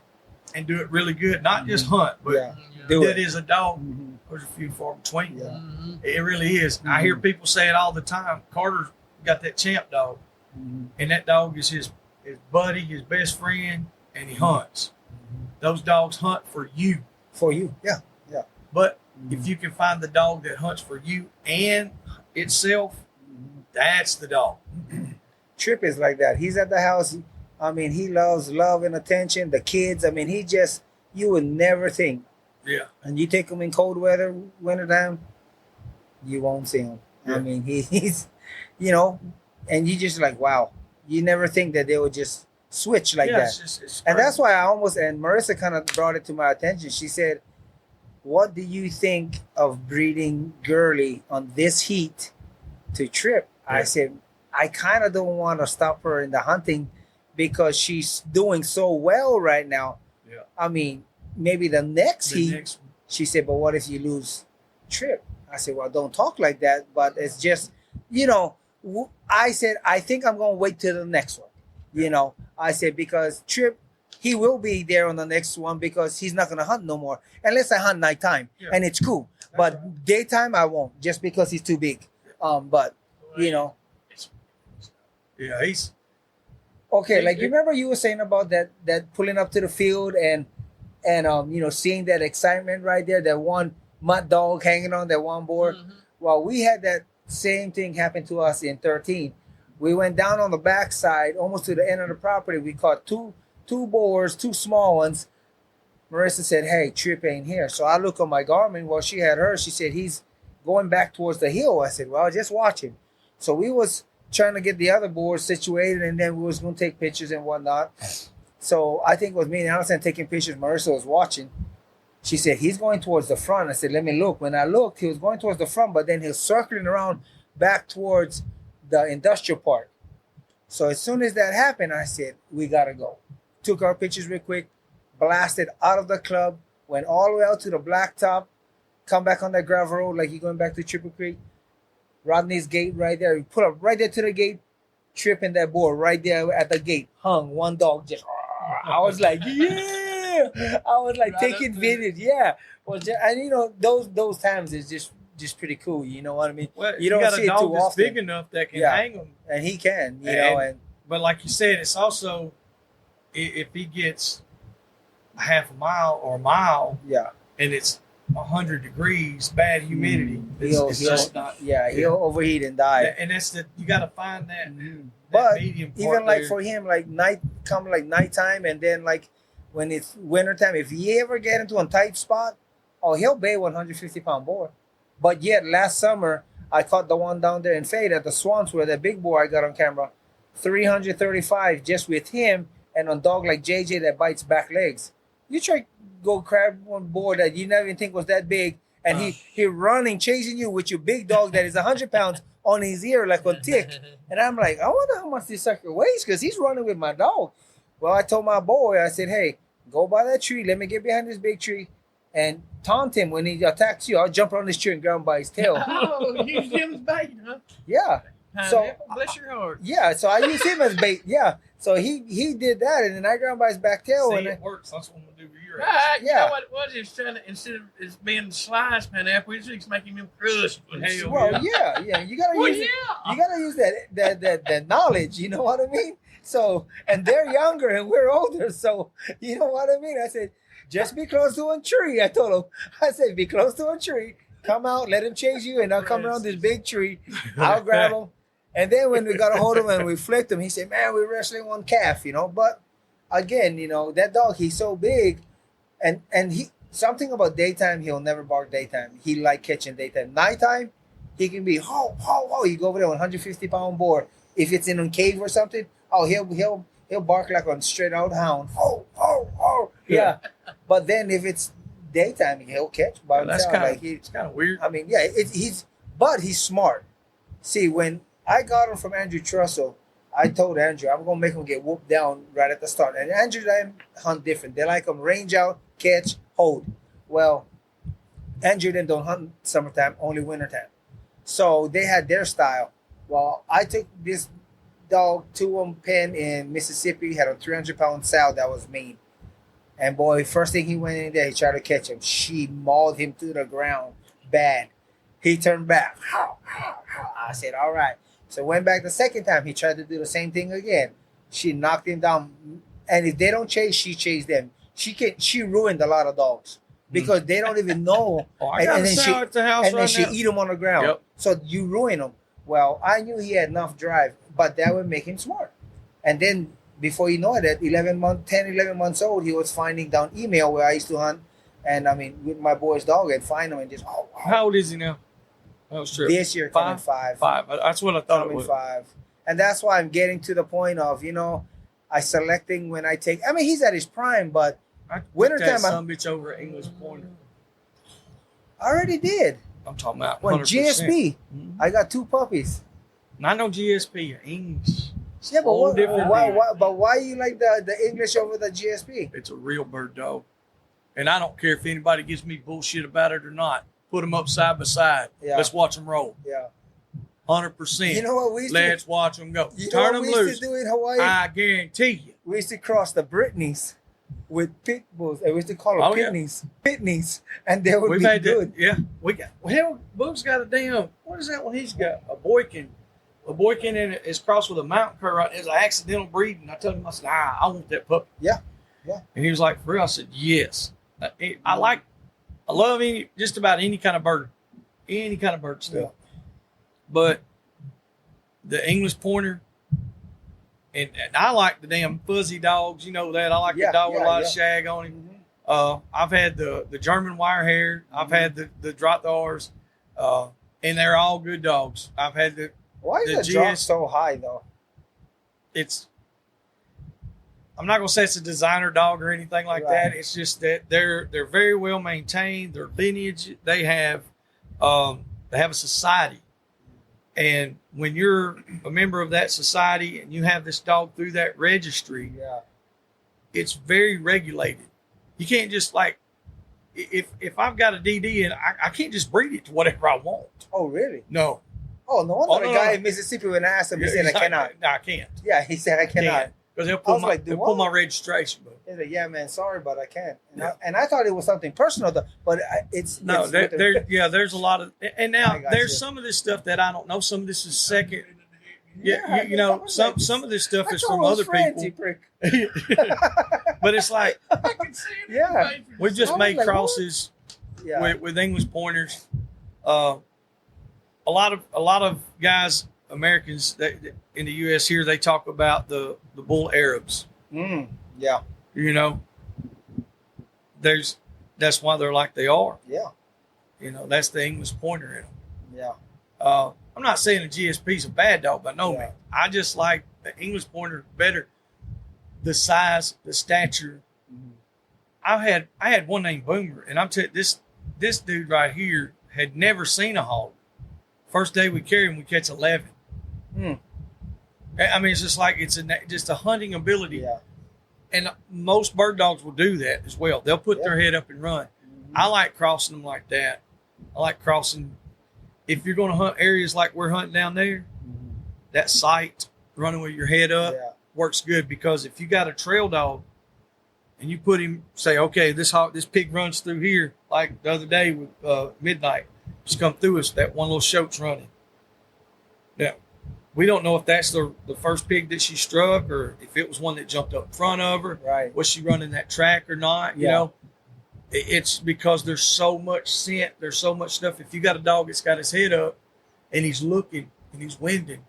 Speaker 1: and do it really good. Not just hunt, but
Speaker 2: Yeah. Do
Speaker 1: that
Speaker 2: it.
Speaker 1: is a dog.
Speaker 2: Mhm.
Speaker 1: There's a few far between.
Speaker 2: Yeah.
Speaker 3: Mm-hmm.
Speaker 1: It really is. I hear people say it all the time. Carter's got that champ dog, and that dog is his buddy, his best friend, and he hunts. Those dogs hunt for you.
Speaker 2: For you, yeah.
Speaker 1: But if you can find the dog that hunts for you and itself, that's the dog.
Speaker 2: Trip is like that. He's at the house. I mean, he loves love and attention. The kids. I mean, you would never think.
Speaker 1: Yeah.
Speaker 2: And you take him in cold weather, wintertime, you won't see him.
Speaker 1: Yeah.
Speaker 2: I mean, he's, you know, and you just like, wow. You never think that they would just switch like that.
Speaker 1: It's
Speaker 2: And that's
Speaker 1: crazy.
Speaker 2: why I almost, and Marissa kind of brought it to my attention. She said, what do you think of breeding Girly on this heat to Trip? I
Speaker 1: Yeah.
Speaker 2: said, I kind of don't want to stop her in the hunting because she's doing so well right now.
Speaker 1: Yeah.
Speaker 2: I mean, maybe the next
Speaker 1: The
Speaker 2: heat,
Speaker 1: next-
Speaker 2: she said, but what if you lose Trip? I said, well, don't talk like that. But it's just, you know, I said, I think I'm going to wait till the next one. You know, I said, because Trip, he will be there on the next one because he's not going to hunt no more unless I hunt nighttime,
Speaker 1: Yeah.
Speaker 2: and it's cool. But daytime, I won't just because he's too big. But, you know,
Speaker 1: Yeah, he's
Speaker 2: okay, like you remember you were saying about that pulling up to the field and you know, seeing that excitement right there, that one mutt dog hanging on that one board.
Speaker 3: Mm-hmm.
Speaker 2: Well, we had that same thing happen to us in 13. We went down on the backside, almost to the end of the property. We caught two boars, two small ones. Marissa said, hey, Trip ain't here. So I look on my Garmin. Well, she had hers. She said, he's going back towards the hill. I said, well, just watch him. So we was trying to get the other boards situated, and then we was going to take pictures and whatnot. So I think it was me and Allison taking pictures. Marissa was watching. She said, he's going towards the front. I said, let me look. When I looked, he was going towards the front, but then he was circling around back towards the industrial park. So as soon as that happened, I said, we got to go. Took our pictures real quick, blasted out of the club, went all the way out to the blacktop, come back on that gravel road like you're going back to Triple Creek. Rodney's gate right there. We put up right there to the gate, tripping that board right there at the gate. Hung one dog just I was like, yeah. I was like
Speaker 3: Right
Speaker 2: taking
Speaker 3: up there.
Speaker 2: videos. Yeah. Well, and you know, those times is just pretty cool. You know what I mean?
Speaker 1: Well,
Speaker 2: You
Speaker 1: you
Speaker 2: don't
Speaker 1: got
Speaker 2: see
Speaker 1: a
Speaker 2: it
Speaker 1: dog
Speaker 2: too
Speaker 1: that's
Speaker 2: often.
Speaker 1: big enough that can
Speaker 2: Yeah.
Speaker 1: hang them.
Speaker 2: And he can, you know, and
Speaker 1: But like you said, it's also if he gets a half a mile or a mile
Speaker 2: yeah.
Speaker 1: and it's 100 degrees, bad humidity,
Speaker 2: He'll
Speaker 1: it's just not.
Speaker 2: he'll overheat and die.
Speaker 1: And that's you got to find that.
Speaker 2: Mhm.
Speaker 1: That
Speaker 2: But
Speaker 1: medium part
Speaker 2: even like
Speaker 1: there.
Speaker 2: for him, like nighttime, and then like when it's wintertime, if he ever get into a tight spot, oh, he'll bay 150-pound boar. But yet last summer I caught the one down there in Fade at the Swans where that big boar I got on camera, 335 just with him and on dog like JJ that bites back legs. You try go grab one boar that you never even think was that big, and he running chasing you with your big dog that is 100 pounds on his ear like on tick. And I'm like, I wonder how much this sucker weighs because he's running with my dog. Well, I told my boy, I said, hey, go by that tree. Let me get behind this big tree and taunt him when he attacks you. I'll jump on this tree and grab him by his tail.
Speaker 3: Oh, use him as bait, huh?
Speaker 2: Yeah. So-
Speaker 3: Pineapple, bless your heart.
Speaker 2: Yeah. So I used him as bait. Yeah. So he did that. And then I grabbed him by his back tail.
Speaker 1: See,
Speaker 2: And
Speaker 1: it works. That's what I'm gonna do for your ass.
Speaker 3: Right, you
Speaker 2: Yeah.
Speaker 3: know what it was? It's trying to, instead of it's being sliced pineapple, it's just making them crushed.
Speaker 1: Hell
Speaker 2: well, yeah. You gotta
Speaker 3: Well,
Speaker 2: use
Speaker 3: yeah.
Speaker 2: you gotta use that knowledge. You know what I mean? So and they're younger and we're older. So you know what I mean? I said, just be close to a tree. I told him. I said, be close to a tree. Come out, let him chase you, and I'll come around this big tree. I'll grab him. And then when we got a hold of him and we flipped him, he said, man, we're wrestling one calf, you know. But again, you know, that dog, he's so big. And he something about daytime, he'll never bark daytime. He like catching daytime. Nighttime, he can be ho, ho, ho. You go over there with 150-pound boar. If it's in a cave or something, oh, he'll bark like a straight out hound. Ho, ho, ho. Yeah. But then if it's daytime, he'll catch by
Speaker 1: That's
Speaker 2: himself.
Speaker 1: kind of
Speaker 2: Like
Speaker 1: it's kind of weird.
Speaker 2: I mean, yeah, he's smart. See, when I got him from Andrew Trussell, I told Andrew I'm gonna make him get whooped down right at the start. And Andrew and I hunt different. They like them range out, catch, hold. Well, Andrew then don't hunt summertime, only wintertime. So they had their style. Well, I took this dog to a pen in Mississippi, had a 300-pound sow that was mean. And boy, first thing he went in there, he tried to catch him. She mauled him to the ground bad. He turned back. I said, all right. So went back the second time. He tried to do the same thing again. She knocked him down. And if they don't chase, she chased them. She ruined a lot of dogs because they don't even know.
Speaker 1: Oh, I got a sow at the house
Speaker 2: And then
Speaker 1: right
Speaker 2: she
Speaker 1: now.
Speaker 2: eat them on the ground.
Speaker 1: Yep.
Speaker 2: So you ruin them. Well, I knew he had enough drive, but that would make him smart. And then before you know it, at 11 months old, he was finding down email where I used to hunt. And I mean, with my boy's dog, I'd find him and just,
Speaker 1: How old is he now? That was true.
Speaker 2: this year coming five.
Speaker 1: That's what I thought it
Speaker 2: Coming
Speaker 1: was.
Speaker 2: 5. And that's why I'm getting to the point of, you know, I selecting when I take, I mean, he's at his prime, but
Speaker 1: I
Speaker 2: Wintertime,
Speaker 1: that some bitch over at English Pointer.
Speaker 2: I already did.
Speaker 1: I'm talking about
Speaker 2: When
Speaker 1: 100%.
Speaker 2: GSP,
Speaker 1: Mhm.
Speaker 2: I got 2 puppies.
Speaker 1: Not no GSP, English.
Speaker 2: Yeah, but
Speaker 1: Whole different deal.
Speaker 2: why you like the English over the GSP?
Speaker 1: It's a real bird dog. And I don't care if anybody gives me bullshit about it or not. Put them up side by side.
Speaker 2: Yeah.
Speaker 1: Let's watch them roll.
Speaker 2: Yeah.
Speaker 1: 100%.
Speaker 2: You know what we used
Speaker 1: Let's watch them go.
Speaker 2: to, you know
Speaker 1: Turn
Speaker 2: what
Speaker 1: them
Speaker 2: we used
Speaker 1: loose.
Speaker 2: to do in Hawaii?
Speaker 1: I guarantee you.
Speaker 2: We used to cross the Britneys with pit bulls. And we used to call them
Speaker 1: Oh, yeah.
Speaker 2: pitneys. And they would
Speaker 1: We've
Speaker 2: be
Speaker 1: had
Speaker 2: good.
Speaker 1: that. Yeah. We got, hell, Boog's got a damn, what is that one he's got? A boykin. A boykin and it's crossed with a mountain cur. Right? It's an accidental breed. And I told him, I said, I want that puppy.
Speaker 2: Yeah. Yeah.
Speaker 1: And he was like, for real? I said, yes. I love just about any kind of bird. Any kind of bird stuff.
Speaker 2: Yeah.
Speaker 1: But the English pointer, and I like the damn fuzzy dogs. You know that. I like the dog with a lot of shag on him.
Speaker 2: Mhm.
Speaker 1: I've had the German wire hair. I've had the Drottars, and they're all good dogs. I've had
Speaker 2: Why is
Speaker 1: the
Speaker 2: the drop
Speaker 1: GS
Speaker 2: so high, though?
Speaker 1: I'm not gonna say it's a designer dog or anything like
Speaker 2: Right.
Speaker 1: that. It's just that they're very well maintained. Their lineage, they have a society, and when you're a member of that society and you have this dog through that registry,
Speaker 2: Yeah.
Speaker 1: it's very regulated. You can't just like if I've got a DD and I can't just breed it to whatever I want.
Speaker 2: Oh, really?
Speaker 1: No,
Speaker 2: Oh, no wonder
Speaker 1: Oh,
Speaker 2: the
Speaker 1: no,
Speaker 2: guy
Speaker 1: no.
Speaker 2: in Mississippi, when I asked him, he said, I
Speaker 1: He's not-
Speaker 2: cannot.
Speaker 1: No, I can't.
Speaker 2: Yeah, he said, I cannot.
Speaker 1: because they'll
Speaker 2: I
Speaker 1: pull
Speaker 2: was
Speaker 1: my
Speaker 2: like,
Speaker 1: they'll pull my registration book.
Speaker 2: He's like, yeah, man, sorry, but I can't. And I thought it was something personal, though, but it's
Speaker 1: No,
Speaker 2: it's
Speaker 1: there's a lot of, and now
Speaker 2: I got
Speaker 1: there's
Speaker 2: you.
Speaker 1: some of this stuff that I don't know. Some of this is second. Yeah,
Speaker 2: Yeah,
Speaker 1: you know,
Speaker 2: I was like,
Speaker 1: some of this stuff
Speaker 2: I
Speaker 1: is
Speaker 2: told
Speaker 1: from
Speaker 2: him
Speaker 1: other
Speaker 2: friends,
Speaker 1: people.
Speaker 2: you prick.
Speaker 1: But it's like
Speaker 3: I can see it.
Speaker 2: Yeah.
Speaker 1: we've just
Speaker 2: I was
Speaker 1: made
Speaker 2: like, what?
Speaker 1: crosses
Speaker 2: Yeah,
Speaker 1: with English pointers. A lot of guys, Americans that in the U.S. here, they talk about the bull Arabs.
Speaker 2: yeah,
Speaker 1: You know, that's why they're like they are.
Speaker 2: yeah,
Speaker 1: You know, that's the English pointer in them.
Speaker 2: yeah.
Speaker 1: I'm not saying a GSP is a bad dog by no
Speaker 2: Yeah.
Speaker 1: means. I just like the English pointer better. The size, the stature.
Speaker 2: Mhm.
Speaker 1: I had one named Boomer, and this dude right here had never seen a hog. First day we carry him, we catch 11.
Speaker 2: Hmm.
Speaker 1: I mean, it's just like just a hunting ability,
Speaker 2: Yeah.
Speaker 1: and most bird dogs will do that as well. They'll put
Speaker 2: Yeah.
Speaker 1: their head up and run.
Speaker 2: Mhm.
Speaker 1: I like crossing them like that. I like crossing. If you're going to hunt areas like we're hunting down there,
Speaker 2: Mhm.
Speaker 1: that sight, running with your head up,
Speaker 2: Yeah.
Speaker 1: works good, because if you got a trail dog and you put him, say, okay, this pig runs through here, like the other day with Midnight, just come through us, that one little shote's running. Now, we don't know if that's the first pig that she struck, or if it was one that jumped up in front of her.
Speaker 2: Right.
Speaker 1: Was she running that track or not? You
Speaker 2: Yeah.
Speaker 1: know, it's because there's so much scent, there's so much stuff. If you got a dog that's got his head up and he's looking and he's winding,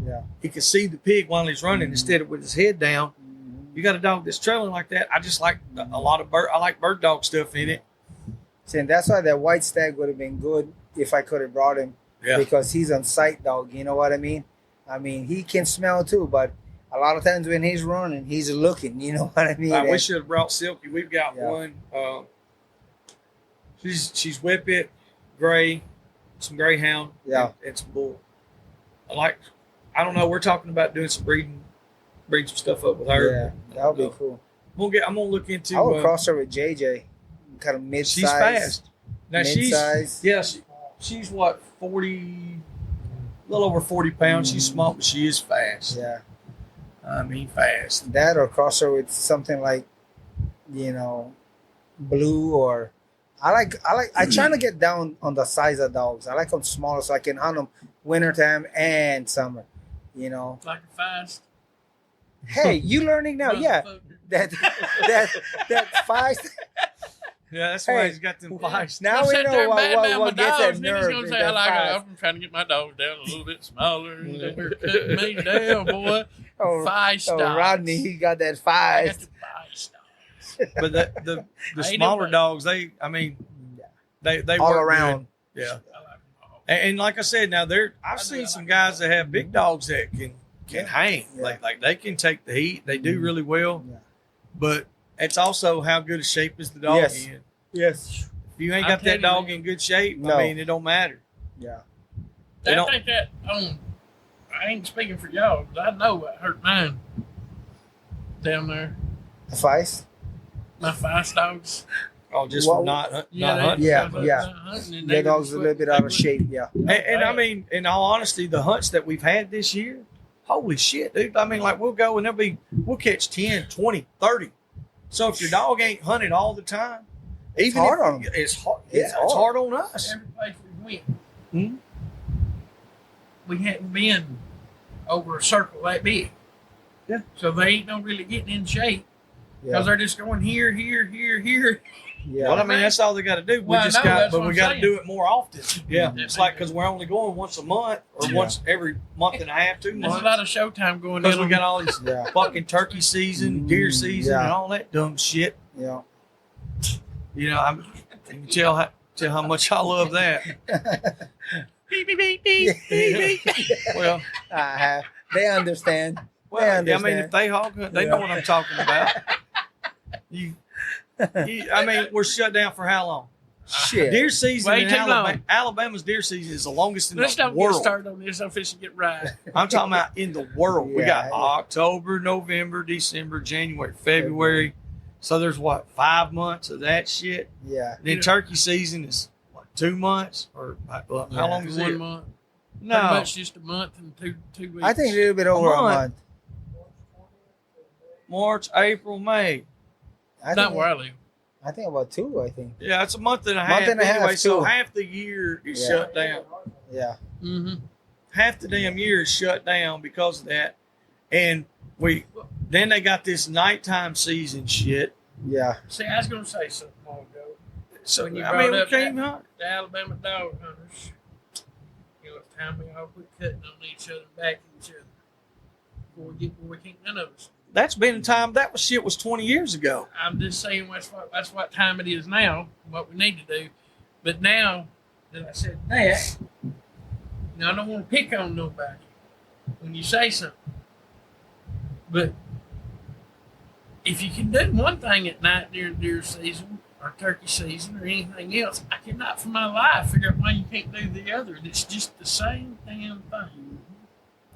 Speaker 2: Yeah.
Speaker 1: he can see the pig while he's running
Speaker 2: Mhm.
Speaker 1: instead of with his head down.
Speaker 2: Mhm.
Speaker 1: You got a dog that's trailing like that. I just like a lot of I like bird dog stuff in it.
Speaker 2: See, and that's why that white stag would have been good if I could have brought him,
Speaker 1: Yeah.
Speaker 2: because he's on sight dog. You know what I mean? I mean, he can smell too, but a lot of times when he's running, he's looking. You know what I mean?
Speaker 1: We
Speaker 2: And-
Speaker 1: should have brought Silky. We've got
Speaker 2: Yeah.
Speaker 1: one. She's whippet, gray, some greyhound,
Speaker 2: Yeah.
Speaker 1: and some bull. I don't know. We're talking about doing some breeding some stuff up with her.
Speaker 2: Yeah, that would be cool.
Speaker 1: I'm gonna look into.
Speaker 2: I would cross her with JJ, kind of mid-size.
Speaker 1: She's fast. Now
Speaker 2: Mid-size.
Speaker 1: she's what 40, a little over 40 pounds. She's small, but she is fast.
Speaker 2: Yeah,
Speaker 1: I mean fast.
Speaker 2: that or cross her with something like, you know, blue or. I try to get down on the size of dogs. I like them smaller so I can hunt them wintertime and summer. You know.
Speaker 3: Like a fast.
Speaker 2: Hey, you learning now? Yeah,
Speaker 3: Motherfucker.
Speaker 2: that feist.
Speaker 1: Yeah, that's
Speaker 2: Hey.
Speaker 1: why he's got them feist.
Speaker 2: Now
Speaker 3: I'll
Speaker 2: we
Speaker 3: sit there
Speaker 2: know
Speaker 3: and bad mouth my
Speaker 2: what gets that
Speaker 3: dogs, and then he's
Speaker 2: nerve.
Speaker 3: gonna
Speaker 2: is
Speaker 3: say, I
Speaker 2: that
Speaker 3: like it.
Speaker 2: feist.
Speaker 3: I'm trying to get my dogs down a little bit smaller. And they're cutting me down, boy.
Speaker 2: Oh,
Speaker 3: Feist
Speaker 2: oh,
Speaker 3: dogs.
Speaker 2: Rodney, he got that
Speaker 3: I got
Speaker 2: feist.
Speaker 3: the feist dogs.
Speaker 1: But the
Speaker 3: Ain't
Speaker 1: smaller
Speaker 3: nobody-
Speaker 1: dogs, they
Speaker 2: All
Speaker 1: work
Speaker 2: around.
Speaker 1: good. Yeah.
Speaker 3: I like them all.
Speaker 1: And like I said, now I've seen some guys that have big dogs that can hang.
Speaker 2: Yeah.
Speaker 1: Like they can take the heat. They do really well.
Speaker 2: Yeah.
Speaker 1: But it's also how good a shape is the dog
Speaker 2: Yes.
Speaker 1: in.
Speaker 2: Yes.
Speaker 1: If you ain't
Speaker 3: I
Speaker 1: got
Speaker 3: tell
Speaker 1: that
Speaker 3: you,
Speaker 1: dog
Speaker 3: man.
Speaker 1: in good shape,
Speaker 2: No.
Speaker 1: I mean, it don't matter.
Speaker 2: Yeah.
Speaker 1: They
Speaker 3: I
Speaker 1: don't-
Speaker 3: think that I ain't speaking for y'all, but I know what hurt mine down there.
Speaker 2: The feist.
Speaker 3: My feist dogs.
Speaker 1: Oh, just
Speaker 2: Well,
Speaker 1: from not hunting.
Speaker 2: Yeah,
Speaker 3: because
Speaker 2: yeah.
Speaker 3: not hunting, and
Speaker 2: Their
Speaker 3: they
Speaker 2: dog's a
Speaker 3: was-
Speaker 2: little bit
Speaker 3: they
Speaker 2: out of
Speaker 3: was-
Speaker 2: shape. Yeah.
Speaker 1: And I mean, in all honesty, the hunts that we've had this year, holy shit, dude. I mean, like we'll go and we'll catch 10, 20, 30. So if your dog ain't hunted all the time,
Speaker 2: It's hard on 'em.
Speaker 1: It's hard.
Speaker 2: It's
Speaker 1: It's hard on us.
Speaker 3: Every place we went,
Speaker 1: Hmm?
Speaker 3: we hadn't been over a circle that big.
Speaker 1: Yeah.
Speaker 3: So they ain't no really getting in shape because
Speaker 2: Yeah.
Speaker 3: they're just going here, here, here, here.
Speaker 2: Yeah.
Speaker 1: Well, I mean, that's all they got to do.
Speaker 3: Well, I know, that's
Speaker 1: But
Speaker 3: what
Speaker 1: we
Speaker 3: I'm
Speaker 1: got to
Speaker 3: saying.
Speaker 1: do it more often. Yeah,
Speaker 3: Yeah.
Speaker 1: it's like because we're only going once a month or
Speaker 2: Yeah.
Speaker 1: once every month and a half, 2
Speaker 3: There's
Speaker 1: months.
Speaker 3: a lot of showtime going
Speaker 1: Because
Speaker 3: on.
Speaker 1: we got all these
Speaker 2: Yeah.
Speaker 1: fucking turkey season, deer season,
Speaker 2: Yeah.
Speaker 1: and all that dumb shit.
Speaker 2: Yeah.
Speaker 1: You know, you can tell how much I love that.
Speaker 3: Beep, beep, beep, beep, beep, beep.
Speaker 1: Well,
Speaker 2: They understand. They
Speaker 1: well, I mean,
Speaker 2: understand.
Speaker 1: if they hog hunt, they know what I'm talking about. I mean, we're shut down for how long?
Speaker 2: Shit.
Speaker 1: Deer season
Speaker 3: Way
Speaker 1: in
Speaker 3: too
Speaker 1: Alabama.
Speaker 3: long.
Speaker 1: Alabama's deer season is the longest in
Speaker 3: Let's
Speaker 1: the
Speaker 3: don't get
Speaker 1: world.
Speaker 3: started on this. I'm fishing get right.
Speaker 1: I'm talking about in the world. We got
Speaker 2: Yeah.
Speaker 1: October, November, December, January, February. So there's what, 5 months of that shit.
Speaker 2: Yeah.
Speaker 1: Then
Speaker 3: Yeah.
Speaker 1: turkey season is what, 2 months or how
Speaker 2: Yeah.
Speaker 1: long is
Speaker 3: 1
Speaker 1: it?
Speaker 3: month. Pretty
Speaker 1: No,
Speaker 3: much just a month and two weeks.
Speaker 2: I think a little bit over a
Speaker 1: month.
Speaker 2: month.
Speaker 1: March, April, May.
Speaker 2: I
Speaker 3: Not
Speaker 2: think,
Speaker 3: where I live.
Speaker 2: I think about 2. I think.
Speaker 1: Yeah, it's a month and a half.
Speaker 2: Month and a half,
Speaker 1: anyway, so
Speaker 2: too.
Speaker 1: half the year is
Speaker 2: Yeah.
Speaker 1: shut down.
Speaker 2: Yeah.
Speaker 3: Mm-hmm.
Speaker 1: Half the damn year is shut down because of that. And then they got this nighttime season shit.
Speaker 2: Yeah.
Speaker 3: See, I was going to say something a while ago.
Speaker 1: So
Speaker 3: When you
Speaker 1: I mean,
Speaker 3: brought
Speaker 1: we
Speaker 3: up
Speaker 1: can't
Speaker 3: that-
Speaker 1: hunt.
Speaker 3: The Alabama dog hunters. You know, it's time we all quit cutting on each other and backing each other. Before we get where we can't none of us.
Speaker 1: That's been a time that was shit was 20 years ago.
Speaker 3: I'm just saying that's what time it is now, what we need to do. But now that I said that, now I don't want to pick on nobody when you say something. But if you can do one thing at night during deer season or turkey season or anything else, I cannot for my life figure out why you can't do the other. It's just the same damn thing.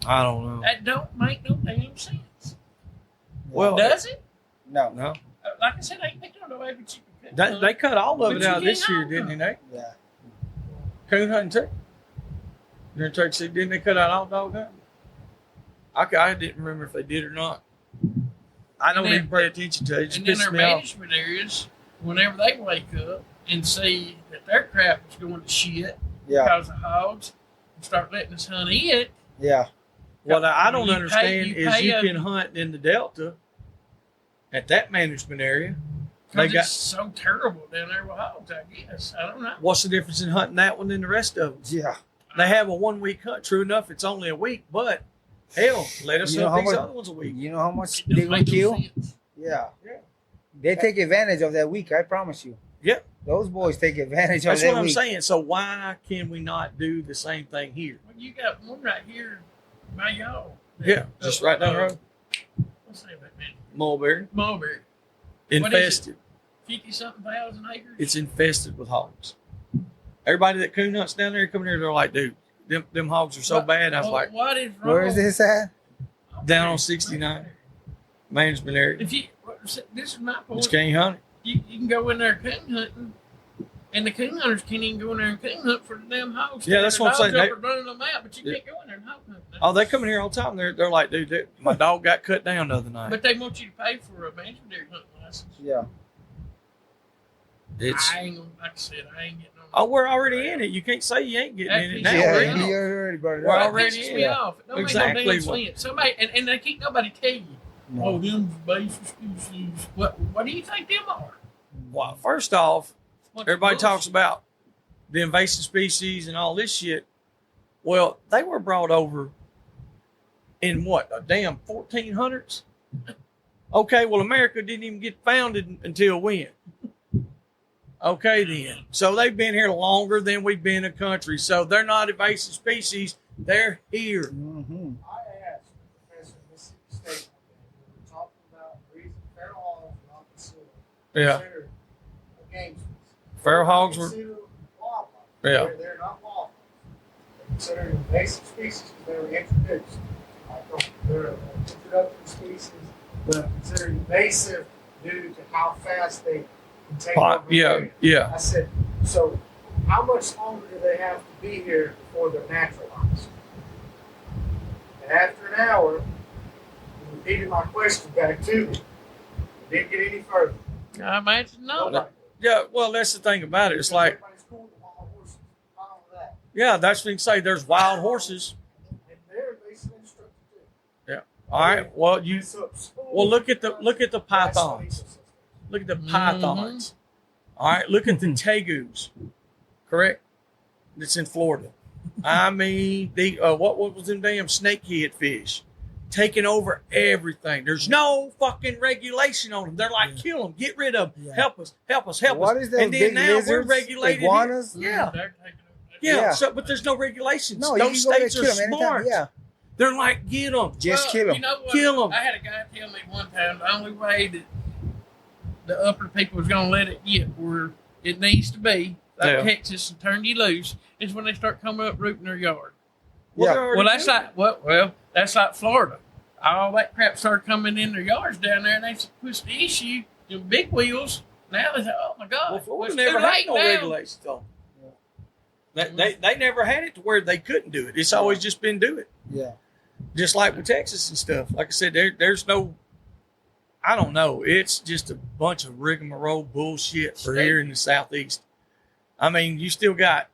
Speaker 1: I don't know.
Speaker 3: That don't make no damn sense.
Speaker 1: Well,
Speaker 3: Does it?
Speaker 2: No.
Speaker 1: no.
Speaker 3: Like I said, I ain't picking on nobody, but you can pick on
Speaker 1: They cut all of
Speaker 3: But
Speaker 1: it
Speaker 3: you
Speaker 1: out this
Speaker 3: can't
Speaker 1: year,
Speaker 3: hunt
Speaker 1: didn't they?
Speaker 2: Yeah.
Speaker 1: Coon hunting too. During turkey season, didn't they cut out all dog hunting? I didn't remember if they did or not. I don't
Speaker 3: And then-
Speaker 1: even pay attention to it. It just
Speaker 3: And then
Speaker 1: pisses
Speaker 3: their
Speaker 1: me off.
Speaker 3: management areas, whenever they wake up and see that their crap is going to shit
Speaker 2: Yeah.
Speaker 3: because of hogs, and start letting us hunt it.
Speaker 2: Yeah.
Speaker 1: What I
Speaker 3: When
Speaker 1: don't
Speaker 3: you
Speaker 1: understand
Speaker 3: you
Speaker 1: is
Speaker 3: pay
Speaker 1: you
Speaker 3: a-
Speaker 1: can hunt in the Delta at that management area. They
Speaker 3: Because
Speaker 1: got
Speaker 3: it's so terrible down there with hogs, I guess. I don't know.
Speaker 1: what's the difference in hunting that one than the rest of them?
Speaker 2: Yeah.
Speaker 1: They have a 1 week hunt. True enough, it's only a week, but hell, let us
Speaker 2: You know
Speaker 1: hunt
Speaker 2: how
Speaker 1: these
Speaker 2: much-
Speaker 1: other ones a week.
Speaker 2: You know how much
Speaker 3: It don't
Speaker 2: they gonna
Speaker 3: make no
Speaker 2: kill?
Speaker 3: sense.
Speaker 2: Yeah.
Speaker 1: Yeah.
Speaker 2: They take advantage of that week. I promise you.
Speaker 1: Yeah.
Speaker 2: Those boys take advantage
Speaker 1: That's
Speaker 2: of that
Speaker 1: what I'm
Speaker 2: week.
Speaker 1: saying. So why can we not do the same thing here?
Speaker 3: Well, you got one right here by y'all.
Speaker 1: Yeah, just right down the road.
Speaker 3: What's the name of that man?
Speaker 1: Mulberry,
Speaker 3: Mulberry.
Speaker 1: infested.
Speaker 3: 50-something thousand acres?
Speaker 1: It's infested with hogs. Everybody that coon hunts down there come in here, they're like, dude, them hogs are so
Speaker 3: What-
Speaker 1: bad. I was
Speaker 3: well,
Speaker 1: like,
Speaker 3: what is wrong?
Speaker 2: Where is this at?
Speaker 1: down on 69, management area.
Speaker 3: If you, this is my point.
Speaker 1: Just can't hunt it.
Speaker 3: You can go in there coon hunting, and the coon hunters can't even go in there and coon hunt for the damn hogs.
Speaker 1: Yeah, that's
Speaker 3: The
Speaker 1: what I'm
Speaker 3: dogs
Speaker 1: saying.
Speaker 3: up are running them out, but you
Speaker 1: Yeah.
Speaker 3: can't go in there and hog hunt.
Speaker 1: Oh, they come in here all the time. They're like, dude, my dog got cut down the other night.
Speaker 3: But they want you to pay for a management deer hunting license.
Speaker 2: Yeah.
Speaker 1: It's
Speaker 3: I ain't gonna, like I said, I ain't getting on.
Speaker 1: oh, we're already in it. You can't say you ain't getting in it now.
Speaker 3: That
Speaker 2: Yeah.
Speaker 3: pisses
Speaker 1: Rick.
Speaker 3: me
Speaker 2: You
Speaker 3: off.
Speaker 2: already brought it
Speaker 1: We're
Speaker 2: up.
Speaker 3: That
Speaker 1: already
Speaker 3: pisses
Speaker 1: in
Speaker 3: me
Speaker 1: it.
Speaker 3: off. It don't
Speaker 1: Exactly
Speaker 3: make no
Speaker 1: what-
Speaker 3: damn sense. Somebody and they can't nobody tell you.
Speaker 2: No.
Speaker 3: Oh, them basic species. What do you think them are?
Speaker 1: Well, first off,
Speaker 3: Bunch of
Speaker 1: everybody talks
Speaker 3: bullshit.
Speaker 1: about the invasive species and all this shit. Well, they were brought over in what, a damn 1400s? Okay, well, America didn't even get founded until when? Okay, then. So they've been here longer than we've been a country. So they're not invasive species. They're here.
Speaker 2: Mm-hmm.
Speaker 4: I asked the professor in Mississippi State one day, we were talking about the reason feral hogs were not considered a game species.
Speaker 1: Feral hogs
Speaker 4: They're
Speaker 1: were,
Speaker 4: considered wildlife.
Speaker 1: Yeah.
Speaker 4: They're not wildlife. They're considered invasive species because they were introduced. They're an introductory species, but considered invasive due to how fast they can take over the
Speaker 1: yeah,
Speaker 4: area.
Speaker 1: yeah.
Speaker 4: I said, so how much longer do they have to be here before they're naturalized? And after an hour, he repeated my question back to me. Didn't get any further.
Speaker 3: I imagine no.
Speaker 1: Well, Yeah, well, that's the thing about it. It's like,
Speaker 4: Everybody's cool with wild horses, all of that.
Speaker 1: yeah, that's what you can say. There's wild horses.
Speaker 4: And they're basically instructed too.
Speaker 1: All right. Well, you
Speaker 4: Mess up schools,
Speaker 1: well look at the
Speaker 4: that's
Speaker 1: pythons.
Speaker 4: ecosystem.
Speaker 1: Look at the
Speaker 3: Mhm.
Speaker 1: pythons. All right. Look at the tegus. Correct. That's in Florida. I mean, the what was them damn snakehead fish taking over everything? There's no fucking regulation on them. They're like, kill them, get rid of them,
Speaker 2: Yeah.
Speaker 1: help us, help us, help
Speaker 2: What
Speaker 1: us.
Speaker 2: is those
Speaker 1: And then
Speaker 2: big
Speaker 1: now we're
Speaker 2: lizards?
Speaker 1: regulated here.
Speaker 2: Iguanas?
Speaker 1: Yeah.
Speaker 3: They're taking over.
Speaker 1: Yeah,
Speaker 2: Yeah.
Speaker 1: So, but there's no regulations.
Speaker 2: No, you
Speaker 1: Those
Speaker 2: can go there and
Speaker 1: states
Speaker 2: kill
Speaker 1: are
Speaker 2: them
Speaker 1: smart.
Speaker 2: anytime. Yeah.
Speaker 1: They're like, get them.
Speaker 2: Just kill
Speaker 3: You
Speaker 2: them.
Speaker 3: know what?
Speaker 1: Kill 'em.
Speaker 3: I had a guy tell me one time the only way that the upper people was going to let it get where it needs to be, like
Speaker 1: Yeah.
Speaker 3: Texas, and turn you loose, is when they start coming up rooting their yard.
Speaker 2: Yeah.
Speaker 1: they're already
Speaker 3: Well, that's
Speaker 1: doing
Speaker 3: like well, that's like Florida. All that crap started coming in their yards down there, and they pushed the issue. The big wheels. Now they say, "Oh my God!"
Speaker 1: Well, Florida
Speaker 3: it's
Speaker 1: never
Speaker 3: too
Speaker 1: had
Speaker 3: late
Speaker 1: no
Speaker 3: now.
Speaker 1: regulations though. They never had it to where they couldn't do it. It's always just been do it.
Speaker 2: Yeah.
Speaker 1: Just like with Texas and stuff. Like I said, there's no I don't know. It's just a bunch of rigmarole bullshit for here in the Southeast. I mean, you still got,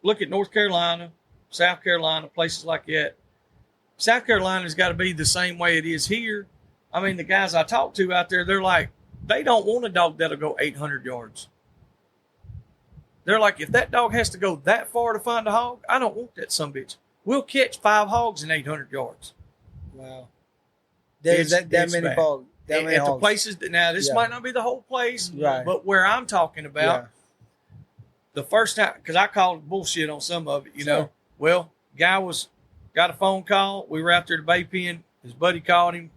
Speaker 1: look at North Carolina, South Carolina, places like that. South Carolina's got to be the same way it is here. I mean, the guys I talk to out there, they're like, they don't want a dog that'll go 800 yards. They're like, if that dog has to go that far to find a hog, I don't want that sumbitch. We'll catch 5 hogs in 800 yards.
Speaker 2: Wow. There's that many
Speaker 1: bad.
Speaker 2: hogs. That many
Speaker 1: At the
Speaker 2: hogs.
Speaker 1: places that, now this might not be the whole place,
Speaker 2: Right.
Speaker 1: but where I'm talking about, the first time, because I called bullshit on some of it, you know. Well, guy got a phone call. We were out there to Bay Pen. His buddy called him.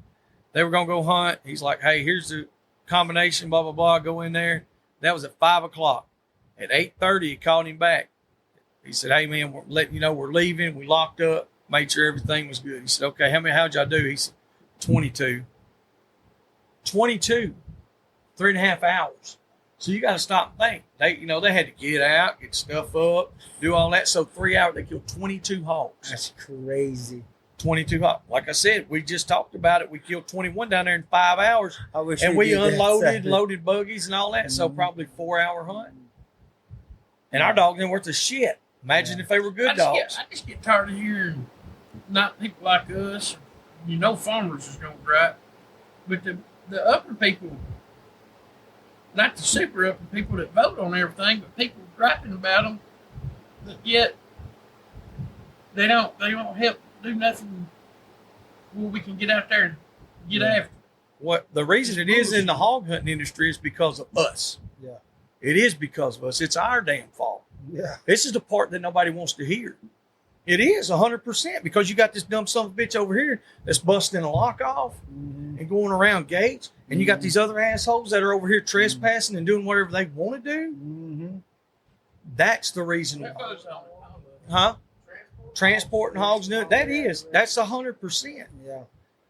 Speaker 1: They were going to go hunt. He's like, hey, here's the combination, blah, blah, blah. Go in there. That was at 5 o'clock. At 8:30, he called him back. He said, hey, man, we're letting you know we're leaving. We locked up, made sure everything was good. He said, okay, how'd y'all do? He said, 22. 22. 3.5 hours. So you got to stop and think. They had to get out, get stuff up, do all that. So 3 hours, they killed 22 hogs.
Speaker 2: That's crazy.
Speaker 1: 22 hogs. Like I said, we just talked about it. We killed 21 down there in 5 hours.
Speaker 2: I wish
Speaker 1: And we
Speaker 2: did that.
Speaker 1: unloaded, loaded buggies and all that. So probably 4-hour hunt. And our dogs ain't worth a shit. Imagine if they were good dogs.
Speaker 3: I just get tired of hearing not people like us. You know, farmers is going to gripe. But the upper people, not the super upper people that vote on everything, but people griping about them, but yet they don't help do nothing where we can get out there and get after.
Speaker 1: What the reason it is in the hog hunting industry is because of us.
Speaker 2: Yeah.
Speaker 1: It is because of us. It's our damn fault.
Speaker 2: Yeah.
Speaker 1: This is the part that nobody wants to hear. It is 100% because you got this dumb son of a bitch over here that's busting a lock off and going around gates, and you got these other assholes that are over here trespassing and doing whatever they want to do. That's the reason
Speaker 3: That
Speaker 1: why.
Speaker 3: goes on.
Speaker 1: Huh? Transporting hogs, that's 100%.
Speaker 2: Yeah.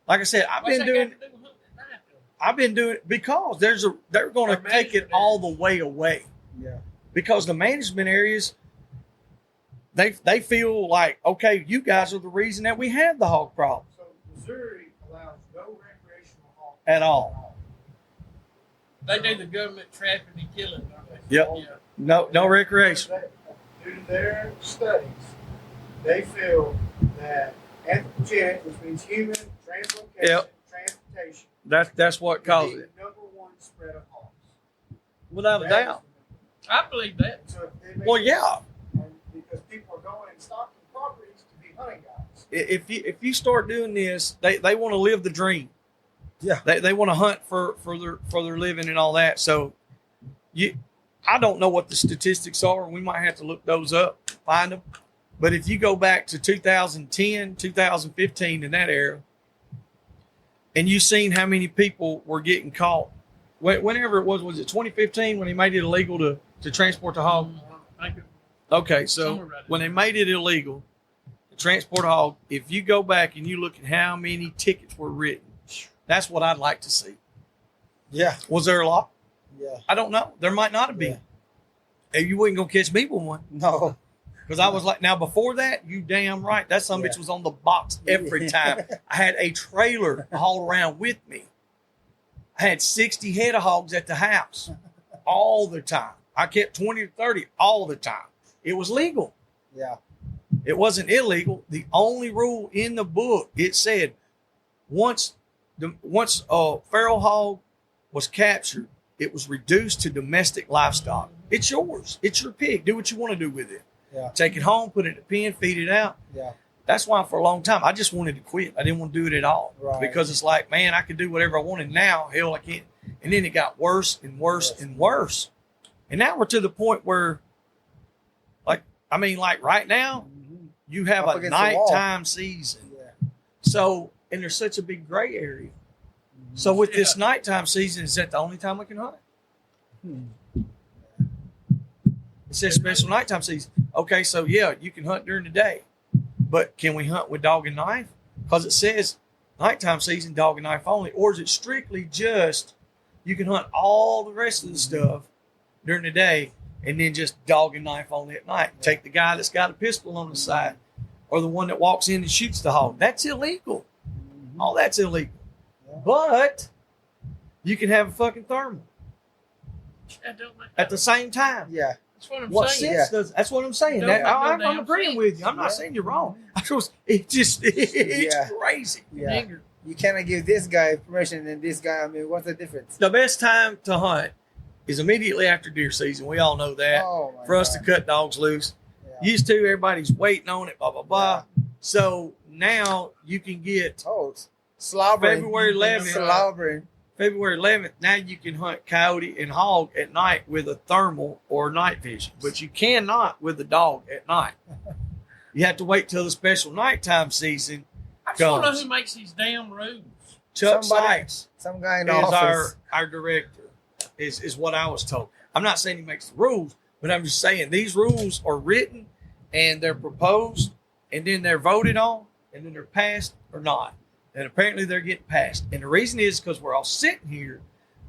Speaker 1: Like I said, I've
Speaker 3: What's
Speaker 1: been
Speaker 3: that
Speaker 1: doing
Speaker 3: got to do with hunting at night, though?
Speaker 1: I've been doing it because they're going to
Speaker 3: Their
Speaker 1: take it
Speaker 3: management
Speaker 1: all the way away.
Speaker 2: Yeah.
Speaker 1: Because the management areas, they feel like, okay, you guys are the reason that we have the hog problem
Speaker 4: So Missouri allows no recreational hog
Speaker 1: at all.
Speaker 3: They do the government trapping and killing, don't they?
Speaker 1: Yep.
Speaker 3: Yeah.
Speaker 1: No recreation.
Speaker 4: Due to their studies, they feel that anthropogenic, which means human, translocation,
Speaker 1: Yep.
Speaker 4: transportation,
Speaker 1: That's what
Speaker 4: is
Speaker 1: caused
Speaker 4: the
Speaker 1: it,
Speaker 4: number one spread of hogs.
Speaker 1: without a doubt.
Speaker 3: I believe that.
Speaker 4: So if they make
Speaker 1: Well, yeah.
Speaker 4: because people are going and stocking properties to be hunting guys.
Speaker 1: If you start doing this, they want to live the dream.
Speaker 2: Yeah.
Speaker 1: They want to hunt for their living and all that. So I don't know what the statistics are. We might have to look those up, find them. But if you go back to 2010, 2015 in that era, and you've seen how many people were getting caught, whenever it was it 2015 when he made it illegal to transport the hog?
Speaker 3: I think
Speaker 1: Okay, so
Speaker 3: Somewhere right
Speaker 1: when they made it illegal to transport a hog, if you go back and you look at how many tickets were written, that's what I'd like to see.
Speaker 2: Yeah.
Speaker 1: Was there a lot?
Speaker 2: Yeah.
Speaker 1: I don't know. There might not have been. And you wasn't going to catch me with one.
Speaker 2: No.
Speaker 1: Because I was like, now before that, you damn right. That son of a bitch was on the box every time. I had a trailer hauled around with me. I had 60 head of hogs at the house all the time. I kept 20 to 30 all the time. It was legal.
Speaker 2: Yeah.
Speaker 1: It wasn't illegal. The only rule in the book, it said once a feral hog was captured, it was reduced to domestic livestock. It's yours. It's your pig. Do what you want to do with it.
Speaker 2: Yeah.
Speaker 1: Take it home, put it in a pen, feed it out.
Speaker 2: Yeah.
Speaker 1: That's why for a long time, I just wanted to quit. I didn't want to do it at all.
Speaker 2: Right.
Speaker 1: Because it's like, man, I could do whatever I wanted now. Hell, I can't. And then it got worse and worse and worse. And now we're to the point where, like right now, you have
Speaker 2: Up
Speaker 1: a
Speaker 2: against the wall.
Speaker 1: nighttime season.
Speaker 2: Yeah.
Speaker 1: So, and there's such a big gray area. So with this nighttime season, is that the only time we can hunt? It says special nighttime season. Okay, so yeah, you can hunt during the day, but can we hunt with dog and knife? Because it says nighttime season, dog and knife only, or is it strictly just you can hunt all the rest of the stuff during the day and then just dog and knife only at night? Take the guy that's got a pistol on the side, or the one that walks in and shoots the hog. That's illegal. All that's illegal.
Speaker 2: Yeah.
Speaker 1: But
Speaker 5: you can have a fucking thermal
Speaker 3: That don't make
Speaker 5: at the same time.
Speaker 2: Yeah.
Speaker 3: That's what I'm
Speaker 5: What
Speaker 3: saying.
Speaker 5: sense does? That's what I'm saying.
Speaker 3: Don't make no
Speaker 5: I'm
Speaker 3: damn
Speaker 5: agreeing
Speaker 3: sense.
Speaker 5: with you. I'm not
Speaker 2: Yeah.
Speaker 5: saying you're wrong. It's
Speaker 2: Yeah.
Speaker 5: crazy.
Speaker 2: Yeah.
Speaker 3: Nigger.
Speaker 2: You cannot give this guy permission and this guy. I mean, what's the difference?
Speaker 5: The best time to hunt is immediately after deer season. We all know that.
Speaker 2: Oh my
Speaker 5: For us to
Speaker 2: God.
Speaker 5: cut dogs loose.
Speaker 2: Yeah.
Speaker 5: Used to, everybody's waiting on it, blah, blah, blah. So now you can get
Speaker 2: Oh, it's slobbering.
Speaker 5: February 11th.
Speaker 2: Slobbering.
Speaker 5: February 11th. Now you can hunt coyote and hog at night with a thermal or night vision, but you cannot with a dog at night. You have to wait till the special nighttime season.
Speaker 3: I just want to know
Speaker 5: Comes.
Speaker 3: who makes these damn rules.
Speaker 5: Chuck
Speaker 2: Somebody-
Speaker 5: Sykes
Speaker 2: Some guy in the
Speaker 5: is
Speaker 2: office.
Speaker 5: our director, is what I was told. I'm not saying he makes the rules, but I'm just saying these rules are written and they're proposed and then they're voted on and then they're passed or not. And apparently they're getting passed. And the reason is because we're all sitting here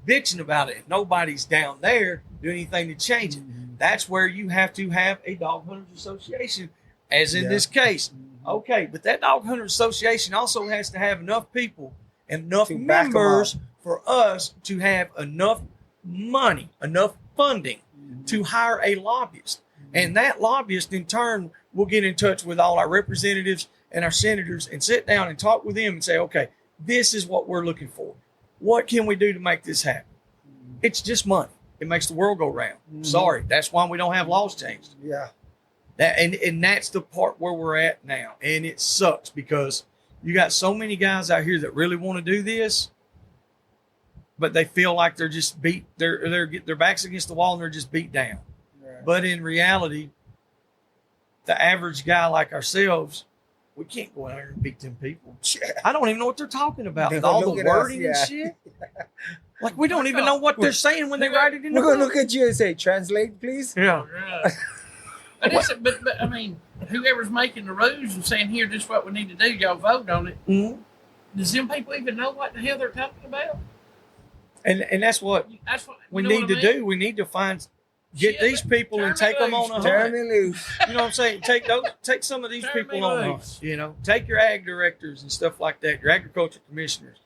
Speaker 5: bitching about it and nobody's down there doing anything to change it. That's where you have to have a dog hunters association, as in
Speaker 2: Yeah.
Speaker 5: this case. Okay, but that dog hunters association also has to have enough people and enough
Speaker 2: To back 'em
Speaker 5: members for us to have enough money, enough funding to hire a lobbyist. And that lobbyist in turn will get in touch with all our representatives and our senators and sit down and talk with them and say, okay, this is what we're looking for. What can we do to make this happen? It's just money. It makes the world go round. Sorry, that's why we don't have laws changed.
Speaker 2: Yeah.
Speaker 5: And that's the part where we're at now. And it sucks because you got so many guys out here that really want to do this, but they feel like they're just beat. Their backs against the wall and they're just beat down.
Speaker 2: Right.
Speaker 5: But in reality, the average guy like ourselves, we can't go out there and beat them people. I don't even know what they're talking about.
Speaker 2: They're
Speaker 5: With all
Speaker 2: gonna
Speaker 5: the
Speaker 2: look at us,
Speaker 5: wording
Speaker 2: yeah.
Speaker 5: and shit. Like we don't even know what they're saying when they write it in the
Speaker 2: We're going to
Speaker 5: book.
Speaker 2: look at you and say, translate, please.
Speaker 5: Yeah.
Speaker 3: Right. But I mean, whoever's making the rules and saying, here, this is what we need to do, y'all vote on it.
Speaker 5: Mhm.
Speaker 3: Does them people even know what the hell they're talking about?
Speaker 5: And that's what
Speaker 3: That's what
Speaker 5: we
Speaker 3: you know
Speaker 5: need
Speaker 3: what
Speaker 5: to
Speaker 3: I mean?
Speaker 5: do. We need to get
Speaker 3: Shit,
Speaker 5: these people and
Speaker 3: turn me
Speaker 5: take them on
Speaker 3: loose.
Speaker 5: a
Speaker 2: Turn
Speaker 5: hunt.
Speaker 2: me loose.
Speaker 5: You know what I'm saying? Take some of these
Speaker 3: Turn
Speaker 5: people
Speaker 3: me
Speaker 5: on a
Speaker 3: loose.
Speaker 5: hunt. You know, take your ag directors and stuff like that, your agriculture commissioners,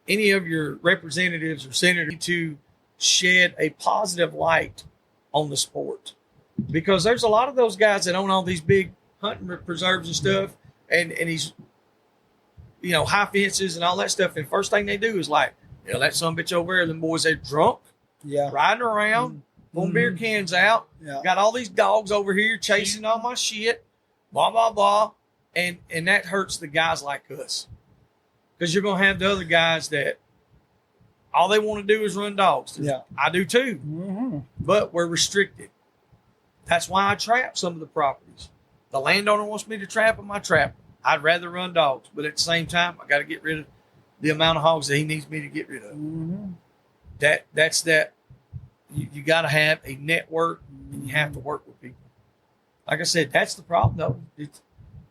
Speaker 5: any of your representatives or senators to shed a positive light on the sport, because there's a lot of those guys that own all these big hunting preserves and stuff, and these, you know, high fences and all that stuff. And first thing they do is like, you know, that son of a bitch over there, them boys, they're drunk,
Speaker 2: Yeah.
Speaker 5: riding around, pulling beer cans out.
Speaker 2: Yeah.
Speaker 5: Got all these dogs over here chasing all my shit, blah, blah, blah. And that hurts the guys like us. Because you're going to have the other guys that all they want to do is run dogs.
Speaker 2: Yeah.
Speaker 5: I do too,
Speaker 2: Mm-hmm.
Speaker 5: but we're restricted. That's why I trap some of the properties. The landowner wants me to trap them, I trap them. I'd rather run dogs, but at the same time, I got to get rid of the amount of hogs that he needs me to get rid of.
Speaker 2: Mm-hmm.
Speaker 5: That's that. You got to have a network, and you have to work with people. Like I said, that's the problem, though. It's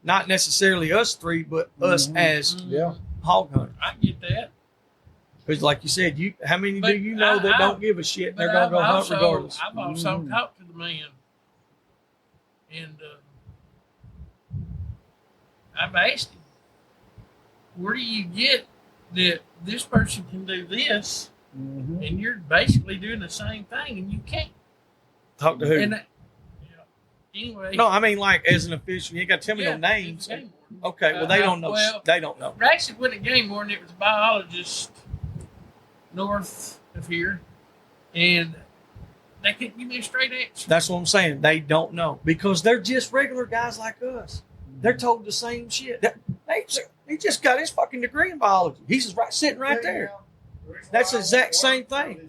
Speaker 5: not necessarily us three, but us as
Speaker 2: Yeah.
Speaker 5: hog hunters.
Speaker 3: I get that.
Speaker 5: Because, like you said, how many
Speaker 3: But
Speaker 5: do you know that
Speaker 3: I-
Speaker 5: don't give a shit? And
Speaker 3: But
Speaker 5: they're going to go
Speaker 3: I've
Speaker 5: hunt
Speaker 3: also,
Speaker 5: regardless.
Speaker 3: I've also talked to the man, and I've asked him, where do you get that this person can do this,
Speaker 2: Mm-hmm.
Speaker 3: and you're basically doing the same thing, and you can't?
Speaker 5: Talk to who?
Speaker 3: And anyway,
Speaker 5: No, I mean, like, as an official, you ain't got to tell me no names.
Speaker 3: it's a game warden.
Speaker 5: Okay, well, they don't know.
Speaker 3: Well,
Speaker 5: They don't know.
Speaker 3: Actually, when a game warden, it was a biologist north of here, and they couldn't give me a straight answer.
Speaker 5: That's what I'm saying. They don't know because they're just regular guys like us. They're told the same shit. He just got his fucking degree in biology. He's just sitting right there. That's the exact same thing.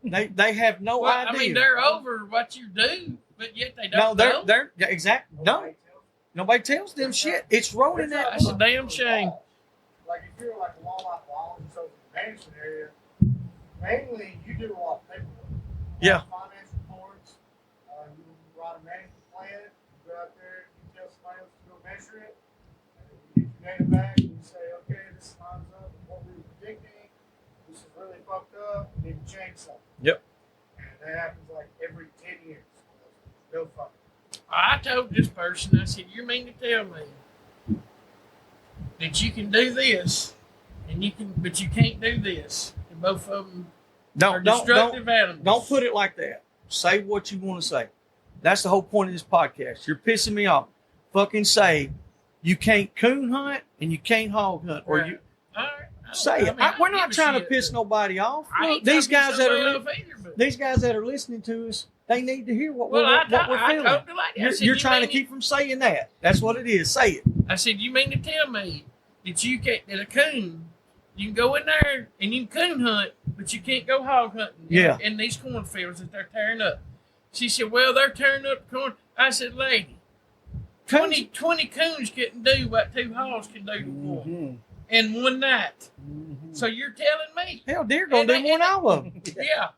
Speaker 5: They have no
Speaker 3: Well,
Speaker 5: idea.
Speaker 3: I mean, they're over what you do, but yet they
Speaker 5: no,
Speaker 3: don't know.
Speaker 5: they're yeah, exactly no. Nobody tells them shit. It's wrote in that
Speaker 3: That's a
Speaker 5: book.
Speaker 3: damn shame.
Speaker 4: Like if you're like a wildlife biologist over in the management area, mainly you do a lot of paperwork.
Speaker 5: Yeah.
Speaker 4: Finance reports. You write a management plan. You go out there. You tell somebody else to go measure it. And you get your data back. And you say, okay, this lines up with what we were predicting. This is really fucked up. We need to change something.
Speaker 5: Yep.
Speaker 4: And that happens like every 10 years. No fucking.
Speaker 3: I told this person, I said, you mean to tell me that you can do this, and but you can't do this. And both of them are destructive animals.
Speaker 5: Don't put it like that. Say what you want to say. That's the whole point of this podcast. You're pissing me off. Fucking say you can't coon hunt and you can't hog hunt, or you
Speaker 3: All right.
Speaker 5: say it. We're not trying to piss nobody off. Look, these guys that are listening to us, they need to hear what we're feeling. You're trying to keep from saying that. That's what it is. Say it.
Speaker 3: I said, you mean to tell me that you can't, that a coon, you can go in there and you can coon hunt, but you can't go hog hunting in these cornfields that they're tearing up. She said, well, they're tearing up corn. I said, lady, 20 coons couldn't do what 2 hogs can do to one in one night. So you're telling me?
Speaker 5: Hell, deer gonna do one hour of them.
Speaker 3: Yeah.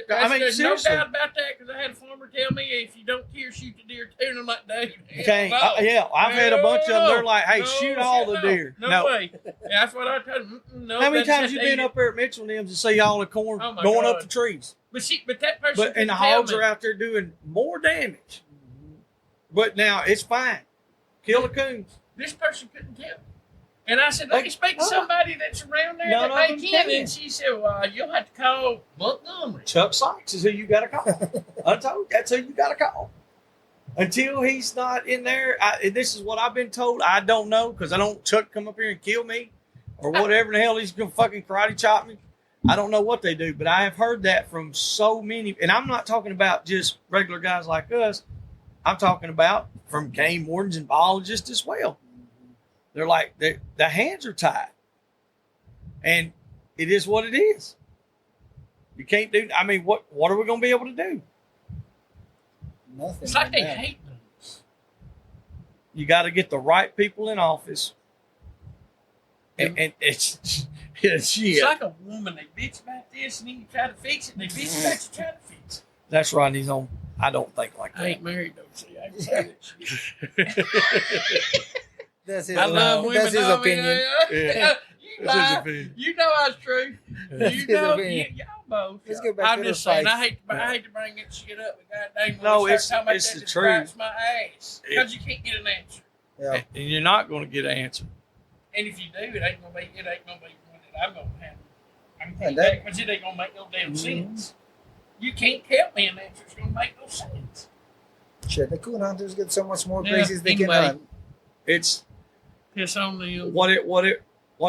Speaker 3: There's no doubt about that, because I had a farmer tell me, if you don't kill, shoot the deer too. And I'm like, dude.
Speaker 5: Okay. I've had a bunch of them. They're like, hey, shoot all the deer.
Speaker 3: No way. That's what I told them. No.
Speaker 5: How many times you been up there at Mitchell and them to see all the corn going up the trees?
Speaker 3: But that person.
Speaker 5: And the hogs are out there doing more damage. But now it's fine. Kill the coons.
Speaker 3: This person couldn't tell. And I said, let me speak to somebody that's around there that they can. And she said, well, you'll have to call Montgomery.
Speaker 5: Chuck Sykes is who you got to call. I told you, that's who you got to call. Until he's not in there, this is what I've been told. I don't know, because I don't Chuck come up here and kill me or whatever the hell he's going to fucking karate chop me. I don't know what they do, but I have heard that from so many. And I'm not talking about just regular guys like us. I'm talking about from game wardens and biologists as well. They're like, the hands are tied. And it is what it is. You can't do, I mean, what are we going to be able to do?
Speaker 2: Nothing.
Speaker 3: It's like they hate those.
Speaker 5: You got to get the right people in office. And it's
Speaker 3: It's like a woman. They bitch about this, and then you try to fix it. They bitch about you try to fix it.
Speaker 5: That's right. He's on. I don't think like that.
Speaker 3: I ain't married though. See, I can say that shit.
Speaker 2: That's his,
Speaker 3: I love women.
Speaker 2: that's his opinion.
Speaker 5: Yeah.
Speaker 3: You
Speaker 5: That's his
Speaker 3: lie.
Speaker 5: opinion.
Speaker 3: You know I was true. You know, y'all both.
Speaker 2: Let's go back
Speaker 3: I'm
Speaker 2: to the
Speaker 3: just saying,
Speaker 2: fights.
Speaker 3: I hate to bring that shit up, but goddamn, when
Speaker 5: No,
Speaker 3: we
Speaker 5: it's
Speaker 3: start talking
Speaker 5: the
Speaker 3: about that,
Speaker 5: truth.
Speaker 3: it bites my ass because you can't get an answer.
Speaker 2: Yeah.
Speaker 5: And you're not going to get an answer.
Speaker 3: And if you do, it ain't gonna be one that I'm gonna handle. I'm
Speaker 2: And
Speaker 3: gonna
Speaker 2: that-
Speaker 3: because it ain't gonna make no damn sense. You can't tell me an answer. It's gonna make no sense.
Speaker 2: Shit, the coon hunters get so much more
Speaker 3: Yeah,
Speaker 2: places they can
Speaker 3: anyway.
Speaker 2: hunt.
Speaker 5: It's
Speaker 3: Piss on them.
Speaker 5: what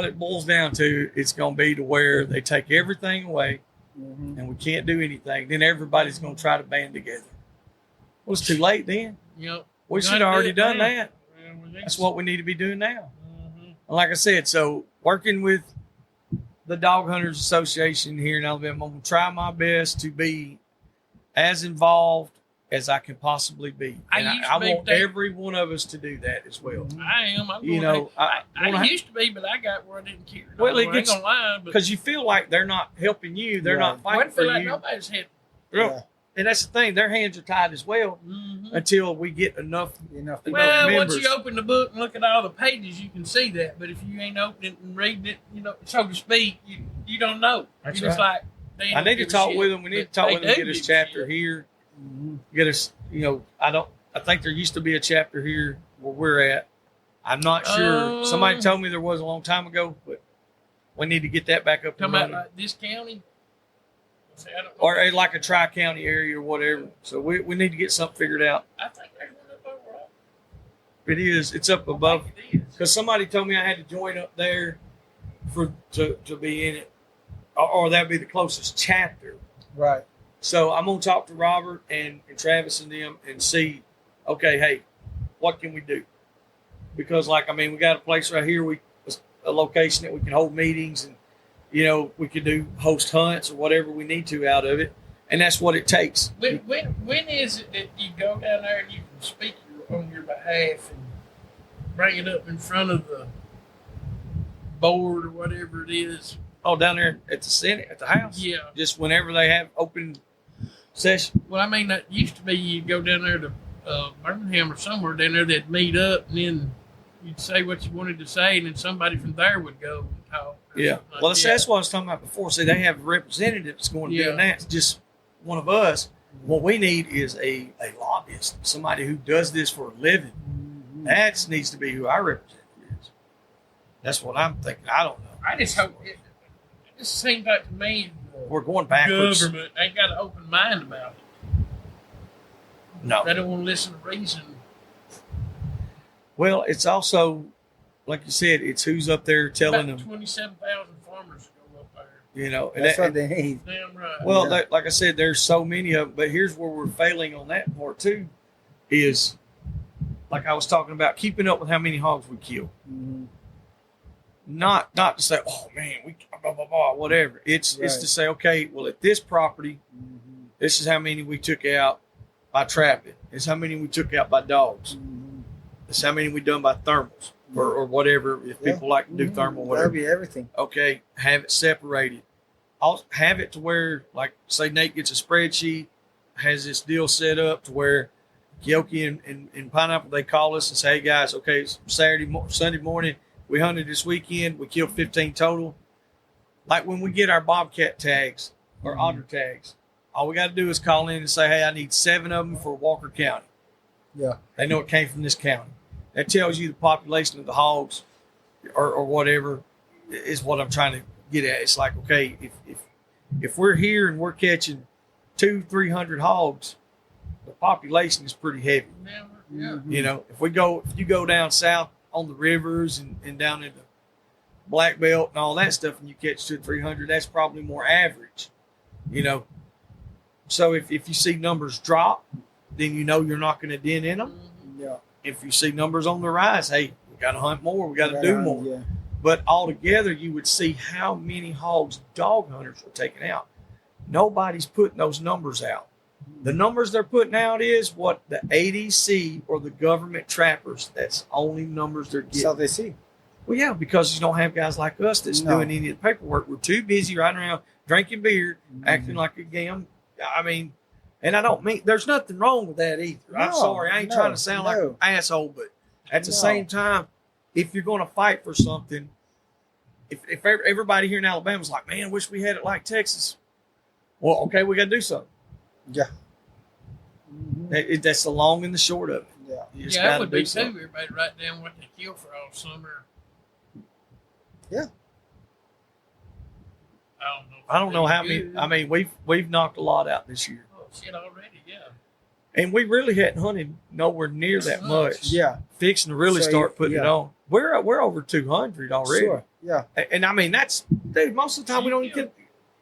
Speaker 5: it boils down to. It's going to be to where they take everything away and we can't do anything. Then everybody's going to try to band together. Well, it's too late then.
Speaker 3: Yep.
Speaker 5: We should have already done that.
Speaker 3: Well,
Speaker 5: That's what we need to be doing now.
Speaker 3: Mhm.
Speaker 5: And like I said, so working with the Dog Hunters Association here in Alabama, I'm going to try my best to be as involved as I can possibly be.
Speaker 3: I
Speaker 5: And
Speaker 3: used to
Speaker 5: I
Speaker 3: be
Speaker 5: want
Speaker 3: that-
Speaker 5: every one of us to do that as well.
Speaker 3: I am. I'm
Speaker 5: You
Speaker 3: gonna
Speaker 5: know, I
Speaker 3: I used to be, but I got where I didn't care.
Speaker 5: Well, it
Speaker 3: I ain't
Speaker 5: gets-
Speaker 3: gonna lie, but
Speaker 5: because you feel like they're not helping you, they're not
Speaker 3: I
Speaker 5: fighting
Speaker 3: didn't feel
Speaker 5: for
Speaker 3: like
Speaker 5: you.
Speaker 3: nobody's hit.
Speaker 2: Yeah.
Speaker 5: And that's the thing; their hands are tied as well until we get enough.
Speaker 2: Enough
Speaker 5: You
Speaker 2: people.
Speaker 5: know,
Speaker 3: Well,
Speaker 5: members.
Speaker 3: once you open the book and look at all the pages, you can see that. But if you ain't opening it and reading it, you know, so to speak, you don't know.
Speaker 5: That's
Speaker 3: You're just like, they
Speaker 5: I
Speaker 3: don't
Speaker 5: need to
Speaker 3: give a
Speaker 5: talk
Speaker 3: shit.
Speaker 5: with them. We need to
Speaker 3: But
Speaker 5: talk
Speaker 3: they
Speaker 5: with them.
Speaker 3: do
Speaker 5: Get us
Speaker 3: give a
Speaker 5: chapter
Speaker 3: shit.
Speaker 5: here. Get us. You know, I think there used to be a chapter here where we're at. I'm not sure. Somebody told me there was a long time ago, but we need to get that back up and
Speaker 3: Talking about
Speaker 5: running.
Speaker 3: like this county. See, I don't know.
Speaker 5: Or like a tri-county area or whatever. So we need to get something figured out.
Speaker 3: I think there's one up over.
Speaker 5: It is. It's up above.
Speaker 3: I think it is.
Speaker 5: Because somebody told me I had to join up there to be in it, or that'd be the closest chapter.
Speaker 2: Right.
Speaker 5: So I'm gonna talk to Robert and Travis and them and see, okay, hey, what can we do? Because we got a place right here, a location that we can hold meetings, and we could do host hunts or whatever we need to out of it, and that's what it takes.
Speaker 3: When is it that you go down there and you can speak on your behalf and bring it up in front of the board or whatever it is?
Speaker 5: Oh, down there at the Senate, at the House.
Speaker 3: Yeah.
Speaker 5: Just whenever they have open session.
Speaker 3: Well, I mean, that used to be you'd go down there to Birmingham or somewhere down there, they'd meet up, and then you'd say what you wanted to say, and then somebody from there would go and talk.
Speaker 5: Yeah.
Speaker 3: Like
Speaker 5: Well,
Speaker 3: that.
Speaker 5: that's what I was talking about before. See, they have representatives going to
Speaker 3: Yeah.
Speaker 5: doing that. It's just one of us. What we need is a lobbyist, somebody who does this for a living. That needs to be who our representative is. That's what I'm thinking. I don't know.
Speaker 3: I just hope it just seems like to me
Speaker 5: We're going
Speaker 3: the
Speaker 5: backwards.
Speaker 3: government ain't got an open mind about it.
Speaker 5: No.
Speaker 3: They don't want to listen to reason.
Speaker 5: Well, it's also, like you said, it's who's up there telling
Speaker 3: About
Speaker 5: them,
Speaker 3: 27,000 farmers go up there.
Speaker 5: you know. And
Speaker 2: That's
Speaker 5: that-
Speaker 2: what they need.
Speaker 3: Damn right.
Speaker 5: well,
Speaker 2: Yeah.
Speaker 5: like I said, there's so many of them. But here's where we're failing on that part too, is like I was talking about, keeping up with how many hogs we kill.
Speaker 2: Mhm.
Speaker 5: Not to say, oh man, we blah blah blah, whatever. It's
Speaker 2: Right.
Speaker 5: to say, okay, well at this property,
Speaker 2: Mhm.
Speaker 5: this is how many we took out by trapping. This is how many we took out by dogs.
Speaker 2: Mhm.
Speaker 5: This is how many we done by thermals or whatever. If
Speaker 2: Yeah.
Speaker 5: people like to do
Speaker 2: Mhm.
Speaker 5: thermal,
Speaker 2: That'll
Speaker 5: whatever.
Speaker 2: be everything.
Speaker 5: Okay, have it separated. I'll have it to where, like, say Nate gets a spreadsheet, has this deal set up to where Kyoki and Pineapple, they call us and say, hey guys, okay, it's Sunday morning, we hunted this weekend, we killed 15 total. Like when we get our bobcat tags or otter tags, all we got to do is call in and say, hey, I need 7 of them for Walker County.
Speaker 2: Yeah.
Speaker 5: They know it came from this county. That tells you the population of the hogs or whatever is what I'm trying to get at. It's like, okay, if we're here and we're catching 200-300 hogs, the population is pretty heavy.
Speaker 3: Yeah.
Speaker 2: Mhm.
Speaker 5: You know, if you go down south on the rivers and down in the Black Belt and all that stuff, and you catch 200-300, that's probably more average. You know, so if you see numbers drop, then you know you're not going to den in them.
Speaker 2: Yeah.
Speaker 5: If you see numbers on the rise, hey, we got to hunt more, we got to do more.
Speaker 2: Yeah.
Speaker 5: But altogether, you would see how many hogs dog hunters were taking out. Nobody's putting those numbers out. The numbers they're putting out is what the ADC or the government trappers, that's the only numbers they're getting.
Speaker 2: So they see.
Speaker 5: Well, yeah, because you don't have guys like us that's
Speaker 2: No.
Speaker 5: doing any of the paperwork. We're too busy riding around drinking beer,
Speaker 2: Mm-hmm.
Speaker 5: acting like a damn. I mean, and I don't mean there's nothing wrong with that either. I'm
Speaker 2: No,
Speaker 5: sorry, I ain't
Speaker 2: no,
Speaker 5: trying to sound like
Speaker 2: no.
Speaker 5: an asshole, but at the
Speaker 2: No.
Speaker 5: same time, if you're going to fight for something, if everybody here in Alabama's like, man, I wish we had it like Texas. Well, okay, we got to do something.
Speaker 2: Yeah. Mhm.
Speaker 5: That's the long and the short of it.
Speaker 2: Yeah.
Speaker 5: You just
Speaker 3: Yeah,
Speaker 5: got
Speaker 3: that
Speaker 5: to
Speaker 3: would
Speaker 5: do
Speaker 3: be too.
Speaker 5: something.
Speaker 3: Everybody write down what they kill for all summer.
Speaker 2: Yeah.
Speaker 3: I
Speaker 5: I don't know how
Speaker 3: Good.
Speaker 5: many. I mean, we've knocked a lot out this year,
Speaker 3: Oh shit! Already, yeah.
Speaker 5: and we really hadn't hunted nowhere near that much.
Speaker 2: Yeah.
Speaker 5: Fixing to really
Speaker 2: So
Speaker 5: start
Speaker 2: you-
Speaker 5: putting it
Speaker 2: yeah.
Speaker 5: on. We're over 200 already,
Speaker 2: Sure. Yeah.
Speaker 5: and I mean that's dude. Most of the time we don't even get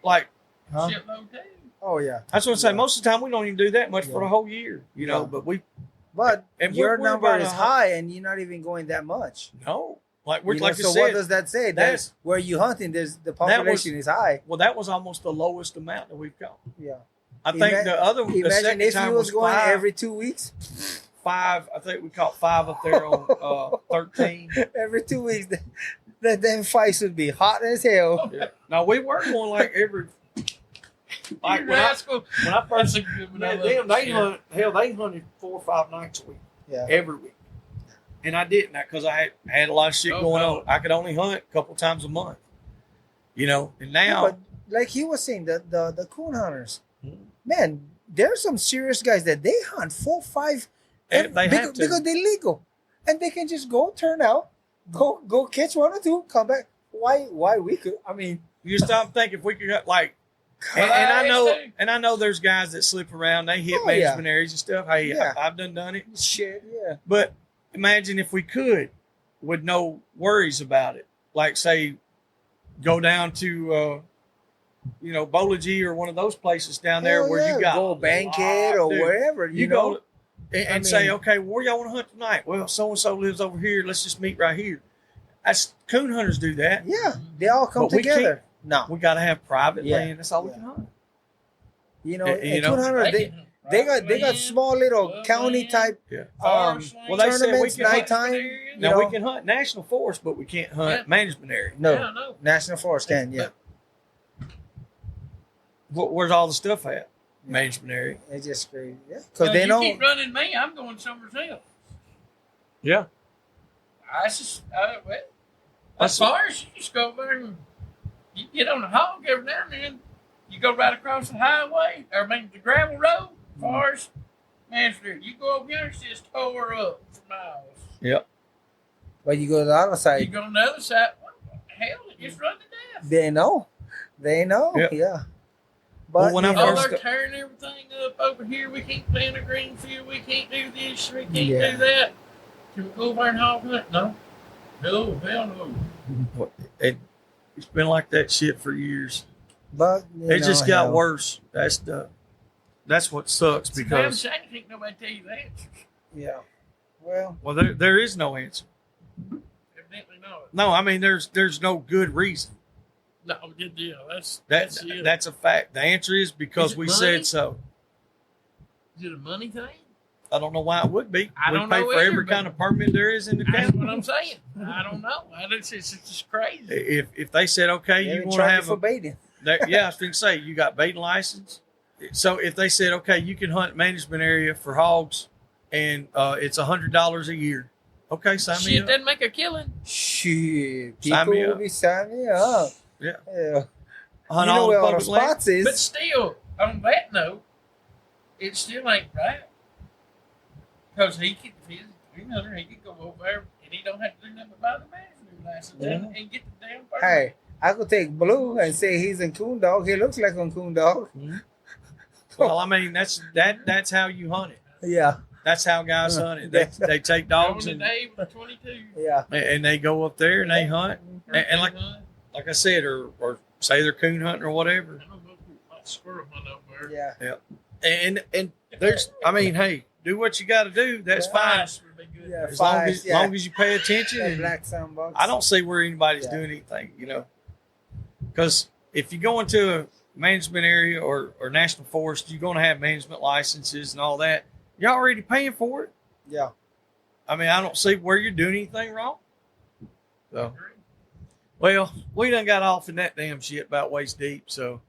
Speaker 5: like.
Speaker 2: Huh?
Speaker 3: Shitload too.
Speaker 2: Oh yeah.
Speaker 5: That's what I say.
Speaker 2: Yeah.
Speaker 5: Most of the time we don't even do that much for
Speaker 2: Yeah.
Speaker 5: the whole year, you know.
Speaker 2: Yeah.
Speaker 5: But we
Speaker 2: But
Speaker 5: And
Speaker 2: your
Speaker 5: we're
Speaker 2: number
Speaker 5: about
Speaker 2: is
Speaker 5: a-
Speaker 2: high, and you're not even going that much.
Speaker 5: no, like we're
Speaker 2: You know,
Speaker 5: like
Speaker 2: so
Speaker 5: I said.
Speaker 2: what does that say?
Speaker 5: that's-
Speaker 2: That's where you hunting. There's the population is high.
Speaker 5: well, that was almost the lowest amount that we've got.
Speaker 2: Yeah.
Speaker 5: I think the other the
Speaker 2: Imagine
Speaker 5: second
Speaker 2: if
Speaker 5: time
Speaker 2: you was going
Speaker 5: 5.
Speaker 2: every 2 weeks.
Speaker 5: 5. I think we caught 5 up there on 13.
Speaker 2: Every 2 weeks, that them fights would be hot as hell.
Speaker 5: Yeah. Now we were going like every. Like
Speaker 3: You
Speaker 5: when I
Speaker 3: rascal.
Speaker 5: first
Speaker 3: That's a good one. I
Speaker 5: yeah,
Speaker 3: love
Speaker 5: them,
Speaker 3: that
Speaker 5: they
Speaker 3: shit.
Speaker 5: hunt. Hell, they hunted 4 or 5 nights a week,
Speaker 2: Yeah.
Speaker 5: every week, and I didn't because I had a lot of shit
Speaker 3: Oh,
Speaker 5: going
Speaker 3: no.
Speaker 5: on. I could only hunt a couple times a month, you know. And now,
Speaker 2: But like he was saying, the coon hunters,
Speaker 5: Mhm.
Speaker 2: man, there's some serious guys that they hunt 4, 5,
Speaker 5: And they have to.
Speaker 2: because they're legal, and they can just go turn out, go catch 1 or 2, come back. Why we could? I mean,
Speaker 5: you stop thinking if we could like. And I know there's guys that slip around. They hit
Speaker 2: Oh,
Speaker 5: management areas and stuff. Hey,
Speaker 2: Yeah.
Speaker 5: I've done it.
Speaker 2: shit, yeah.
Speaker 5: But imagine if we could, with no worries about it. Like say, go down to, Bolaji or one of those places down there
Speaker 2: Hell
Speaker 5: where
Speaker 2: yeah.
Speaker 5: you got
Speaker 2: go
Speaker 5: a
Speaker 2: Bankhead
Speaker 5: lot,
Speaker 2: or
Speaker 5: dude.
Speaker 2: wherever. You
Speaker 5: go
Speaker 2: know,
Speaker 5: and
Speaker 2: I
Speaker 5: say,
Speaker 2: mean-
Speaker 5: okay, where y'all want to hunt tonight? Well, so and so lives over here. Let's just meet right here. That's coon hunters do that.
Speaker 2: yeah, they all come
Speaker 5: But we
Speaker 2: together. No,
Speaker 5: We got to have private
Speaker 2: Yeah.
Speaker 5: land. That's all we
Speaker 2: Yeah.
Speaker 5: can hunt.
Speaker 2: you know,
Speaker 5: you
Speaker 2: and
Speaker 5: know,
Speaker 2: coon hunters, they got small little county type.
Speaker 5: Well, they said we
Speaker 2: Tournaments,
Speaker 5: can hunt.
Speaker 2: nighttime.
Speaker 5: Now
Speaker 2: know-
Speaker 5: we can hunt national forest, but we can't hunt
Speaker 3: Yeah.
Speaker 5: management area.
Speaker 2: No,
Speaker 3: Yeah, no.
Speaker 2: National Forest can. Yeah,
Speaker 5: Where's all the stuff at? Management area.
Speaker 2: it's just crazy. Yeah, because
Speaker 3: Because
Speaker 2: they know.
Speaker 3: You keep running me, I'm going somewhere else.
Speaker 5: Yeah.
Speaker 3: I just, well,
Speaker 5: That's-
Speaker 3: as far as you just go there and you get on the hog every now and then, you go right across the highway, the gravel road, as far as Manchester, you go over there, it's just tore up for miles.
Speaker 5: Yep.
Speaker 2: But you go to the other
Speaker 3: You
Speaker 2: side,
Speaker 3: go on the other side. Hell, it just run to death.
Speaker 2: they know.
Speaker 5: Yep.
Speaker 2: Yeah.
Speaker 5: Well, when I
Speaker 2: you know,
Speaker 3: Oh,
Speaker 5: first
Speaker 3: they're tearing everything up over here. We can't plant a green field. We can't do this. We can't
Speaker 2: Yeah.
Speaker 3: do that. Can we go over there and hog hunt? No. No, hell no.
Speaker 5: it's been like that shit for years.
Speaker 2: but
Speaker 5: It just got
Speaker 2: hell,
Speaker 5: worse. That's what sucks
Speaker 3: It's a damn
Speaker 5: because
Speaker 3: shame. Can't nobody tell you that.
Speaker 2: Yeah. Well,
Speaker 5: well there is no answer.
Speaker 3: Evidently not.
Speaker 5: No, I mean there's no good reason.
Speaker 3: No, good deal. That's it.
Speaker 5: That's a fact. The answer is because
Speaker 3: Is it
Speaker 5: we
Speaker 3: money?
Speaker 5: said so.
Speaker 3: Is it a money thing?
Speaker 5: I don't know why it would be.
Speaker 3: I
Speaker 5: We
Speaker 3: don't
Speaker 5: pay
Speaker 3: know
Speaker 5: for
Speaker 3: either,
Speaker 5: every
Speaker 3: but-
Speaker 5: kind of permit there is in the
Speaker 3: That's
Speaker 5: county.
Speaker 3: what I'm saying. I don't know. It's just crazy.
Speaker 5: If they said okay,
Speaker 2: they
Speaker 5: you
Speaker 2: even
Speaker 5: want to
Speaker 2: charge you
Speaker 5: have
Speaker 2: for baiting.
Speaker 5: yeah, I was going to say you got baiting license. So if they said okay, you can hunt management area for hogs, and it's $100 a year. Okay, sign me
Speaker 3: Shit
Speaker 5: up.
Speaker 3: doesn't make a killing.
Speaker 2: Shit,
Speaker 5: Sign
Speaker 2: people
Speaker 5: me
Speaker 2: will
Speaker 5: up.
Speaker 2: be signing me up.
Speaker 5: Yeah.
Speaker 2: Yeah.
Speaker 5: Hunt
Speaker 2: You know
Speaker 5: all
Speaker 2: where
Speaker 5: the
Speaker 2: all the
Speaker 5: public land.
Speaker 2: spots
Speaker 3: But
Speaker 2: is.
Speaker 3: still, on that note, it still ain't right. Because he could, if he's a green hunter, he could go over there and he don't have to do nothing but buy the management license and get the damn permit.
Speaker 2: Hey, I could take Blue and say he's in coon dog. He looks like a coon dog.
Speaker 5: Well, I mean that's how you hunt it.
Speaker 2: Yeah.
Speaker 5: That's how guys hunt it. They take dogs
Speaker 3: On
Speaker 5: and
Speaker 3: the day with 22.
Speaker 2: Yeah.
Speaker 5: they go up there and they hunt. And
Speaker 3: hunt.
Speaker 5: like I said, or say they're coon hunting or whatever.
Speaker 3: I know most people like squirrel hunt over there.
Speaker 2: Yeah.
Speaker 5: And there's, I mean, hey, do what you got to do. That's
Speaker 2: Yeah.
Speaker 5: fine.
Speaker 3: Fives would be good.
Speaker 2: Yeah.
Speaker 5: As long
Speaker 2: Fives,
Speaker 5: as,
Speaker 2: yeah.
Speaker 5: long as you pay attention.
Speaker 2: That
Speaker 5: And
Speaker 2: black sunbox.
Speaker 5: I don't see where anybody's
Speaker 2: Yeah.
Speaker 5: doing anything, because if you go into a management area or national forest, you're going to have management licenses and all that. You're already paying for it.
Speaker 2: Yeah.
Speaker 5: I mean, I don't see where you're doing anything wrong. So, well, we done got off in that damn shit about waist deep. So,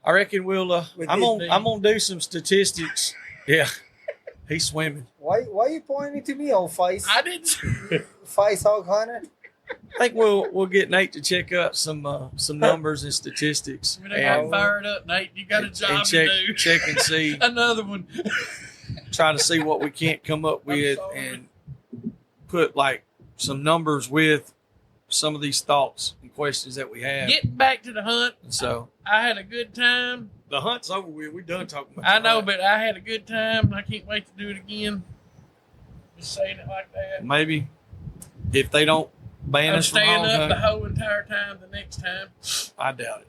Speaker 5: I reckon we'll. I'm gonna do some statistics. Yeah, he's swimming.
Speaker 2: Why you pointing to me, old Feist?
Speaker 3: I didn't.
Speaker 2: Feist Hog Hunter?
Speaker 5: I think we'll get Nate to check up some numbers and statistics
Speaker 3: We done got
Speaker 5: and,
Speaker 3: fired up, Nate. You got a job
Speaker 5: and check
Speaker 3: to do.
Speaker 5: check and see,
Speaker 3: Another one.
Speaker 5: try to see what we can't come up with
Speaker 3: sorry.
Speaker 5: and put like some numbers with some of these thoughts and questions that we have.
Speaker 3: Getting back to the hunt,
Speaker 5: And so
Speaker 3: I had a good time.
Speaker 5: the hunt's over with. We're done talking about.
Speaker 3: I
Speaker 5: the
Speaker 3: know,
Speaker 5: hunt.
Speaker 3: but I had a good time. I can't wait to do it again. Just saying it like that.
Speaker 5: Maybe if they don't ban
Speaker 3: I'm
Speaker 5: us from
Speaker 3: staying
Speaker 5: hog
Speaker 3: up the
Speaker 5: hunting,
Speaker 3: whole entire time the next time.
Speaker 5: I doubt it.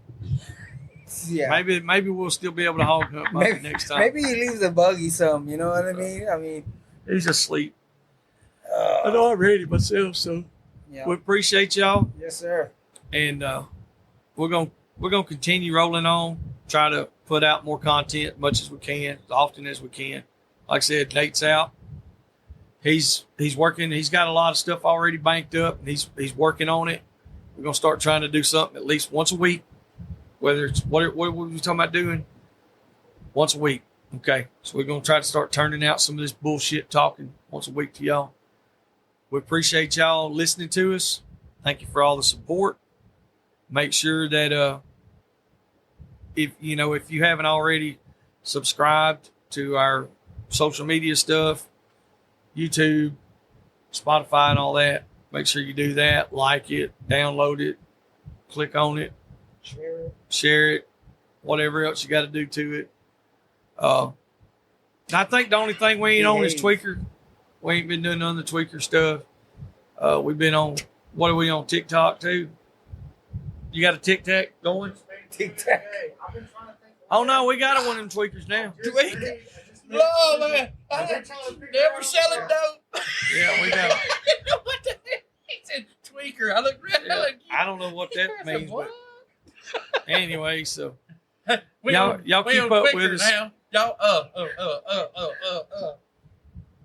Speaker 2: Yeah.
Speaker 5: Maybe we'll still be able to hog hunt by the
Speaker 2: Maybe,
Speaker 5: next time.
Speaker 2: maybe he leaves a buggy some, you know what I mean? I mean,
Speaker 5: He's asleep. I know I'm ready myself, so
Speaker 2: yeah.
Speaker 5: we appreciate y'all,
Speaker 2: Yes, sir.
Speaker 5: and we're gonna continue rolling on. Try to put out more content as much as we can, as often as we can. Like I said, Nate's out. He's working. He's got a lot of stuff already banked up, and he's working on it. We're gonna start trying to do something at least once a week. Whether it's what we talking about doing, once a week. Okay, so we're gonna try to start turning out some of this bullshit talking once a week to y'all. We appreciate y'all listening to us. Thank you for all the support. Make sure that if you haven't already subscribed to our social media stuff, YouTube, Spotify, and all that, make sure you do that. Like it, download it, click on it, share it, whatever else you got to do to it. I think the only thing we ain't on is Tweaker. We ain't been doing none of the Tweaker stuff. We've been on, what are we on, TikTok too? You got a TikTok going?
Speaker 2: Tic-tac.
Speaker 4: I've been trying to think.
Speaker 5: Oh no, we got one of them Tweakers now.
Speaker 3: Lord, man. Never selling dope.
Speaker 5: Yeah, we got.
Speaker 3: What the heck? He said tweaker. I looked right
Speaker 5: Yeah,
Speaker 3: like
Speaker 5: I don't know what that means,
Speaker 3: what?
Speaker 5: but anyway, so
Speaker 3: We
Speaker 5: Y'all-
Speaker 3: on-
Speaker 5: y'all
Speaker 3: we
Speaker 5: keep
Speaker 3: on
Speaker 5: up
Speaker 3: Twitter
Speaker 5: with us.
Speaker 3: Now. Y'all,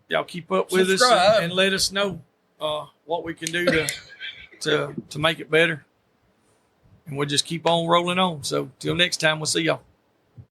Speaker 5: y'all keep up with us
Speaker 3: Subscribe.
Speaker 5: and let us know what we can do to make it better. And we'll just keep on rolling on. So till next time, we'll see y'all.